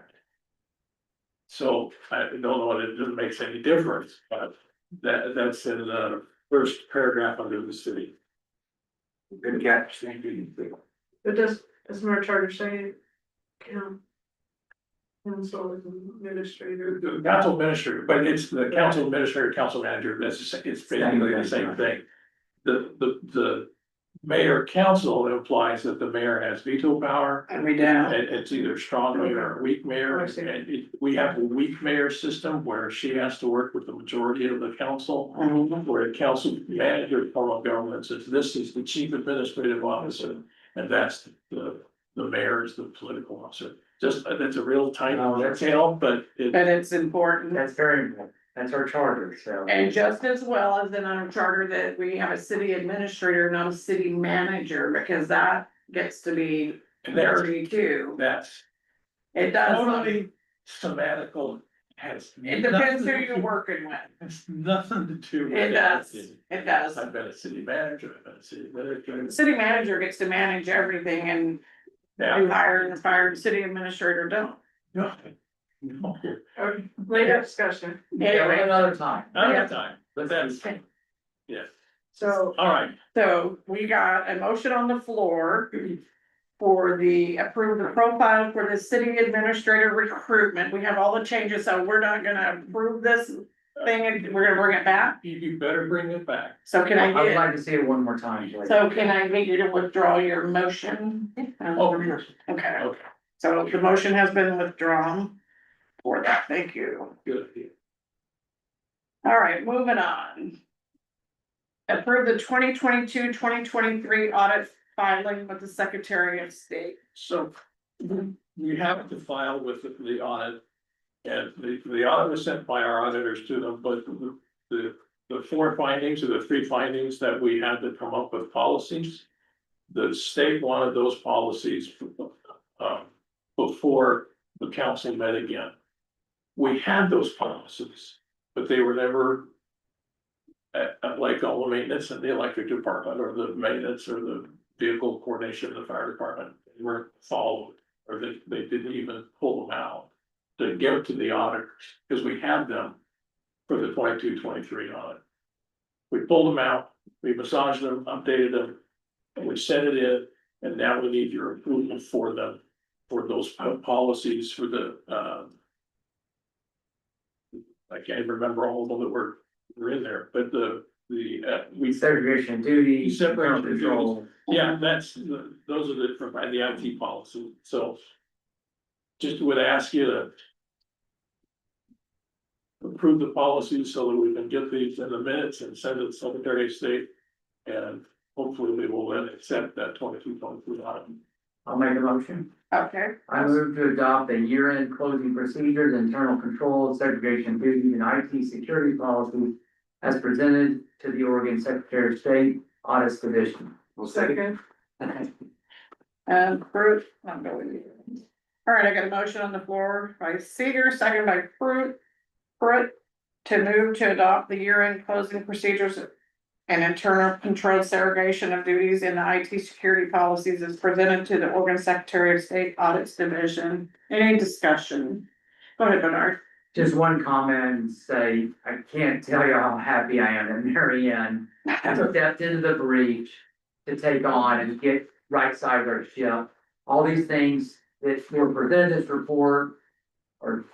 So I don't know if it makes any difference, but that's in the first paragraph under the city. Good catch, thank you. But doesn't our charter say, council administrator? The council administrator, but it's the council administrator, council manager, it's basically the same thing. The mayor council implies that the mayor has veto power. And we down. It's either strong mayor or weak mayor, I see. and we have a weak mayor system where she has to work with the majority of the council. Mhm. Where the council manager form of government says this is the chief administrative officer, and that's the mayor is the political officer. Just, that's a real tiny No, that's- detail, but it, But it's important. That's very important, that's our charter, so. And just as well as in our charter that we have a city administrator, not a city manager, because that gets to be and that's, dirty too. that's It does. totally semantical, has. It depends who nothing to you're do- working with. It's nothing to do with. It does. anything. It does. I've been a city manager, I've been a city administrator. The city manager gets to manage everything and Yeah. you hire and fire, the city administrator don't. No. No. Later discussion. Yeah, Anyway, another time. Another time, but that's, yes, So, all right. so we got a motion on the floor for the approve the profile for the city administrator recruitment. We have all the changes, so we're not gonna approve this thing, and we're gonna bring it back. You better bring it back. So can I would I get, like to see it one more time, please. so can I get you to withdraw your motion? Oh, Okay, okay, so the motion has been withdrawn for that, thank you. good. All right, moving on. Approve the 2022-2023 audit filing with the Secretary of State. So you have to file with the audit. And the audit was sent by our auditors to them, but the four findings or the three findings that we had to come up with policies. The state wanted those policies before the council met again. We had those policies, but they were never like all the maintenance in the electric department or the maintenance or the vehicle coordination of the fire department. They weren't followed, or they didn't even pull them out to give to the auditors, because we had them for the 22-23 audit. We pulled them out, we massaged them, updated them, and we sent it in, and now we need your approval for them, for those policies for the, I can't remember all of them that were in there, but we. Segregation of duty. Separation of control. Yeah, those are the IT policy, so. Just would ask you to. Approve the policy so that we can get these in the minutes and send it to Secretary of State. And hopefully they will then accept that 22-23 item. I'll make a motion. Okay. I move to adopt the year-end closing procedures, internal controls, segregation of duties, and IT security policies as presented to the Oregon Secretary of State Audit Division. Well, second, Fruit, I'm going. All right, I got a motion on the floor by Cedar, second by Fruit, to move to adopt the year-end closing procedures and internal control segregation of duties in the IT security policies is presented to the Oregon Secretary of State Audits Division. Any discussion? Go ahead, Bernard. Just one comment and say, I can't tell you how happy I am that Mary Ann stepped into the breach to take on and get right side of our ship. All these things that were presented this report are,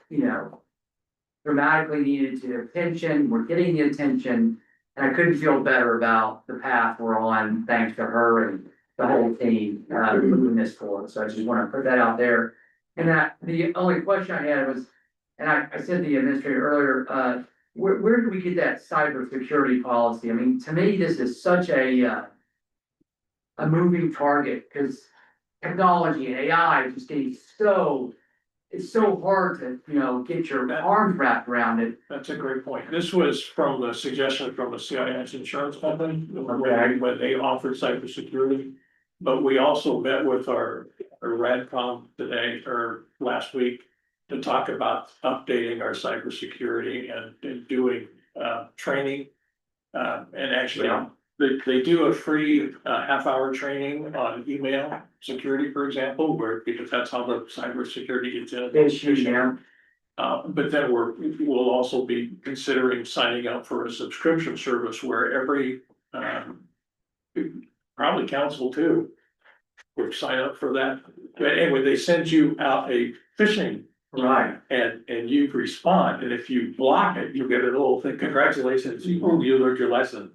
dramatically needed to attention, we're getting the attention. And I couldn't feel better about the path we're on, thanks to her and the whole team, moving this forward. So I just want to put that out there. And that, the only question I had was, and I said to the administrator earlier, where do we get that cybersecurity policy? I mean, to me, this is such a moving target, because technology and AI just getting it's so hard to, get your arms wrapped around it. That's a great point. This was from the suggestion from the CIS insurance company, when they offered cybersecurity. But we also met with our RADCOM today or last week to talk about updating our cybersecurity and doing training. And actually, they do a free half-hour training on email security, for example, because that's how the cybersecurity gets in. But then we'll also be considering signing up for a subscription service where every probably council too would sign up for that. But anyway, they send you out a phishing. Right. And you respond, and if you block it, you get a little thing, congratulations, you learned your lesson.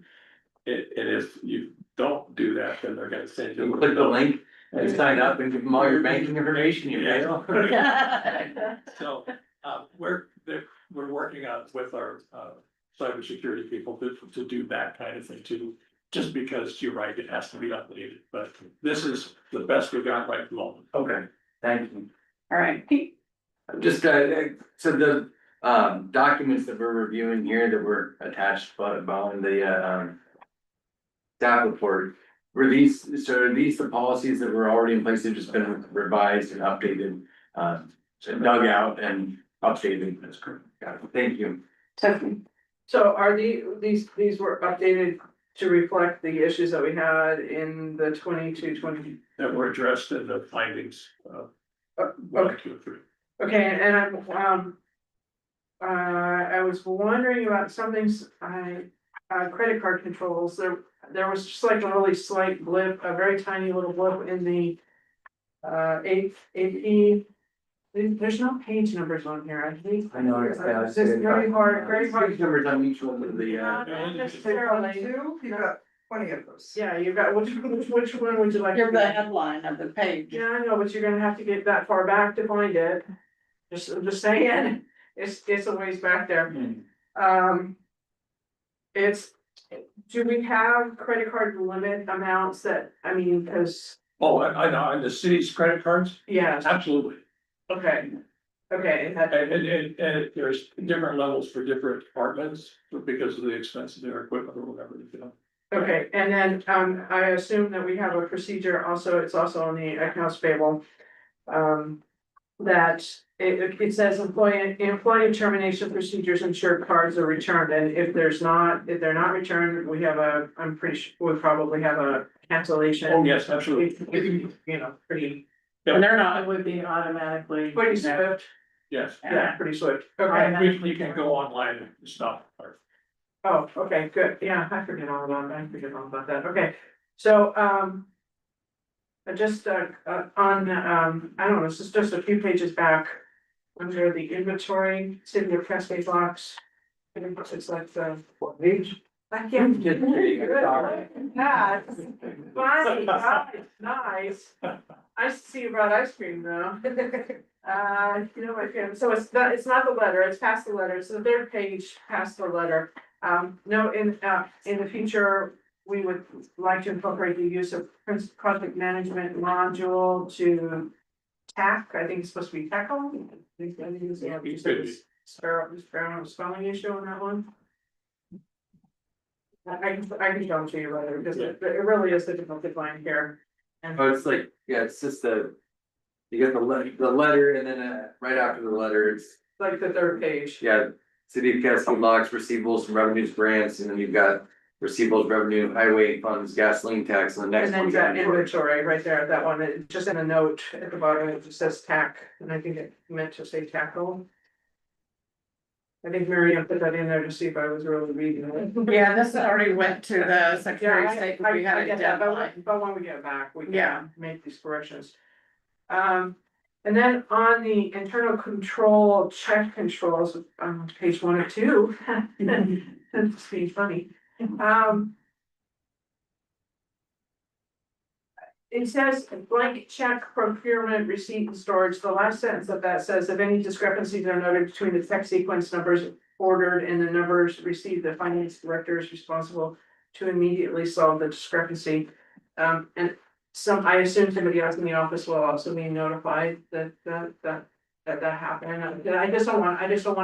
And if you don't do that, then they're gonna send you. You click the link and sign up and give them all your banking information, you know? So, we're working on with our cybersecurity people to do that kind of thing too. Just because you're right, it has to be updated, but this is the best we got right at the moment. Okay, thank you. All right, Pete. Just, so the, documents that we're reviewing here that were attached behind the, staff report, were these, so are these the policies that were already in place, they've just been revised and updated, so dug out and updated? That's correct. Got it, thank you. Tiffany. So are these were updated to reflect the issues that we had in the 22-20? That were addressed in the findings of. Okay, and I was wondering about some things, credit card controls, there was just like a really slight blip, a very tiny little blip in the AP. There's no page numbers on here, I think. I know, it's It's just very hard. Page numbers on each one of the, Not necessarily. Two, you've got plenty of those. Yeah, you've got, which one would you like? You're the headline of the page. Yeah, I know, but you're gonna have to get that far back to find it. Just saying, it's a ways back there. Do we have credit card limit amounts that, I mean, because, Oh, I know, and the city's credit cards, yeah, absolutely. okay. Okay, and that, And there's different levels for different departments, because of the expense of their equipment or whatever, okay, and then, I assume that we have a procedure also, it's also on the accounts payable. That it says employee termination procedures ensure cards are returned, and if they're not returned, we have I'm pretty sure we probably have a cancellation. Oh, yes, absolutely. Pretty And they're not, it would be automatically. swift, Yes. yeah, pretty swift, okay. You can go online and stop. Oh, okay, good, yeah, I forget all about that, okay, so, just, on, I don't know, this is just a few pages back, under the inventory, city of Cascade locks. I think it's like the, What page? I can't. Good, there you go, sorry. Yeah, funny, nice. Nice to see you brought ice cream though. My favorite, so it's not the letter, it's past the letter, it's the third page past the letter. No, in the future, we would like to incorporate the use of project management module to TAC, I think it's supposed to be tackle. I think it's spelling issue on that one. I can show it to you later, because it really is difficult to find here. And Oh, it's like, yeah, it's just you get the letter and then right after the letter, it's, like the third page. yeah, city of Cascade locks receivables and revenues grants, and then you've got receivables, revenue, highway funds, gasoline tax, and the next And then one. that inventory right there, that one, it just in a note at the bottom, it just says tack, and I think it meant to say tackle. I think Miriam put that in there to see if I was really reading it. Yeah, this already went to the Secretary of Yeah, State, I we had a get that, deadline. but when we get back, we Yeah. can make these corrections. And then on the internal control check controls, page 1 or 2. That's being funny. It says blank check procurement receipt and storage. The last sentence of that says if any discrepancies are noted between the text sequence numbers ordered and the numbers received, the finance director is responsible to immediately solve the discrepancy. And I assume somebody else in the office will also be notified that happened. I just don't want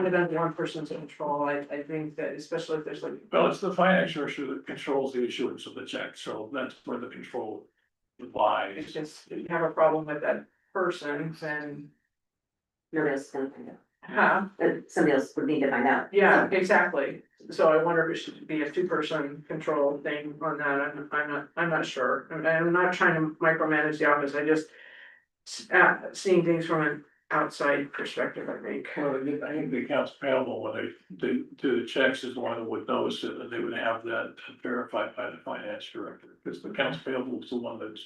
it under one person's control. I think that especially if there's like. Well, it's the finance director that controls the issuance of the check, so that's where the control lies. It's just, if you have a problem with that person, then, Nobody else is gonna find out. somebody else would need to find out. yeah, exactly. So I wonder if it should be a 2-person control thing on that. I'm not sure. I'm not trying to micromanage the office. I just seeing things from an outside perspective, I think. Well, I think the accounts payable, when they do the checks, is the one that would notice it, and they would have that verified by the finance director, because the accounts payable is the one that's.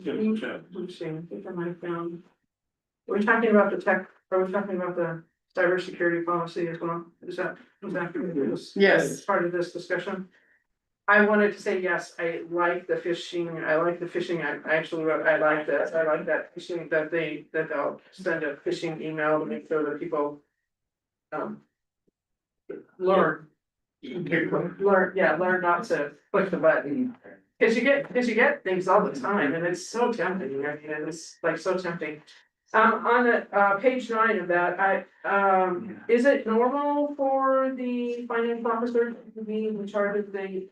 getting the check. Let's see, I think I might have found. Are we talking about the tech, are we talking about the cybersecurity policy as well? Is that Yes. part of this discussion? I wanted to say, yes, I like the phishing, I actually wrote, I like that phishing, that they'll send a phishing email to make sure that people. Learn not to click the button. Cause you get things all the time and it's so tempting, I mean, it's like so tempting. On the, page 9 of that, is it normal for the finance officer to be in charge of the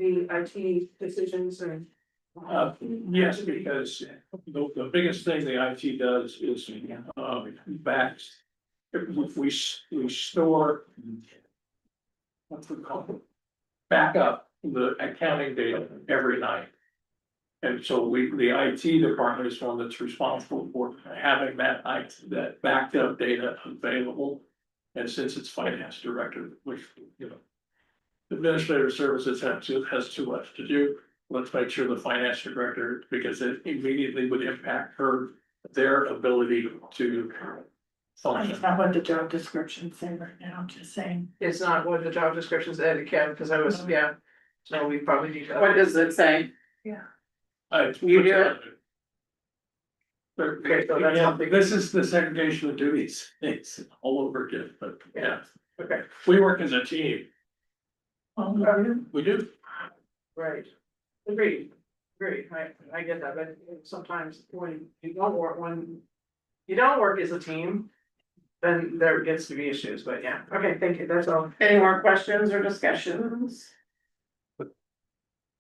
IT decisions and? Yes, because the biggest thing the IT does is, backs. We store. What's it called? Back up the accounting data every night. And so the IT department is one that's responsible for having that backed up data available. And since it's finance director, which, administrative services has too much to do, let's make sure the finance director, because it immediately would impact their ability to function. It's not what the job description say right now, I'm just saying. It's not what the job description said, it can, because I was, yeah, so we probably need to. What does it say? You do it. Okay, so that's Yeah, something- this is the segregation of duties, it's all over again, but yeah, Okay, we work as a team, we do. right, agreed, I get that, but sometimes when you don't work as a team. Then there gets to be issues, but yeah, okay, thank you, that's all. Any more questions or discussions?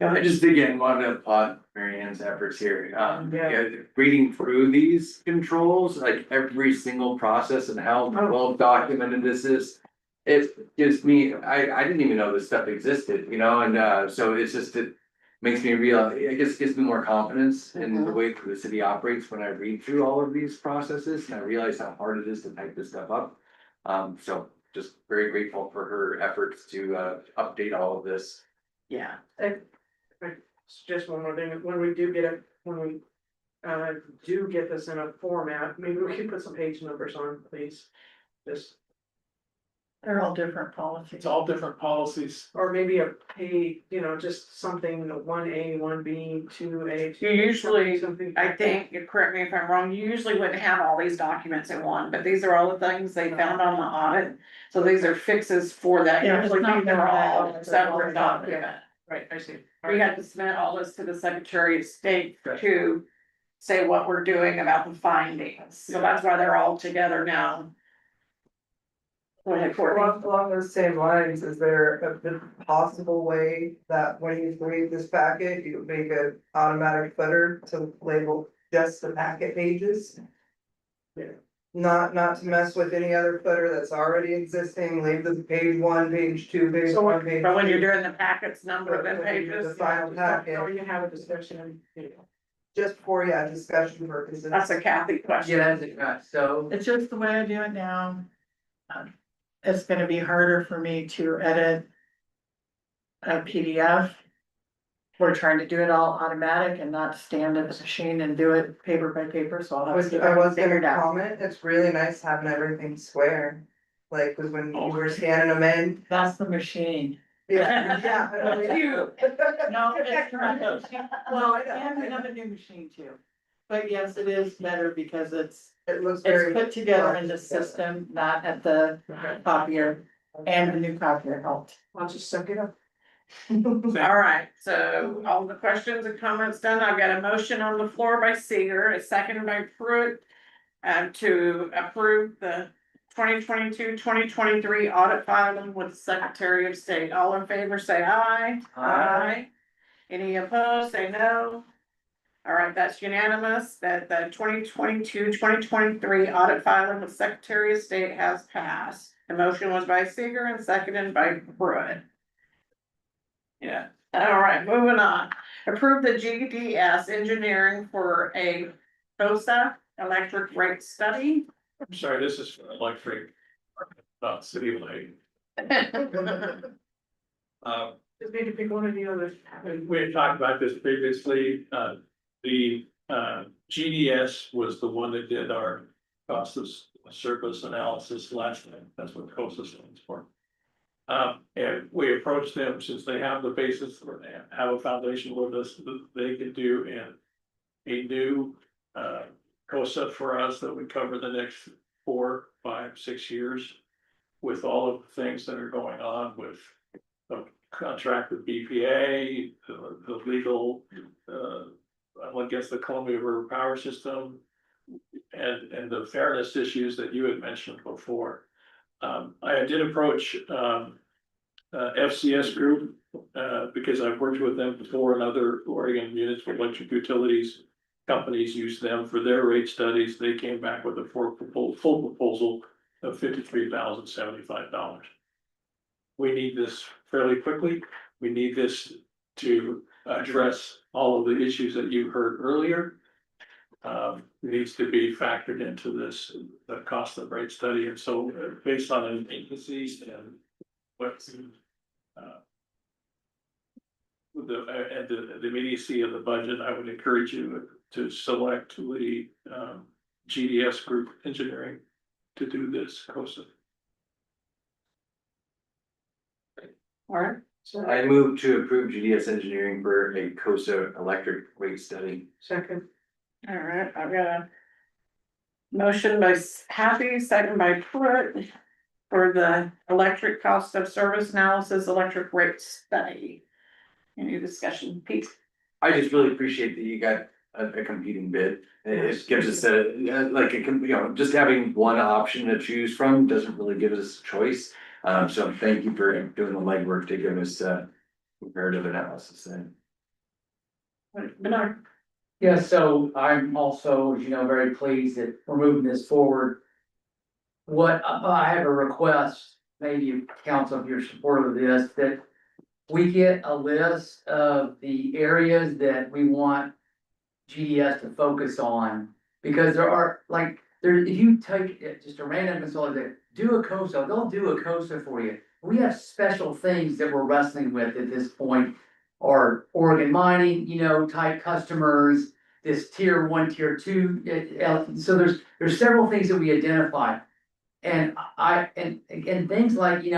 I just again wanted to applaud Mary Ann's efforts here, Yeah. reading through these controls, like every single process and how well documented this is. It gives me, I didn't even know this stuff existed, and so it's just, it makes me realize, I guess it gives me more confidence in the way the city operates when I read through all of these processes, and I realize how hard it is to type this stuff up. So just very grateful for her efforts to update all of this. Yeah. Just one more thing, when we do get this in a format, maybe we can put some page numbers on, please. Just, They're all different policies. It's all different policies. or maybe a page, just something, 1A, 1B, 2A. You usually, something. I think, you correct me if I'm wrong, you usually wouldn't have all these documents in one, but these are all the things they found on the audit. So these are fixes for that, Yeah, it's usually not these are all bad. separate documents. Right, I see. We had to submit all this to the Secretary of State Gotcha. to say what we're doing about the findings, so that's why they're all together now. Go ahead, Courtney. Along those same lines, is there a possible way that when you read this packet, you make an automatic footer to label just the packet pages? not to mess with any other footer that's already existing, leave the page 1, page 2, page 1, page. But when you're 2. doing the packets, number them When you do pages. the final packet, Or you have a discussion. just for, yeah, discussion purposes. That's a Kathy question. Yeah, that's it, so, It's just the way I do it now. It's gonna be harder for me to edit a PDF. We're trying to do it all automatic and not stand at the machine and do it paper by paper, so I'll have to get I was everything gonna figured out. comment, it's really nice having everything square, like, cause when you were scanning them in. That's the machine. Yeah, yeah. I know, yeah. No, it's not. Well, and we have a new machine too. But yes, it is better because It looks very. it's put together in the well system, not at the copier. And the new copier helped. I'll just suck it up. All right, so all the questions and comments done. I've got a motion on the floor by Seeger, a second by Pruitt. To approve the 2022-2023 audit filing with the Secretary of State. All in favor, say aye. Aye. Any opposed, say no. All right, that's unanimous that the 2022-2023 audit filing with Secretary of State has passed. The motion was by Seeger and seconded by Pruitt. Yeah, all right, moving on. Approve the GDS engineering for a COSA electric rate study. I'm sorry, this is for electric, not city light. Just need to pick one of the others. We had talked about this previously, the GDS was the one that did our cost of service analysis last time, that's what COSA stands for. And we approached them, since they have the basis, or they have a foundation with us, that they could do a new COSA for us that would cover the next 4, 5, 6 years. With all of the things that are going on with the contract with BPA, the legal, against the Columbia River Power System. And the fairness issues that you had mentioned before. I did approach FCS Group, because I've worked with them before, and other Oregon municipal electric utilities companies use them for their rate studies. They came back with a full proposal of $53,075. We need this fairly quickly. We need this to address all of the issues that you heard earlier. Needs to be factored into this, the cost of rate study, and so based on an agency and what's with the immediacy of the budget, I would encourage you to select the GDS Group Engineering to do this COSA. All right, So, I move to approve GDS engineering for a COSA electric rate study. second, all right, I've got a motion by Happy, second by Pruitt for the electric cost of service analysis, electric rate study. Any discussion, Pete? I just really appreciate that you got a competing bid. It gives us just having one option to choose from doesn't really give us a choice. So thank you for doing the legwork to give us comparative analysis then. Bernard? yeah, so I'm also, as you know, very pleased that we're moving this forward. What, I have a request, maybe council, if you're supportive of this, that we get a list of the areas that we want GDS to focus on. Because there are, like, if you take just a random consultant, do a COSA, they'll do a COSA for you. We have special things that we're wrestling with at this point, or Oregon mining, type customers, this tier 1, tier 2, so there's several things that we identify. And and things like, the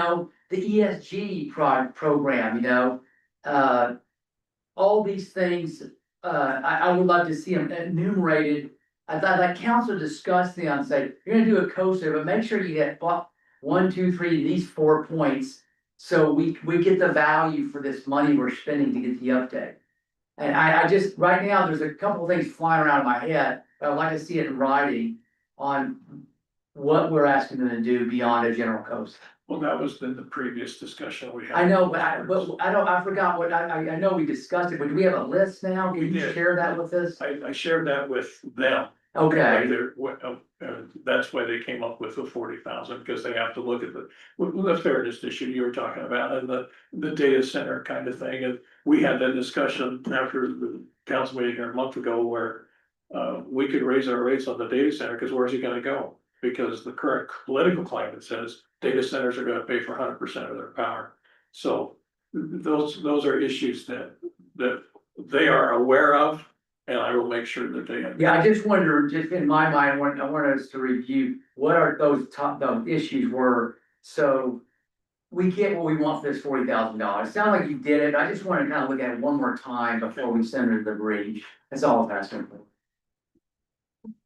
ESG program, all these things, I would love to see them enumerated. I thought that council discussed them and say, you're gonna do a COSA, but make sure you get 1, 2, 3, these 4 points. So we get the value for this money we're spending to get the update. And I just, right now, there's a couple things flying around in my head, but I'd like to see it in writing on what we're asking them to do beyond a general COSA. Well, that was in the previous discussion we had. I know, but I forgot what, I know we discussed it, but do we have a list now? Can We you did. share that with us? I shared that with them. Okay, That's why they came up with the 40,000, because they have to look at the fairness issue you were talking about and the data center kind of thing. And we had that discussion after the council meeting a month ago where we could raise our rates on the data center, because where's it gonna go? Because the current political climate says data centers are gonna pay for 100% of their power. So those are issues that they are aware of, and I will make sure that they. yeah, I just wonder, just in my mind, I want us to review what are those the issues were, so. We get what we want for this $40,000. Sound like you did it. I just wanna kind of look at it one more time before we send it to the bridge. That's all I'm asking for.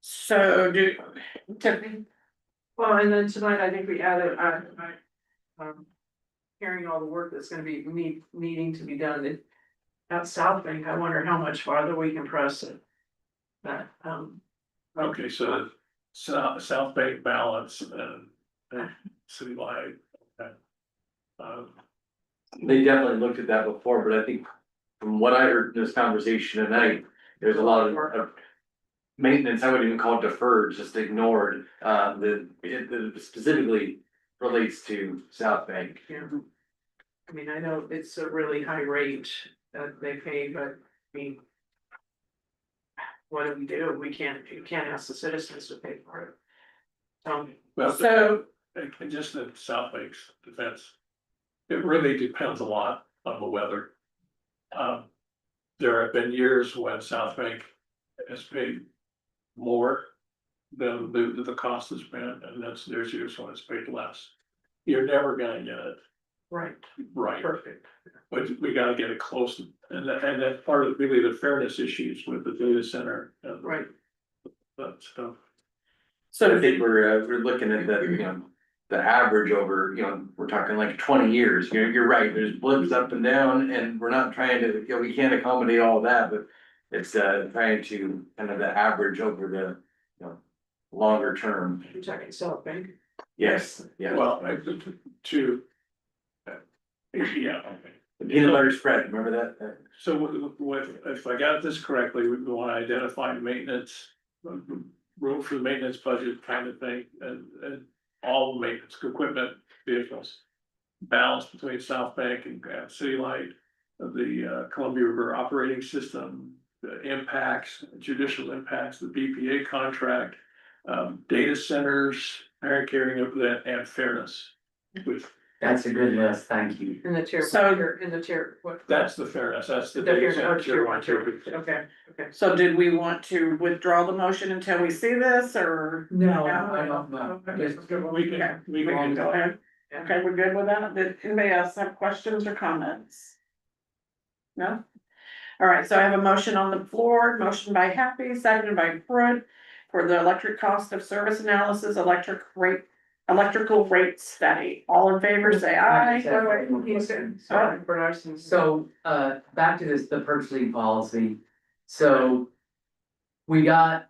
So Tiffany, Well, and then tonight, I think we added, hearing all the work that's gonna be needing to be done at South Bank, I wonder how much farther we can press it. But, Okay, so South Bank balance and citywide. Okay. They definitely looked at that before, but I think from what I heard in this conversation tonight, there's a lot of maintenance, I wouldn't even call it deferred, just ignored, that specifically relates to South Bank. yeah. I mean, I know it's a really high rate that they pay, but I mean. What do we do? We can't, you can't ask the citizens to pay for it. Well, so and just in South Bank's defense, it really depends a lot on the weather. There have been years when South Bank has paid more than the cost has been, and there's years when it's paid less. You're never gonna get it Right, right, perfect. but we gotta get it close, and that's part of really the fairness issues with the data center and Right. that stuff. So I think we're looking at the, the average over, we're talking like 20 years, you're right, there's blips up and down, and we're not trying to, we can't accommodate all that, but. It's trying to kind of the average over the, longer term. You're talking South Bank? Yes, yeah, Well, to. Yeah, okay. the peanut butter spread, remember that? So if I got this correctly, we want to identify maintenance, room for the maintenance budget kind of thing, and all the maintenance equipment, vehicles. Balance between South Bank and City Light, the Columbia River operating system, the impacts, judicial impacts, the BPA contract, data centers, carrying of that, and fairness. With That's a good list, thank you. In the tier, So- in the tier, what? that's the fairness, that's the The data tier, center, tier one, tier tier, two. okay, okay. So did we want to withdraw the motion until we see this, or? No, I don't know. Just- We can, we can. Go ahead. Okay, we're good with that? Did anybody else have questions or comments? No? All right, so I have a motion on the floor, motion by Happy, seconded by Pruitt, for the electric cost of service analysis, electrical rate study. All in favor, say aye. Sorry, Bernardson's. So, back to the purchasing policy, so. We've got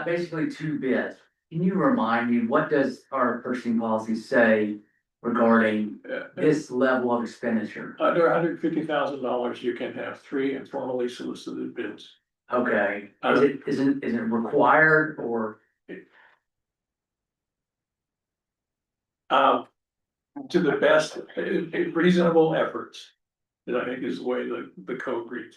basically two bids. Can you remind me, what does our purchasing policy say regarding this level of expenditure? Under $150,000, you can have 3 informally solicited bids. Okay, is it required or? To the best, reasonable efforts. That I think is the way the code reads,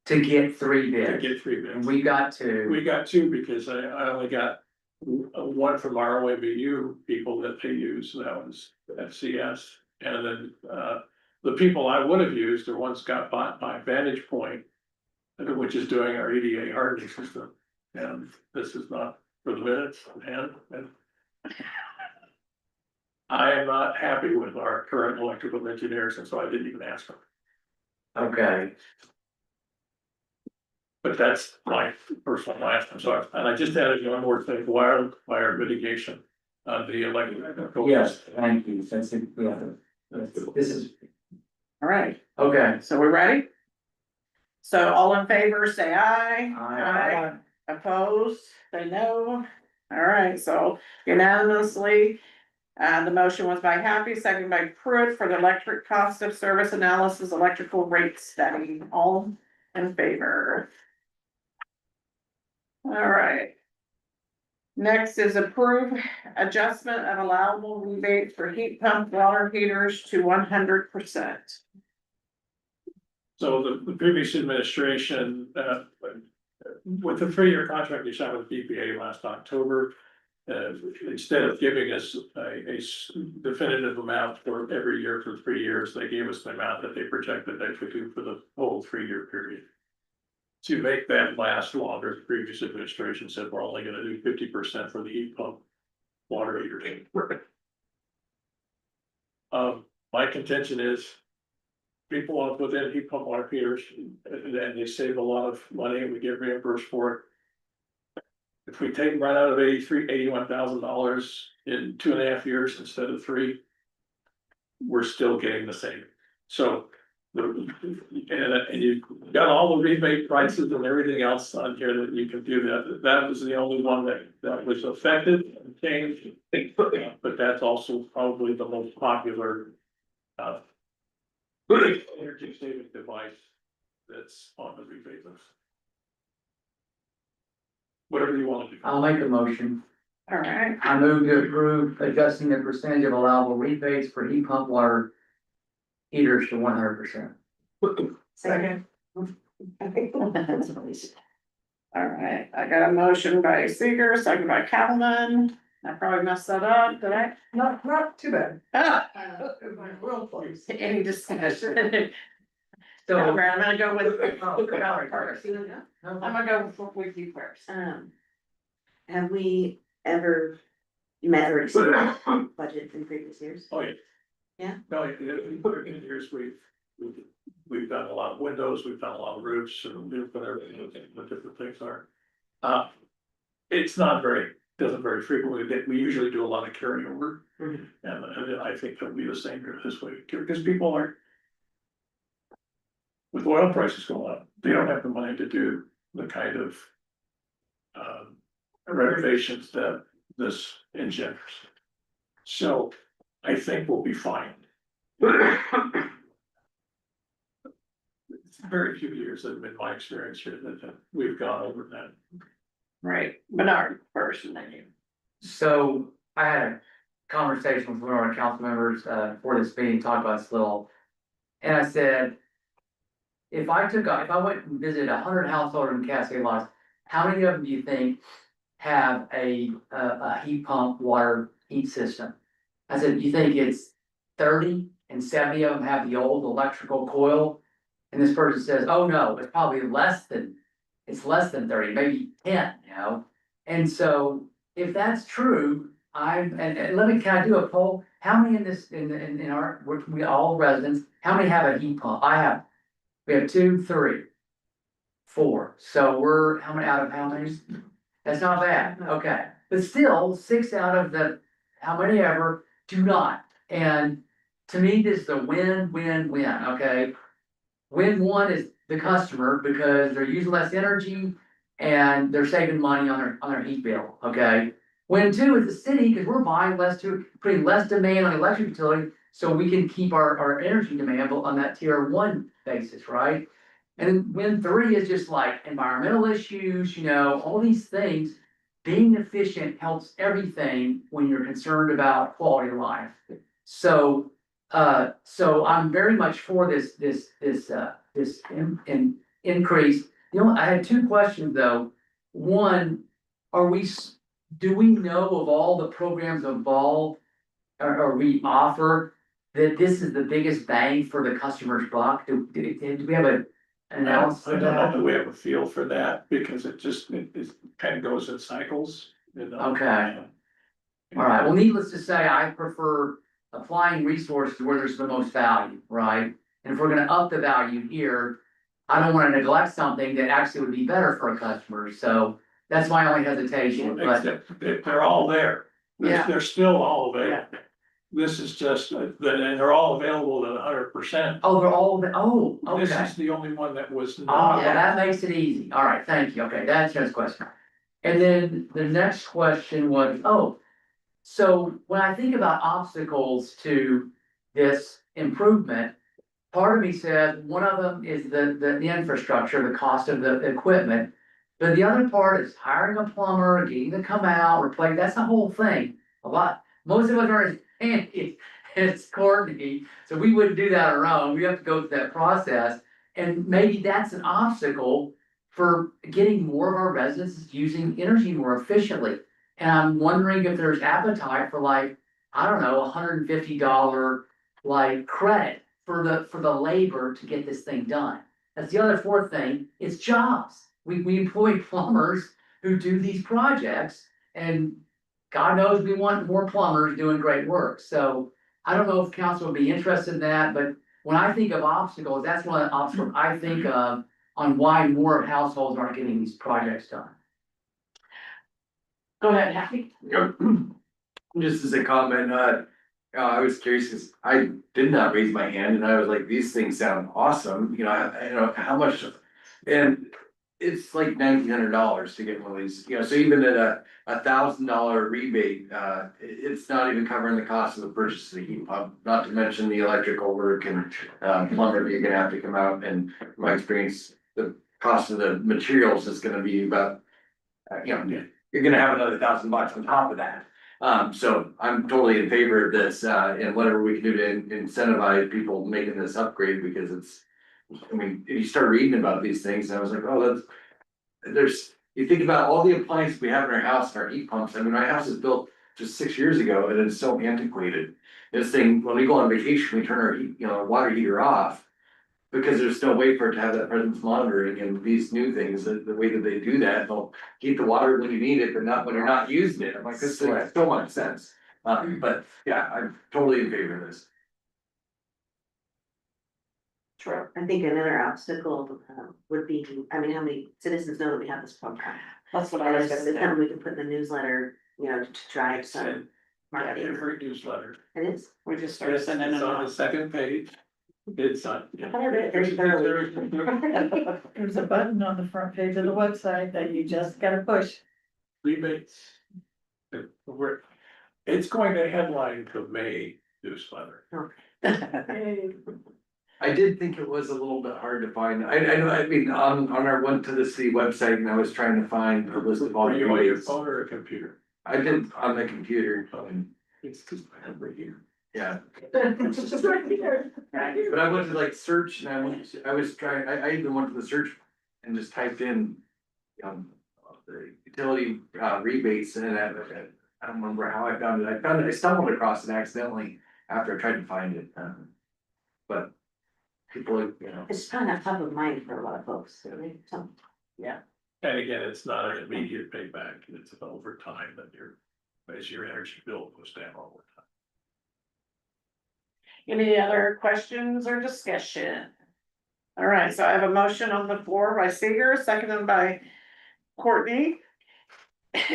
To get 3 to bids? get 3 And bids. we got 2. We got 2 because I only got one from our OMBU people that they use, that was FCS. And then, the people I would have used are ones got bought by Vantage Point, which is doing our EDA hardening system. And this is not for the minutes, and I am not happy with our current electrical engineers, and so I didn't even ask them. Okay, But that's my personal last, I'm sorry, and I just added one more thing, wildfire mitigation, the electrical. yes, thank you, that's it, yeah, this is, All right, okay. so we're ready? So all in favor, say aye. Aye. Opposed, say no. All right, so unanimously, the motion was by Happy, seconded by Pruitt for the electric cost of service analysis, electrical rate study. All in favor? All right, Next is approve adjustment of allowable rebate for heat pump water heaters to 100%. So the previous administration, with the 3-year contract we signed with BPA last October, instead of giving us a definitive amount for every year for 3 years, they gave us the amount that they projected they could do for the whole 3-year period. To make that last longer, the previous administration said we're only gonna do 50% for the heat pump water heaters. My contention is people want to put in heat pump water heaters and they save a lot of money and we get reimbursed for it. If we take right out of $81,000 in 2.5 years instead of 3, we're still getting the same. So and you've got all the rebate prices and everything else on here that you can do that. That was the only one that was affected and changed. But that's also probably the most popular energy saving device that's on the rebate list. Whatever you want to do. I'll make a motion. All right, I move to approve adjusting the percentage of allowable rebates for heat pump water heaters to 100%. Second. all right. I got a motion by Seeger, second by Calvin. I probably messed that up, did I? Not too bad. Ah, It went real close. any discussion? So, I'm gonna go with. Oh, Valerie first. I'm gonna go with you first. Have we ever met or exceeded budget in previous years? Oh, yeah. Yeah. No, in 13 years, we've done a lot of windows, we've done a lot of roofs, and we've done everything, what different things are. It's not doesn't very frequently, we usually do a lot of carryover. Mhm. And I think it'll be the same here this way, because people aren't. With oil prices going up, they don't have the money to do the kind of renovations that this engenders. So I think we'll be fine. It's very few years that have been my experience here that we've gone over that. Right, Bernard first and then you. So I had a conversation with one of our council members, for this meeting, talked about this little. And I said, if I went and visited 100 households in Cascade lots, how many of them do you think have a heat pump water heat system? I said, you think it's 30 and 70 of them have the old electrical coil? And this person says, oh no, it's probably less than 30, maybe 10, you know? And so if that's true, and let me, can I do a poll? How many in our, we all residents, how many have a heat pump? We have 2, 3, 4. So we're, how many out of how many? That's not bad, okay. But still, 6 out of the, how many ever do not. And to me, this is a win-win-win, okay? Win 1 is the customer because they're using less energy and they're saving money on their heat bill, okay? Win 2 is the city because we're buying less putting less demand on electric utility so we can keep our energy demand on that tier 1 basis, right? And then win 3 is just like environmental issues, you know, all these things. Being efficient helps everything when you're concerned about quality of life. So I'm very much for this increase. I had 2 questions though. One, do we know of all the programs involved or we offer that this is the biggest bang for the customer's buck? Do we have an analysis I of don't know that? that we have a feel for that because it kind of goes in cycles. You know? Okay. All right, well, needless to say, I prefer applying resources where there's the most value, right? And if we're gonna up the value here, I don't wanna neglect something that actually would be better for a customer, so that's my only hesitation, but. Except they're all there. Yeah. They're still all available. This is just, and they're all available at 100%. Oh, they're all, This okay. is the only one that was Oh, not. well, that makes it easy, all right, thank you, okay, that's just a question. And then the next question was, so when I think about obstacles to this improvement, part of me said, one of them is the infrastructure, the cost of the equipment. But the other part is hiring a plumber, getting to come out, replace, that's the whole thing. Most of us are as handy as Courtney, so we wouldn't do that on our own. We have to go through that process. And maybe that's an obstacle for getting more of our residents using energy more efficiently. And I'm wondering if there's appetite for like, I don't know, $150 like credit for the labor to get this thing done. That's the other fourth thing, it's jobs. We employ plumbers who do these projects, and God knows we want more plumbers doing great work. So I don't know if council would be interested in that, but when I think of obstacles, that's one of the obstacles I think of on why more households aren't getting these projects done. Go ahead, Happy. Just as a comment, I was curious, because I did not raise my hand, and I was like, these things sound awesome, how much? And it's like $1,900 to get one of these, so even at a $1,000 rebate, it's not even covering the cost of the purchase of the heat pump, not to mention the electrical work and plumber, you're gonna have to come out, and in my experience, the cost of the materials is gonna be about, you're gonna have another $1,000 on top of that. So I'm totally in favor of this, and whatever we can do to incentivize people making this upgrade, because if you start reading about these things, and I was like, oh, you think about all the appliances we have in our house, and our heat pumps, my house is built just 6 years ago, and it's so antiquated. This thing, when we go on vacation, we turn our our water heater off, because there's no way for it to have that presence monitoring, and these new things, the way that they do that, they'll keep the water when you need it, but not when you're not using it. I'm like, this makes so much sense. But yeah, I'm totally in favor of this. True. I think another obstacle would be, how many citizens know that we have this program? That's what I was gonna It's say. something we can put in the newsletter, to drive some marketing. Every newsletter. It is. We just started sending It's it on the out. second page. It's on. I thought I read it very thoroughly. There's a button on the front page of the website that you just gotta push. Rebates. It's going to headline the May newsletter. I did think it was a little bit hard to find. On our went to the city website, and I was trying to find a list of all Are the you on your rebates. phone or a computer? I did on the computer, It's just right here. yeah. It's just right here. But I went to like search, and I even went to the search and just typed in, the utility rebates, and I don't remember how I found it. I stumbled across it accidentally after I tried to find it. But people, It's probably not top of mind for a lot of folks, so. And again, it's not an immediate payback, it's over time that as your energy bill goes down over time. Any other questions or discussion? All right, so I have a motion on the floor by Seeger, seconded by Courtney. that's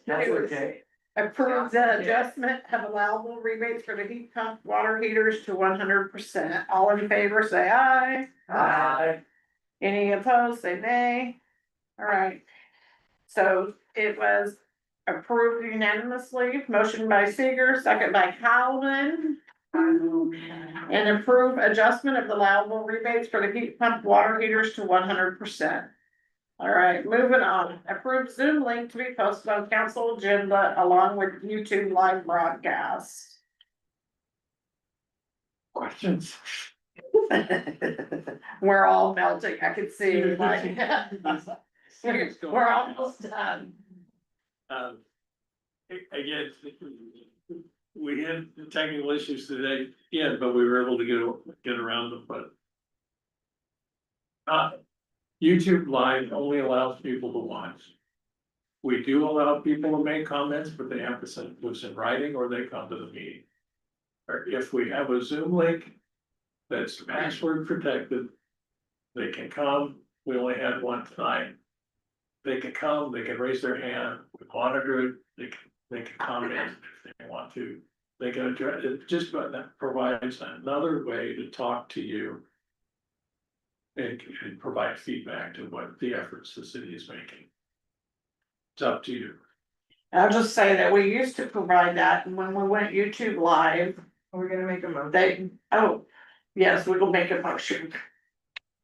okay. Approve the adjustment of allowable rebates for the heat pump water heaters to 100%. All in favor, say aye. Aye. Any opposed, say nay. All right. So it was approved unanimously, motion by Seeger, second by Calvin. And approve adjustment of the allowable rebates for the heat pump water heaters to 100%. All right, moving on. Approve Zoom link to be posted on council agenda along with YouTube live broadcast. Questions? We're all melting. I can see like. We're almost done. Again, we had technical issues today, but we were able to get around them, but. YouTube Live only allows people to watch. We do allow people to make comments, but they have to send us in writing or they come to the meeting. Or if we have a Zoom link that's password protected, they can come. We only had one tonight. They can come, they can raise their hand, we monitor it, they can comment if they want to. They can address it, just about that provides another way to talk to you. And provide feedback to what the efforts the city is making. It's up to you. I'll just say that we used to provide that, and when we went YouTube live, We're gonna make a motion. yes, we will make a motion.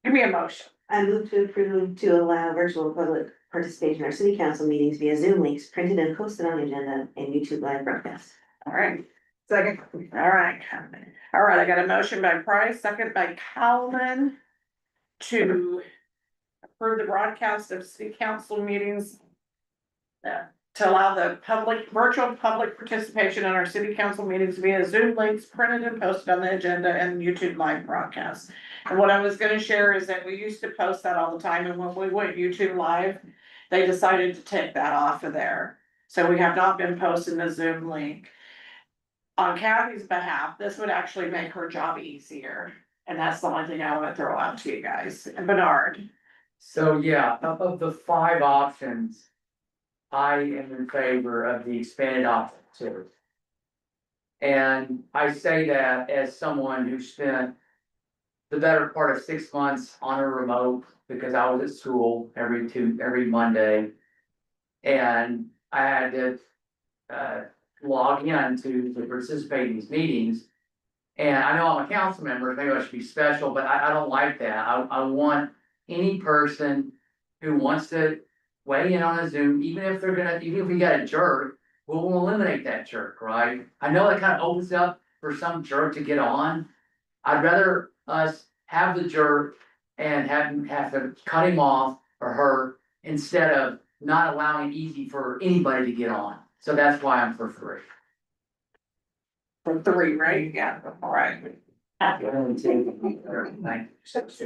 Give me a motion. I move to approve to allow virtual public participation in our city council meetings via Zoom links printed and posted on the agenda and YouTube live broadcast. All right, Second. all right. All right, I got a motion by Price, second by Cowman to approve the broadcast of city council meetings. To allow the virtual public participation in our city council meetings via Zoom links printed and posted on the agenda and YouTube live broadcast. And what I was gonna share is that we used to post that all the time, and when we went YouTube live, they decided to take that off of there. So we have not been posting the Zoom link. On Kathy's behalf, this would actually make her job easier, and that's the only thing I wanna throw out to you guys. And Bernard, So yeah, of the 5 options, I am in favor of the expanded option 2. And I say that as someone who spent the better part of 6 months on a remote, because I was at school every Monday. And I had to log in to participate in these meetings. And I know I'm a council member, maybe I should be special, but I don't like that. I want any person who wants to weigh in on a Zoom, even if we got a jerk, we'll eliminate that jerk, right? I know that kind of opens up for some jerk to get on. I'd rather us have the jerk and have to cut him off or her instead of not allowing it easy for anybody to get on. So that's why I'm for 3. for 3, right? Yeah, all right. Two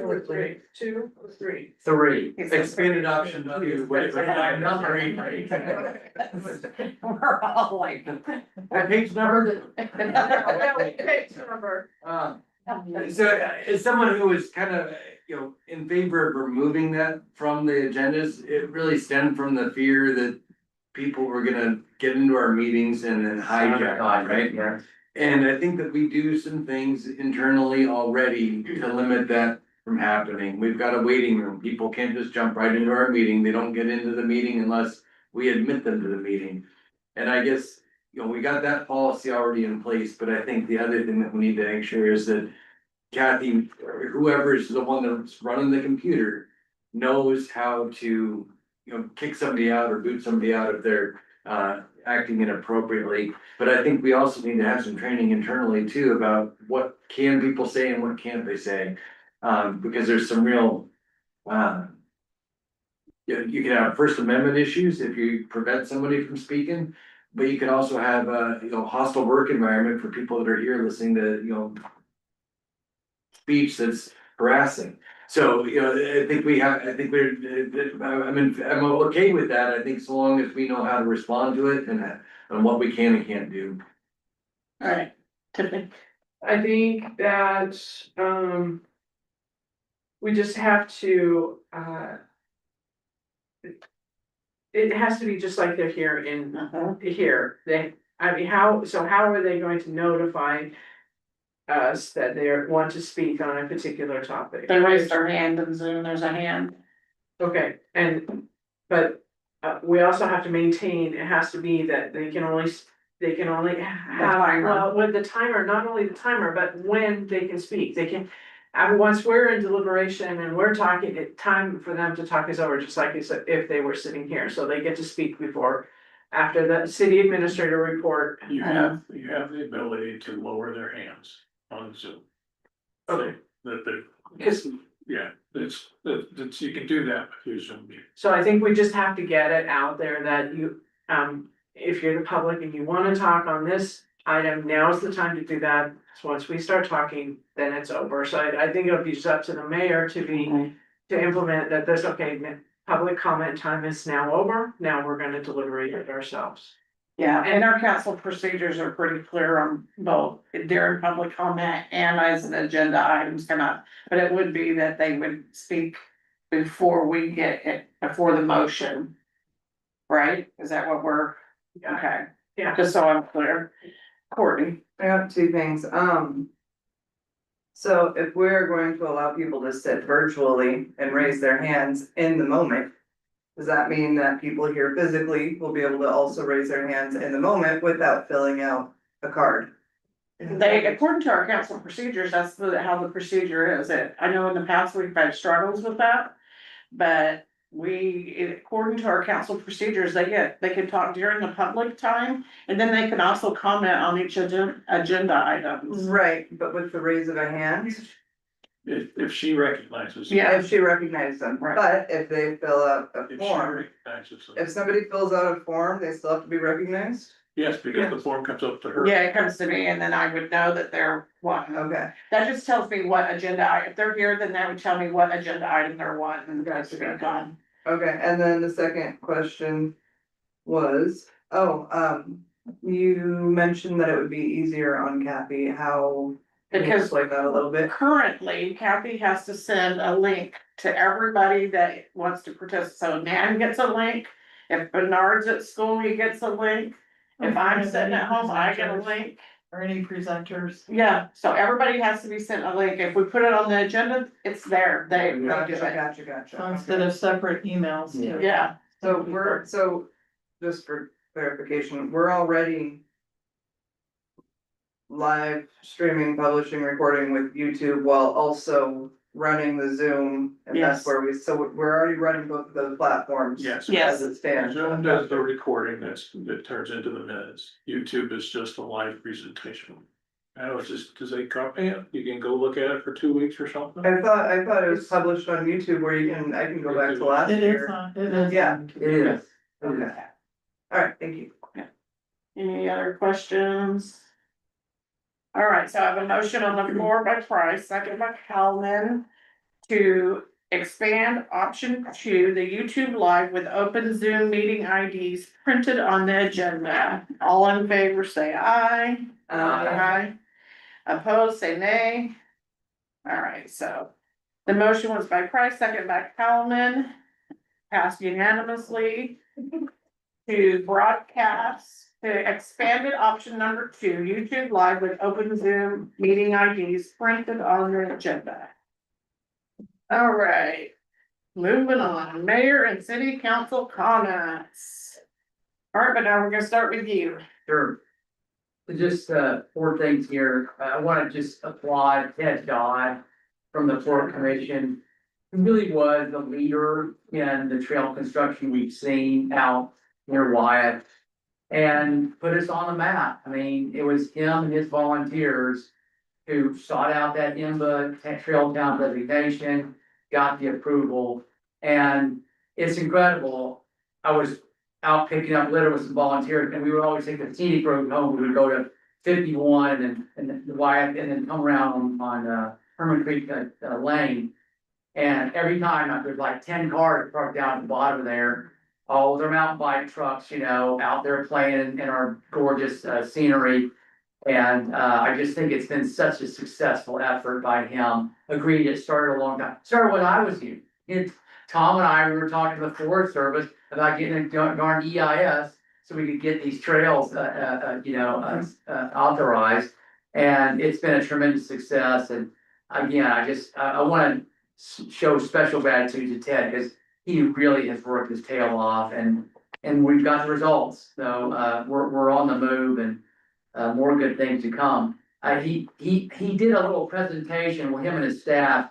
or three, 2 or 3. 3. Expanded option 2 with We're all like. What page number? So as someone who was kind of, in favor of removing that from the agendas, it really stemmed from the fear that people were gonna get into our meetings and then hijack, right? Yeah. And I think that we do some things internally already to limit that from happening. We've got a waiting room. People can't just jump right into our meeting. They don't get into the meeting unless we admit them to the meeting. And I guess, we got that policy already in place, but I think the other thing that we need to make sure is that Kathy, or whoever is the one that's running the computer, knows how to, kick somebody out or boot somebody out if they're acting inappropriately. But I think we also need to have some training internally too about what can people say and what can't they say. Because there's some real, you can have First Amendment issues if you prevent somebody from speaking. But you can also have a, hostile work environment for people that are here listening to, speech that's harassing. So, I think I'm okay with that. I think so long as we know how to respond to it and what we can and can't do. All right, Tiffany. I think that, we just have to, it has to be just like they're here in, here, how are they going to notify us that they want to speak on a particular topic? They raised their hand in Zoom, there's a hand. Okay, but we also have to maintain, it has to be that they can only have, timer. well, with the timer, not only the timer, but when they can speak, they can. Once we're in deliberation and we're talking, time for them to talk is over, just like if they were sitting here, so they get to speak after the city administrator report. You have the ability to lower their hands on Zoom. Okay. It's, you can do that with your Zoom meeting. So I think we just have to get it out there that you, if you're the public and you wanna talk on this item, now's the time to do that. So once we start talking, then it's over. So I think it'll be just up to the mayor to implement that this, okay, public comment time is now over. Now we're gonna deliberate it ourselves. Yeah, and our council procedures are pretty clear on both during public comment and as an agenda items come up. But it would be that they would speak before we get it, before the motion. Right? Is that what we're, okay, Yeah. just so I'm clear. Courtney, I have 2 things, so if we're going to allow people to sit virtually and raise their hands in the moment, does that mean that people here physically will be able to also raise their hands in the moment without filling out a card? They, according to our council procedures, that's how the procedure is. I know in the past we've had struggles with that. But according to our council procedures, they can talk during the public time, and then they can also comment on each agenda items. Right, but with the raise of a hand, If she recognizes. Yeah. if she recognizes them, Right. but if they fill out a If she form, recognizes them. if somebody fills out a form, they still have to be recognized? Yes, because the form comes up to her. Yeah, it comes to me, and then I would know that they're one. Okay, That just tells me what agenda, if they're here, then that would tell me what agenda item they're wanting. Gotcha, to be gotcha. done. okay, and then the second question was, you mentioned that it would be easier on Kathy, how? Can you Because explain that a little bit? currently Kathy has to send a link to everybody that wants to participate. So Nan gets a link. If Bernard's at school, he gets a link. If I'm sitting at home, I get a link. Or any presenters. Yeah, so everybody has to be sent a link. If we put it on the agenda, it's there. They do Gotcha, it. gotcha. So instead of separate emails. too. Yeah, So just for clarification, we're already live streaming, publishing, recording with YouTube while also running the Zoom. And that's Yes. where so we're already running both of those platforms. Yes. Yes. As it stands. Zoom does the recording, that turns into the minutes. YouTube is just a live presentation. I know it's just, does they copy it? You can go look at it for 2 weeks or something? I thought it was published on YouTube where I can go back to last It is year. on, it is. Yeah. on. It is. Okay. Alright, thank you. any other questions? All right, so I have a motion on the floor by Price, second by Hellman, to expand option 2, the YouTube Live with open Zoom meeting IDs printed on the agenda. All in favor, say aye. Aye. Opposed, say nay. All right, so the motion was by Price, second by Hellman, passed unanimously to broadcast the expanded option number 2, YouTube Live with open Zoom meeting IDs printed on the agenda. All right, moving on, mayor and city council comments. All right, but now we're gonna start with you. Sure. Just, 4 things here. I wanna just applaud Ted Dodd from the Port Commission. He really was the leader in the trail construction we've seen out near Wyatt. And put us on the map. I mean, it was him and his volunteers who sought out that IMBA trail town designation, got the approval, and it's incredible. I was out picking up litter with some volunteers, and we would always take the scenic road home, we would go to 51 and the Wyatt, and then come around on Herman Creek Lane. And every time, there's like 10 cars parked down at the bottom of there, all with their mountain bike trucks, out there playing in our gorgeous scenery. And I just think it's been such a successful effort by him. Agreed, it started a long time, started when I was here. Tom and I, we were talking to the Forest Service about getting a darn EIS so we could get these trails, authorized. And it's been a tremendous success. And again, I wanna show special gratitude to Ted, because he really has worked his tail off, and we've got the results. So, we're on the move, and more good things to come. He did a little presentation with him and his staff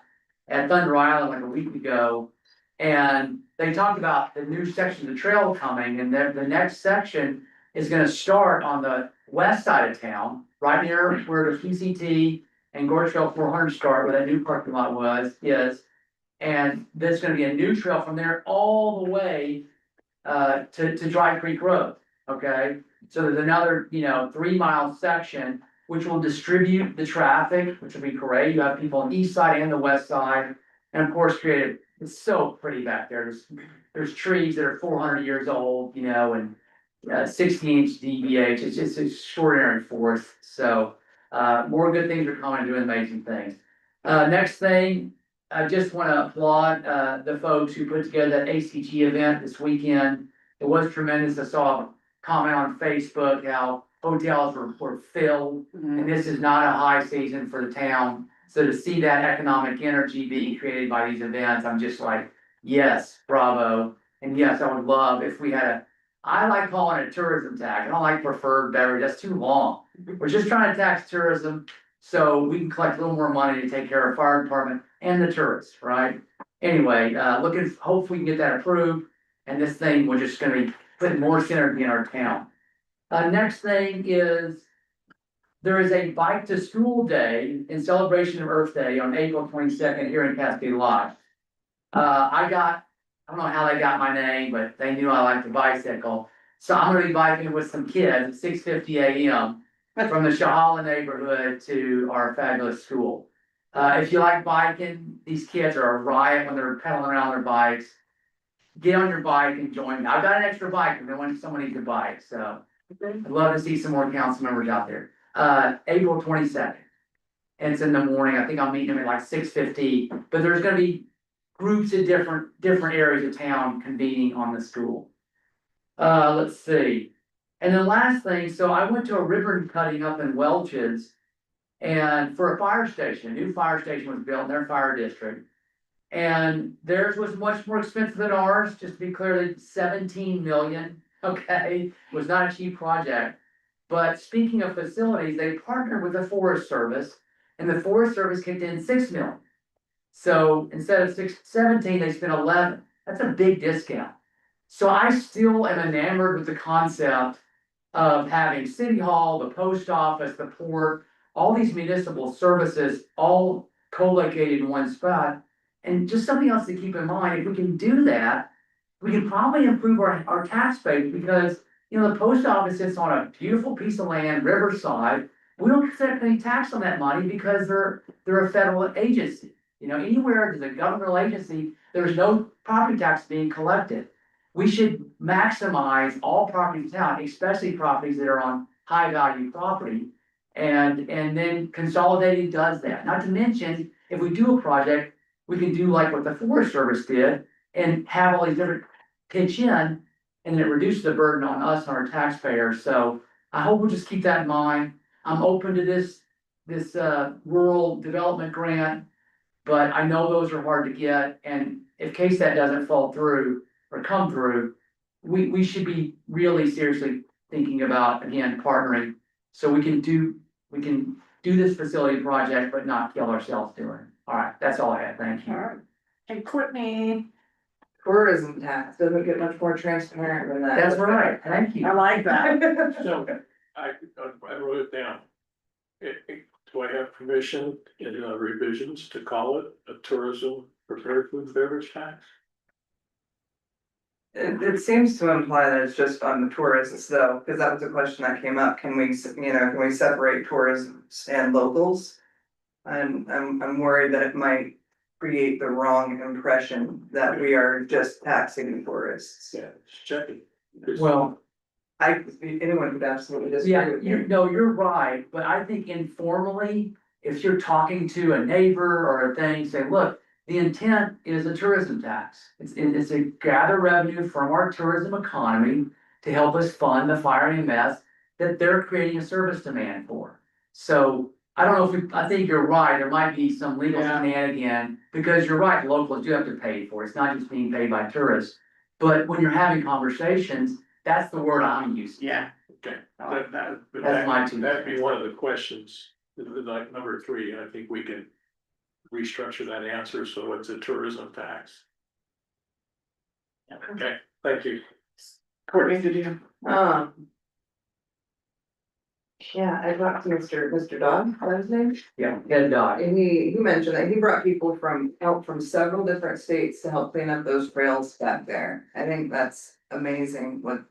at Thunder Island like a week ago. And they talked about the new section of the trail coming, and then the next section is gonna start on the west side of town, right near where the PCT and Gorge Trail 400 start, where that new parking lot is. And there's gonna be a new trail from there all the way to Dry Creek Road, okay? So there's another, 3-mile section, which will distribute the traffic, which will be great. You have people on the east side and the west side. And of course, it's so pretty back there. There's trees that are 400 years old, and 16-inch DBH. It's just extraordinary forest. So more good things are coming, doing amazing things. Next thing, I just want to applaud the folks who put together that ACG event this weekend. It was tremendous. I saw a comment on Facebook how hotels were filled, and this is not a high season for the town. So to see that economic energy being created by these events, I'm just like, yes, bravo. And yes, I would love if we had I like calling it tourism tax. I don't like preferred beverage. That's too long. We're just trying to tax tourism so we can collect a little more money to take care of fire department and the tourists, right? Anyway, hopefully we can get that approved. And this thing, we're just gonna be putting more synergy in our town. Next thing is, there is a bike to school day in celebration of Earth Day on April 22nd here in Cascade Lodge. I don't know how they got my name, but they knew I liked the bicycle. So I'm gonna be biking with some kids at 6:50 AM from the Shahala neighborhood to our fabulous school. If you like biking, these kids are a riot when they're pedaling around their bikes. Get on your bike and join me. I've got an extra bike if when somebody needs a bike, so I'd love to see some more council members out there. April 22nd. And it's in the morning. I think I'm meeting them at like 6:50, but there's gonna be groups of different areas of town convening on the school. Let's see. And then last thing, so I went to a ribbon cutting up in Welch's. And for a fire station, a new fire station was built in their fire district. And theirs was much more expensive than ours, just to be clear, 17 million, okay, was not a cheap project. But speaking of facilities, they partnered with the Forest Service, and the Forest Service kicked in 6 million. So instead of 17, they spent 11. That's a big discount. So I still am enamored with the concept of having City Hall, the post office, the port, all these municipal services all co-located in one spot. And just something else to keep in mind, if we can do that, we can probably improve our tax base because, you know, the post office sits on a beautiful piece of land, Riverside. We don't accept any tax on that money because they're a federal agency. You know, anywhere there's a governmental agency, there's no property tax being collected. We should maximize all properties in town, especially properties that are on high value property. And then consolidating does that. Not to mention, if we do a project, we can do like what the Forest Service did and have all these different pitch in, and then it reduces the burden on us and our taxpayers. So I hope we'll just keep that in mind. I'm open to this rural development grant, but I know those are hard to get, and in case that doesn't fall through or come through, we should be really seriously thinking about, again, partnering, so we can do this facility project, but not kill ourselves doing it. All right, that's all I had, thank you. Alright. And Courtney, Tourism tax doesn't get much more transparent than that. That's right, thank I you. like that. So I wrote it down. Do I have permission in revisions to call it a tourism prepared food and beverage tax? It seems to imply that it's just on the tourists though, because that was a question that came up. Can we separate tourists and locals? And I'm worried that it might create the wrong impression that we are just taxing the tourists. Yeah, just checking. Well, Anyone could absolutely disagree yeah, with you. you're right, but I think informally, if you're talking to a neighbor or a thing, say, look, the intent is a tourism tax. It's to gather revenue from our tourism economy to help us fund the fire EMS that they're creating a service demand for. So I don't know I think you're right, there might be some legal Yeah. shenanigan, because you're right, locals do have to pay for it, it's not just being paid by tourists. But when you're having conversations, that's the word I'm using. Yeah. Okay. I like that. But That's my two that'd be cents. one of the questions, like number 3, and I think we can restructure that answer, so it's a tourism tax. Okay, thank you. Courtney, did you? Yeah, I talked to Mr. Dodd, what was his name? Yeah, Ed Dog. And he mentioned that he brought people out from several different states to help clean up those trails back there. I think that's amazing what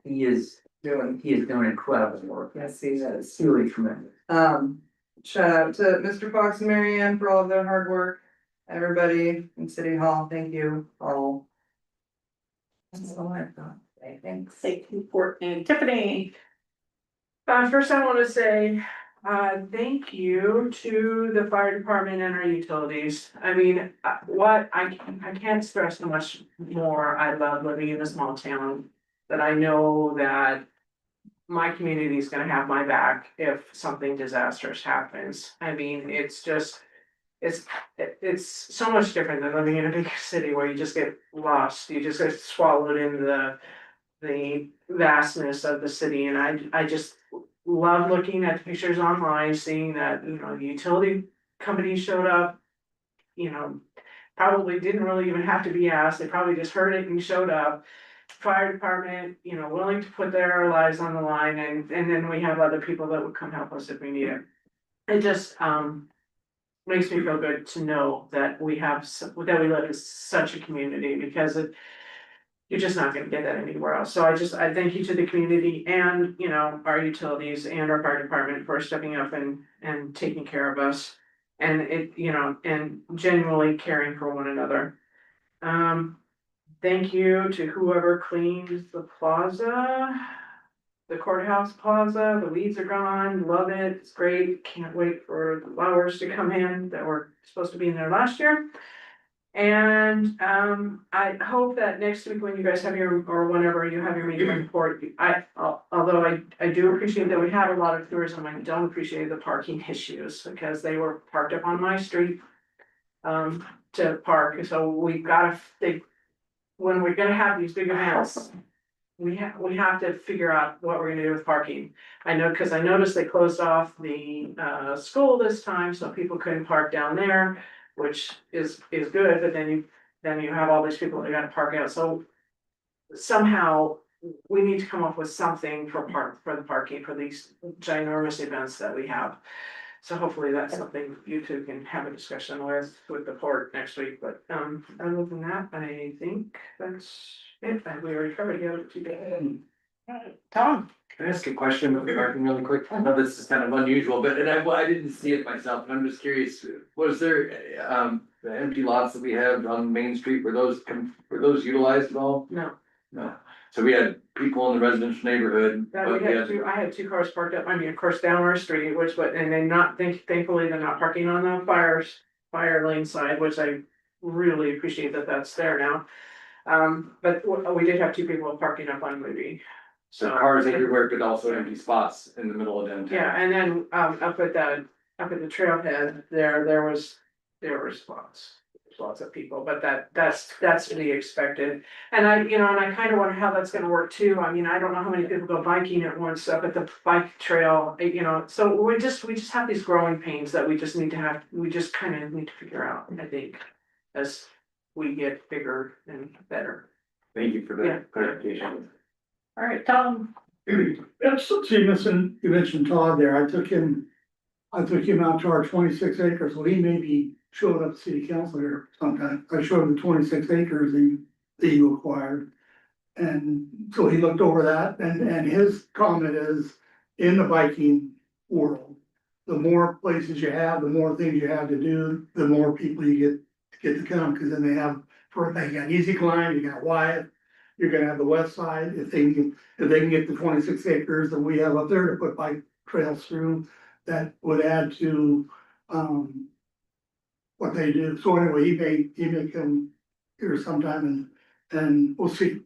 He is doing. doing incredible work. Yes, he is. It's really tremendous. Shout out to Mr. Fox and Mary Ann for all of their hard work. Everybody in City Hall, thank you all. That's all I've got. Thanks. Thank you, Courtney. Tiffany. First I wanna say, thank you to the fire department and our utilities. I mean, I can't stress how much more I love living in a small town. That I know that my community is gonna have my back if something disastrous happens. I mean, it's just, it's so much different than living in a big city where you just get lost, you just get swallowed in the vastness of the city, and I just love looking at the pictures online, seeing that, you know, the utility company showed up. You know, probably didn't really even have to be asked, they probably just heard it and showed up. Fire department, you know, willing to put their lives on the line, and then we have other people that would come help us if we need it. It just, makes me feel good to know that we have, that we live in such a community, because you're just not gonna get that anywhere else. So I thank you to the community and, you know, our utilities and our fire department for stepping up and taking care of us. And it, you know, and genuinely caring for one another. Thank you to whoever cleans the plaza. The courthouse plaza, the weeds are gone, love it, it's great, can't wait for the flowers to come in that were supposed to be in there last year. And, I hope that next week when you guys have your, or whenever you have your meeting report, although I do appreciate that we had a lot of tourism, I don't appreciate the parking issues, because they were parked up on my street. To park, so we've gotta think, when we're gonna have these big events, we have to figure out what we're gonna do with parking. I know, cause I noticed they closed off the school this time, so people couldn't park down there, which is good, but then you have all these people that gotta park out, so. Somehow, we need to come up with something for the parking for these ginormous events that we have. So hopefully that's something you two can have a discussion with the port next week, but other than that, I think that's it. We already covered the other 2 days. Tom, Can I ask a question about the parking really quick? I know this is kind of unusual, but I didn't see it myself, and I'm just curious, was there, the empty lots that we have on Main Street, were those utilized at all? No, No, so we had people in the residential neighborhood, that but we we had had, I had 2 cars parked up, I mean, of course, down our street, which, but, and then thankfully, they're not parking on the fire lane side, which I really appreciate that that's there now. But we did have 2 people parking up on Moody. so cars everywhere, but also empty spots in the middle of downtown. Yeah, and then, up at the trailhead, there was lots of people, but that's to be expected. And I kind of wonder how that's gonna work too. I mean, I don't know how many people go biking at once up at the bike trail, so we just have these growing pains that we just kind of need to figure out, I think, as we get bigger and better. Thank you for Yeah. the clarification. all right, Tom, That's, see, listen, you mentioned Todd there, I took him out to our 26 acres, well, he maybe showed up city council here sometime, I showed him the 26 acres that you acquired. And so he looked over that, and his comment is, in the biking world, the more places you have, the more things you have to do, the more people you get to come, cause then they got Easy Climb, you got Wyatt. You're gonna have the west side, if they can get the 26 acres that we have up there to put bike trails through, that would add to, what they do. So anyway, he may come here sometime and we'll see.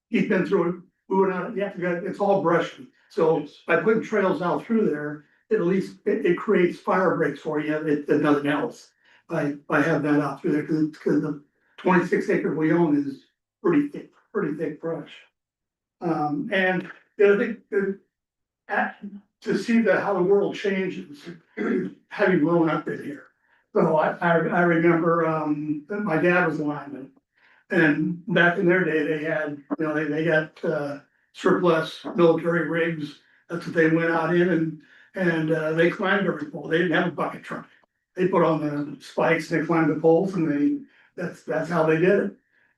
He's been through it, we went out, it's all brushy, so by putting trails out through there, at least it creates fire breaks for you, if nothing else. By having that out through there, cause the 26 acre we own is pretty thick brush. And the other thing, to see how the world changes, having grown up in here. So I remember, my dad was a lineman. And back in their day, they had, they got, surplus military rigs, that's what they went out in and they climbed every pole, they didn't have a bucket truck. They put on the spikes, and they climbed the poles and that's how they did it.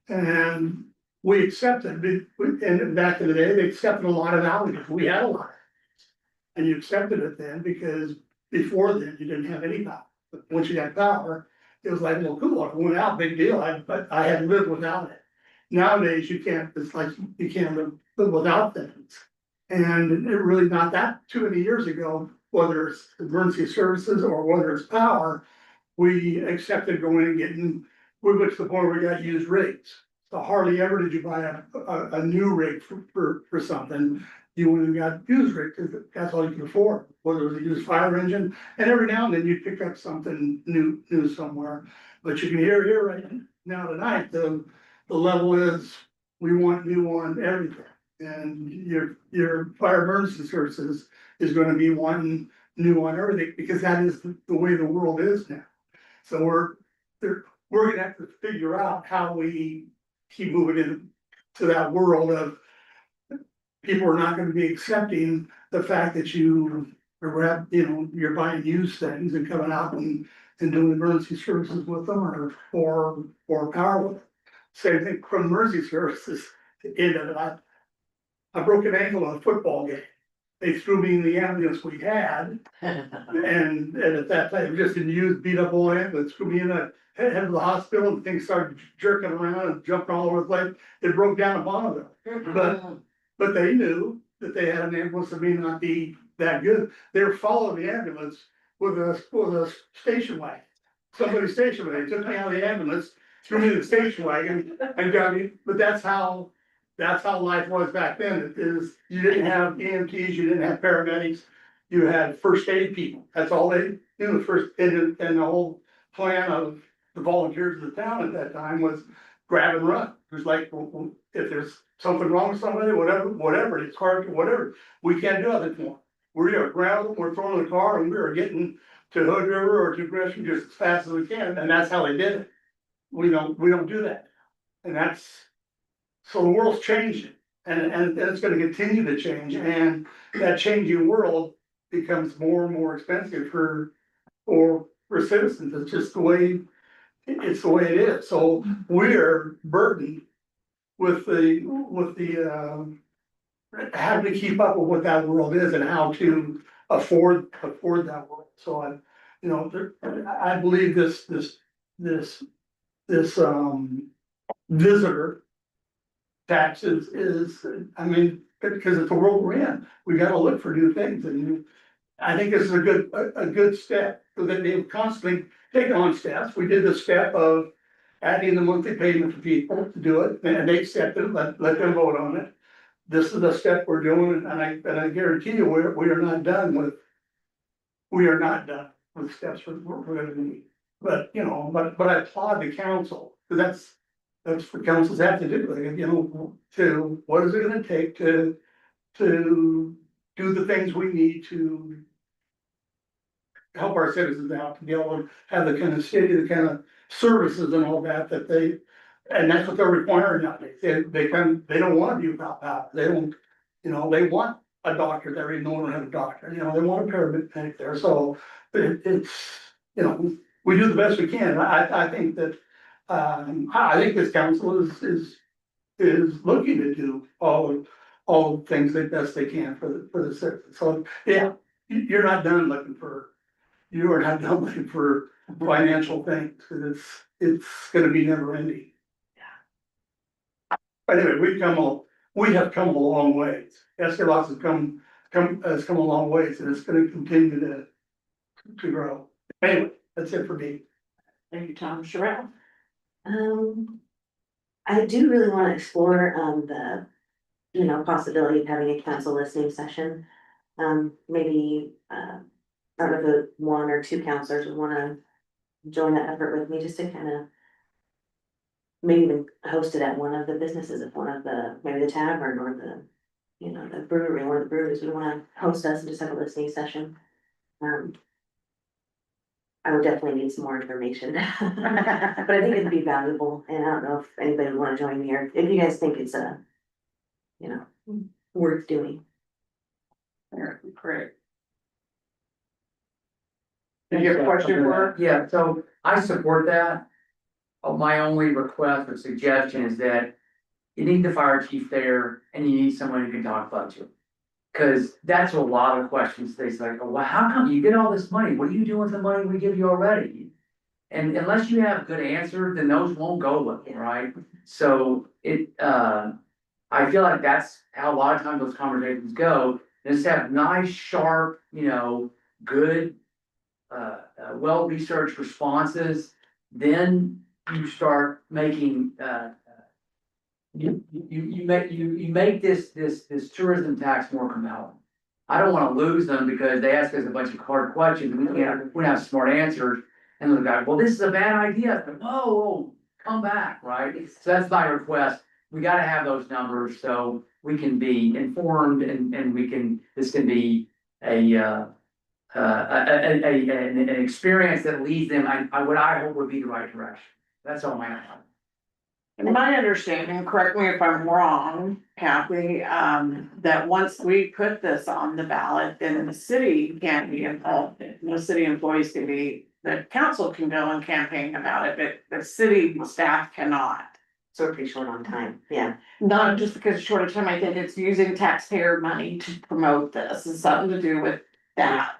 And we accepted, and back in the day, they accepted a lot of outages, we had a lot. And you accepted it then, because before then, you didn't have any power, but once you got power, it was like, well, cool, it went out, big deal, but I had to live without it. Nowadays, you can't, it's like, you can't live without things. And it really not that too many years ago, whether it's emergency services or whether it's power, we accepted going and getting, we went to the point where we got used rigs. So hardly ever did you buy a new rig for something. You went and got used rig, because that's all you can afford, whether it was a used fire engine, and every now and then you'd pick up something new somewhere. But you can hear here right now tonight, the level is, we want new on everything. And your fire emergency services is gonna be wanting new on everything, because that is the way the world is now. So we're gonna have to figure out how we keep moving into that world of people are not gonna be accepting the fact that you're buying used things and coming out and doing emergency services with them or power with them. Same thing from emergency services, end of it, I broke an ankle on a football game. They threw me in the ambulance we had, and at that time, just didn't use beat up old ambulance, threw me in a head of the hospital, and things started jerking around and jumping all over the place. It broke down a bone of it, but they knew that they had an ambulance that may not be that good. They were following the ambulance with a station wagon. Somebody station wagon, took me out of the ambulance, threw me in the station wagon and got me, but that's how life was back then. It is, you didn't have EMTs, you didn't have paramedics, you had first aid people. That's all they knew. The first, and the whole plan of the volunteers of the town at that time was grab and run. It was like, well, if there's something wrong with somebody, whatever, it's hard, whatever, we can't do other than we are grabbing, we're throwing the car, and we are getting to Hood River or to Gresham just as fast as we can, and that's how they did it. We don't do that. And that's, so the world's changing, and it's gonna continue to change, and that changing world becomes more and more expensive for citizens. It's just the way, it's the way it is. So we're burdened with the having to keep up with what that world is and how to afford that world. So I believe this visitor tax is, I mean, because it's the world we're in, we gotta look for new things, and I think this is a good step, so that they've constantly taken on steps. We did the step of adding the monthly payment for people to do it, and they accepted it, let them vote on it. This is the step we're doing, and I guarantee you, we are not done with steps we're gonna need. But, but I applaud the council, because that's what councils have to do, to, what is it gonna take to do the things we need to help our citizens out, to be able to have the kind of city, the kind of services and all that they, and that's what they're requiring nowadays. They don't wanna be without power. They don't, they want a doctor there, even though we don't have a doctor, they want a paramedic there, so it's, we do the best we can. I think that, I think this council is looking to do all the things that best they can for the citizens. So, yeah, you are not done looking for financial things, because it's gonna be never ending. Anyway, we have come a long ways. Escalon has come a long ways, and it's gonna continue to grow. Anyway, that's it for me. Thank you, Tom. Sherelle? I do really wanna explore, the, possibility of having a council listening session. Maybe, out of the one or two counselors would wanna join that effort with me, just to kind of maybe even host it at one of the businesses, at one of maybe the tavern or the brewery, one of the breweries would wanna host us and just have a listening session. I would definitely need some more information, but I think it'd be valuable, and I don't know if anybody would wanna join me, or if you guys think it's worth doing. Great. You have a question for her? Yeah, so I support that. My only request or suggestion is that you need the fire chief there, and you need someone who can talk about you. Cause that's a lot of questions, they say, oh, well, how come you get all this money? What are you doing with the money we give you already? And unless you have a good answer, then those won't go with it, right? So I feel like that's how a lot of times those conversations go. Just have nice, sharp, good, well-researched responses. Then you start making, you make this tourism tax more compelling. I don't wanna lose them because they ask us a bunch of hard questions, and we don't have smart answers. And the guy, well, this is a bad idea. Whoa, come back, right? So that's my request. We gotta have those numbers, so we can be informed and this can be an experience that leads them, what I hope would be the right direction. That's all my. In my understanding, correct me if I'm wrong, Kathy, that once we put this on the ballot, then the city can't be involved. No city employees can be, the council can go and campaign about it, but the city staff cannot. So we're pretty short on time, yeah. Not just because it's short of time, I think it's using taxpayer money to promote this, it's something to do with that.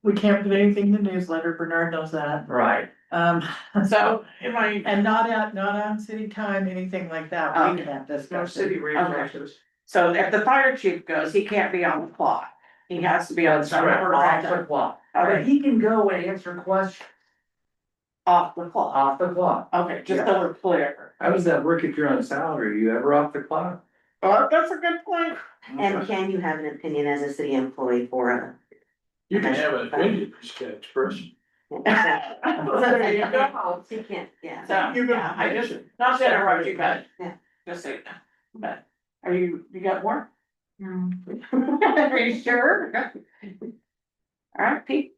We can't put anything in the newsletter, Bernard knows that. Right. So, am I, And not on city time, anything like that, we Okay. can't No discuss city it. resources. so if the fire chief goes, he can't be on the clock, he has to be on some Off the clock. But he can go and answer questions off the clock. off the clock. Okay, just so we're clear. How does that work if you're on salary? You ever off the clock? Well, that's a good point. And can you have an opinion as a city employee for a? You can have an opinion, you can express. There you go. You can't, yeah. So, yeah, I just, not to interrupt you, but. Yeah. Just say, but, you got more? Are you sure? All right, Pete.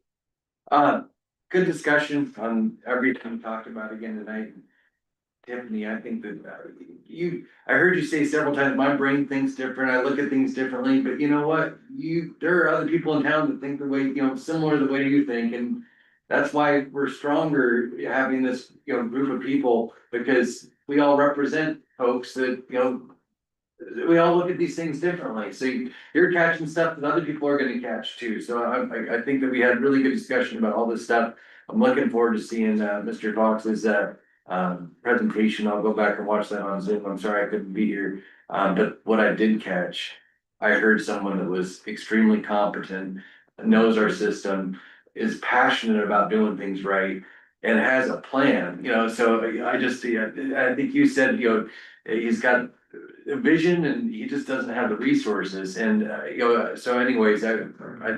Good discussion on everything we talked about again tonight. Tiffany, I think that I heard you say several times, my brain thinks different, I look at things differently, but you know what? There are other people in town that think the way, similar to the way you think, and that's why we're stronger having this, group of people, because we all represent folks that, we all look at these things differently, so you're catching stuff that other people are gonna catch too, so I think that we had really good discussion about all this stuff. I'm looking forward to seeing, Mr. Fox's, presentation. I'll go back and watch that on Zoom. I'm sorry I couldn't be here. But what I did catch, I heard someone that was extremely competent, knows our system, is passionate about doing things right, and has a plan, so I think you said, he's got a vision and he just doesn't have the resources, and, so anyways, I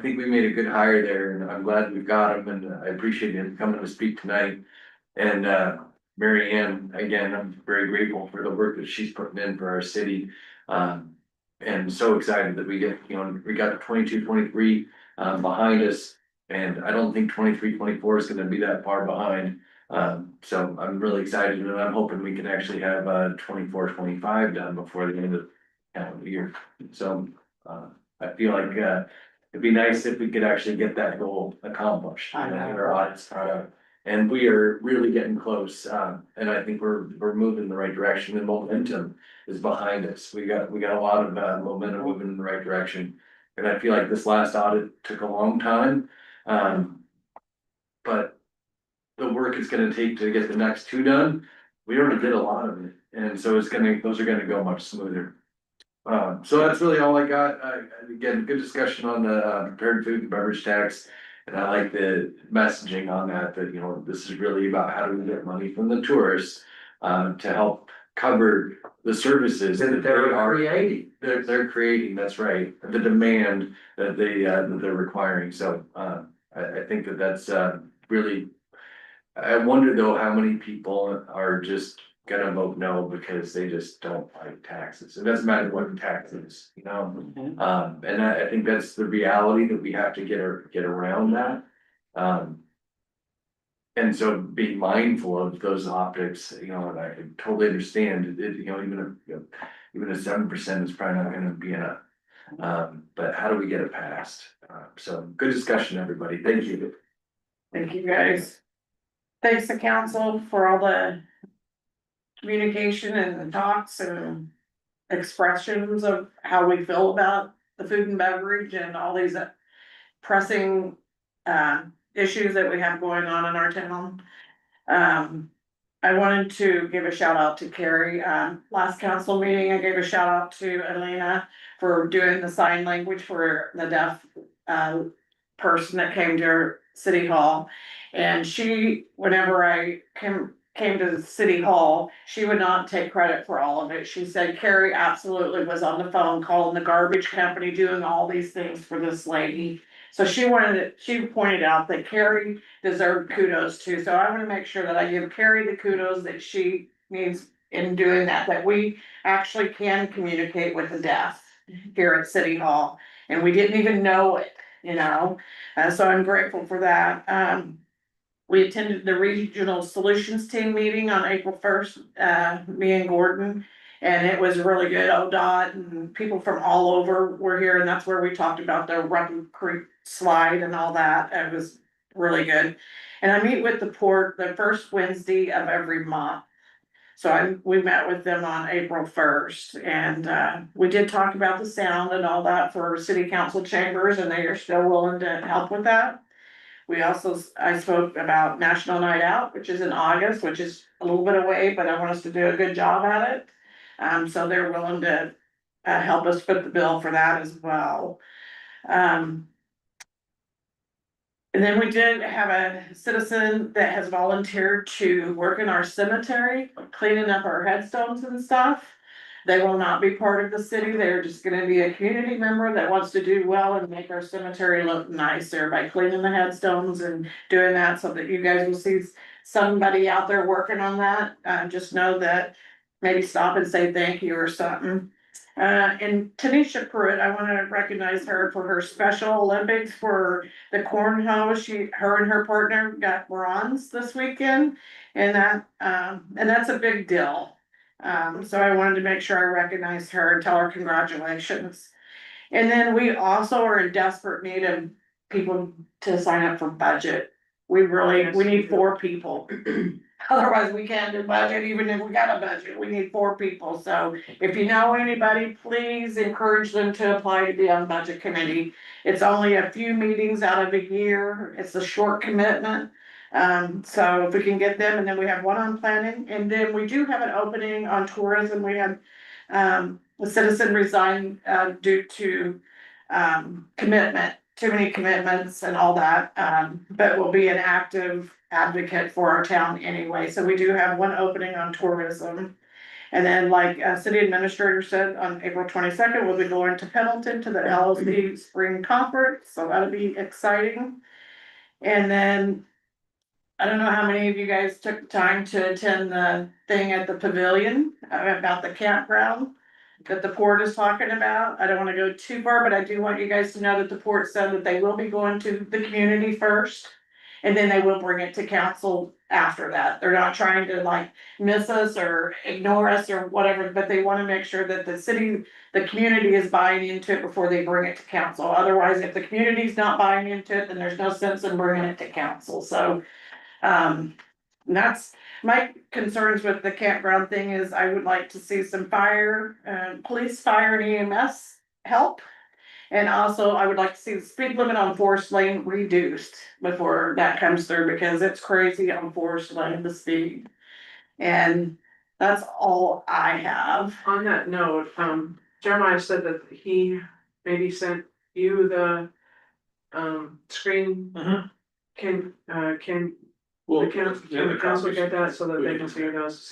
think we made a good hire there, and I'm glad we've got him, and I appreciate him coming to speak tonight. And, Mary Ann, again, I'm very grateful for the work that she's putting in for our city. And so excited that we get, we got the 22-23 behind us. And I don't think 23-24 is gonna be that far behind. So I'm really excited, and I'm hoping we can actually have 24-25 done before the end of the calendar year. So I feel like it'd be nice if we could actually get that goal accomplished. I know. Get our audits caught up. And we are really getting close, and I think we're moving in the right direction, and momentum is behind us. We got a lot of momentum moving in the right direction. And I feel like this last audit took a long time. But the work it's gonna take to get the next two done, we already did a lot of it, and so those are gonna go much smoother. So that's really all I got. Again, good discussion on the prepared food and beverage tax. And I like the messaging on that, this is really about how do we get money from the tourists, to help cover the services that They're creating. they're creating, that's right, the demand that they're requiring, so, I think that's, really. I wonder though, how many people are just gonna vote no because they just don't like taxes. It doesn't matter what the tax is, and I think that's the reality that we have to get around that. And so being mindful of those optics, and I can totally understand it, even a 7% is probably not gonna be enough. But how do we get it passed? So good discussion, everybody. Thank you. Thank you, guys. Thanks to council for all the communication and talks and expressions of how we feel about the food and beverage and all these pressing issues that we have going on in our town. I wanted to give a shout out to Carrie. Last council meeting, I gave a shout out to Elena for doing the sign language for the deaf person that came to City Hall. And she, whenever I came to City Hall, she would not take credit for all of it. She said Carrie absolutely was on the phone calling the garbage company, doing all these things for this lady. So she pointed out that Carrie deserved kudos too. So I want to make sure that I give Carrie the kudos that she needs in doing that, that we actually can communicate with the deaf here at City Hall. And we didn't even know it, you know, so I'm grateful for that. We attended the Regional Solutions Team meeting on April 1st, me and Gordon. And it was really good. ODOT and people from all over were here, and that's where we talked about the Ruppin Creek slide and all that. It was really good. And I meet with the port the first Wednesday of every month. So we met with them on April 1st, and we did talk about the sound and all that for city council chambers, and they are still willing to help with that. I spoke about National Night Out, which is in August, which is a little bit away, but I want us to do a good job at it. So they're willing to help us foot the bill for that as well. And then we did have a citizen that has volunteered to work in our cemetery, cleaning up our headstones and stuff. They will not be part of the city. They're just gonna be a community member that wants to do well and make our cemetery look nicer by cleaning the headstones and doing that, so that you guys will see somebody out there working on that. Just know that maybe stop and say thank you or something. And Tanisha Pruitt, I wanna recognize her for her Special Olympics for the cornhole. Her and her partner got bronze this weekend. And that's a big deal. So I wanted to make sure I recognized her and tell her congratulations. And then we also are in desperate need of people to sign up for budget. We need 4 people. Otherwise, we can't do budget, even if we got a budget, we need 4 people. So if you know anybody, please encourage them to apply to be on budget committee. It's only a few meetings out of a year. It's a short commitment. So if we can get them, and then we have one on planning, and then we do have an opening on tourism. We have, a citizen resign, due to, commitment, too many commitments and all that. But will be an active advocate for our town anyway. So we do have one opening on tourism. And then, like city administrator said, on April 22nd, we'll be going to Pendleton to the LSD Spring Conference, so that'll be exciting. And then, I don't know how many of you guys took the time to attend the thing at the pavilion about the campground that the port is talking about. I don't wanna go too far, but I do want you guys to know that the port said that they will be going to the community first. And then they will bring it to council after that. They're not trying to like miss us or ignore us or whatever, but they wanna make sure that the community is buying into it before they bring it to council. Otherwise, if the community's not buying into it, then there's no sense in bringing it to council. So, that's my concerns with the campground thing. Is I would like to see some police, fire and EMS help. And also I would like to see the speed limit on Forest Lane reduced before that comes through, because it's crazy on Forest Lane, the speed. And that's all I have. On that note, Jeremiah said that he maybe sent you the screen. Can Well, the council get that so that they can see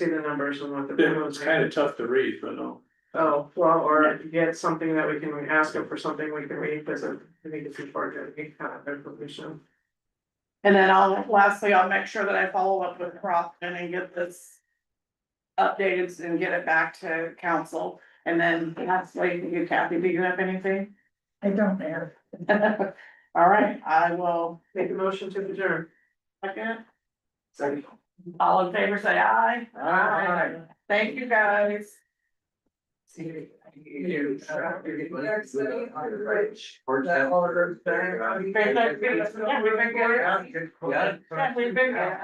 the numbers and what the. it's kind of tough to read, but no. Oh, well, or get something that we can ask them for something we can read, because I think it's important to get information. And then lastly, I'll make sure that I follow up with Crofton and get this updated and get it back to council. And then lastly, you Kathy, do you have anything? I don't know. All right, I will. Make a motion to adjourn. Second. All in favor, say aye. Aye. Thank you, guys. Next city on the bridge. That all goes back. We've been good. Yeah, we've been good.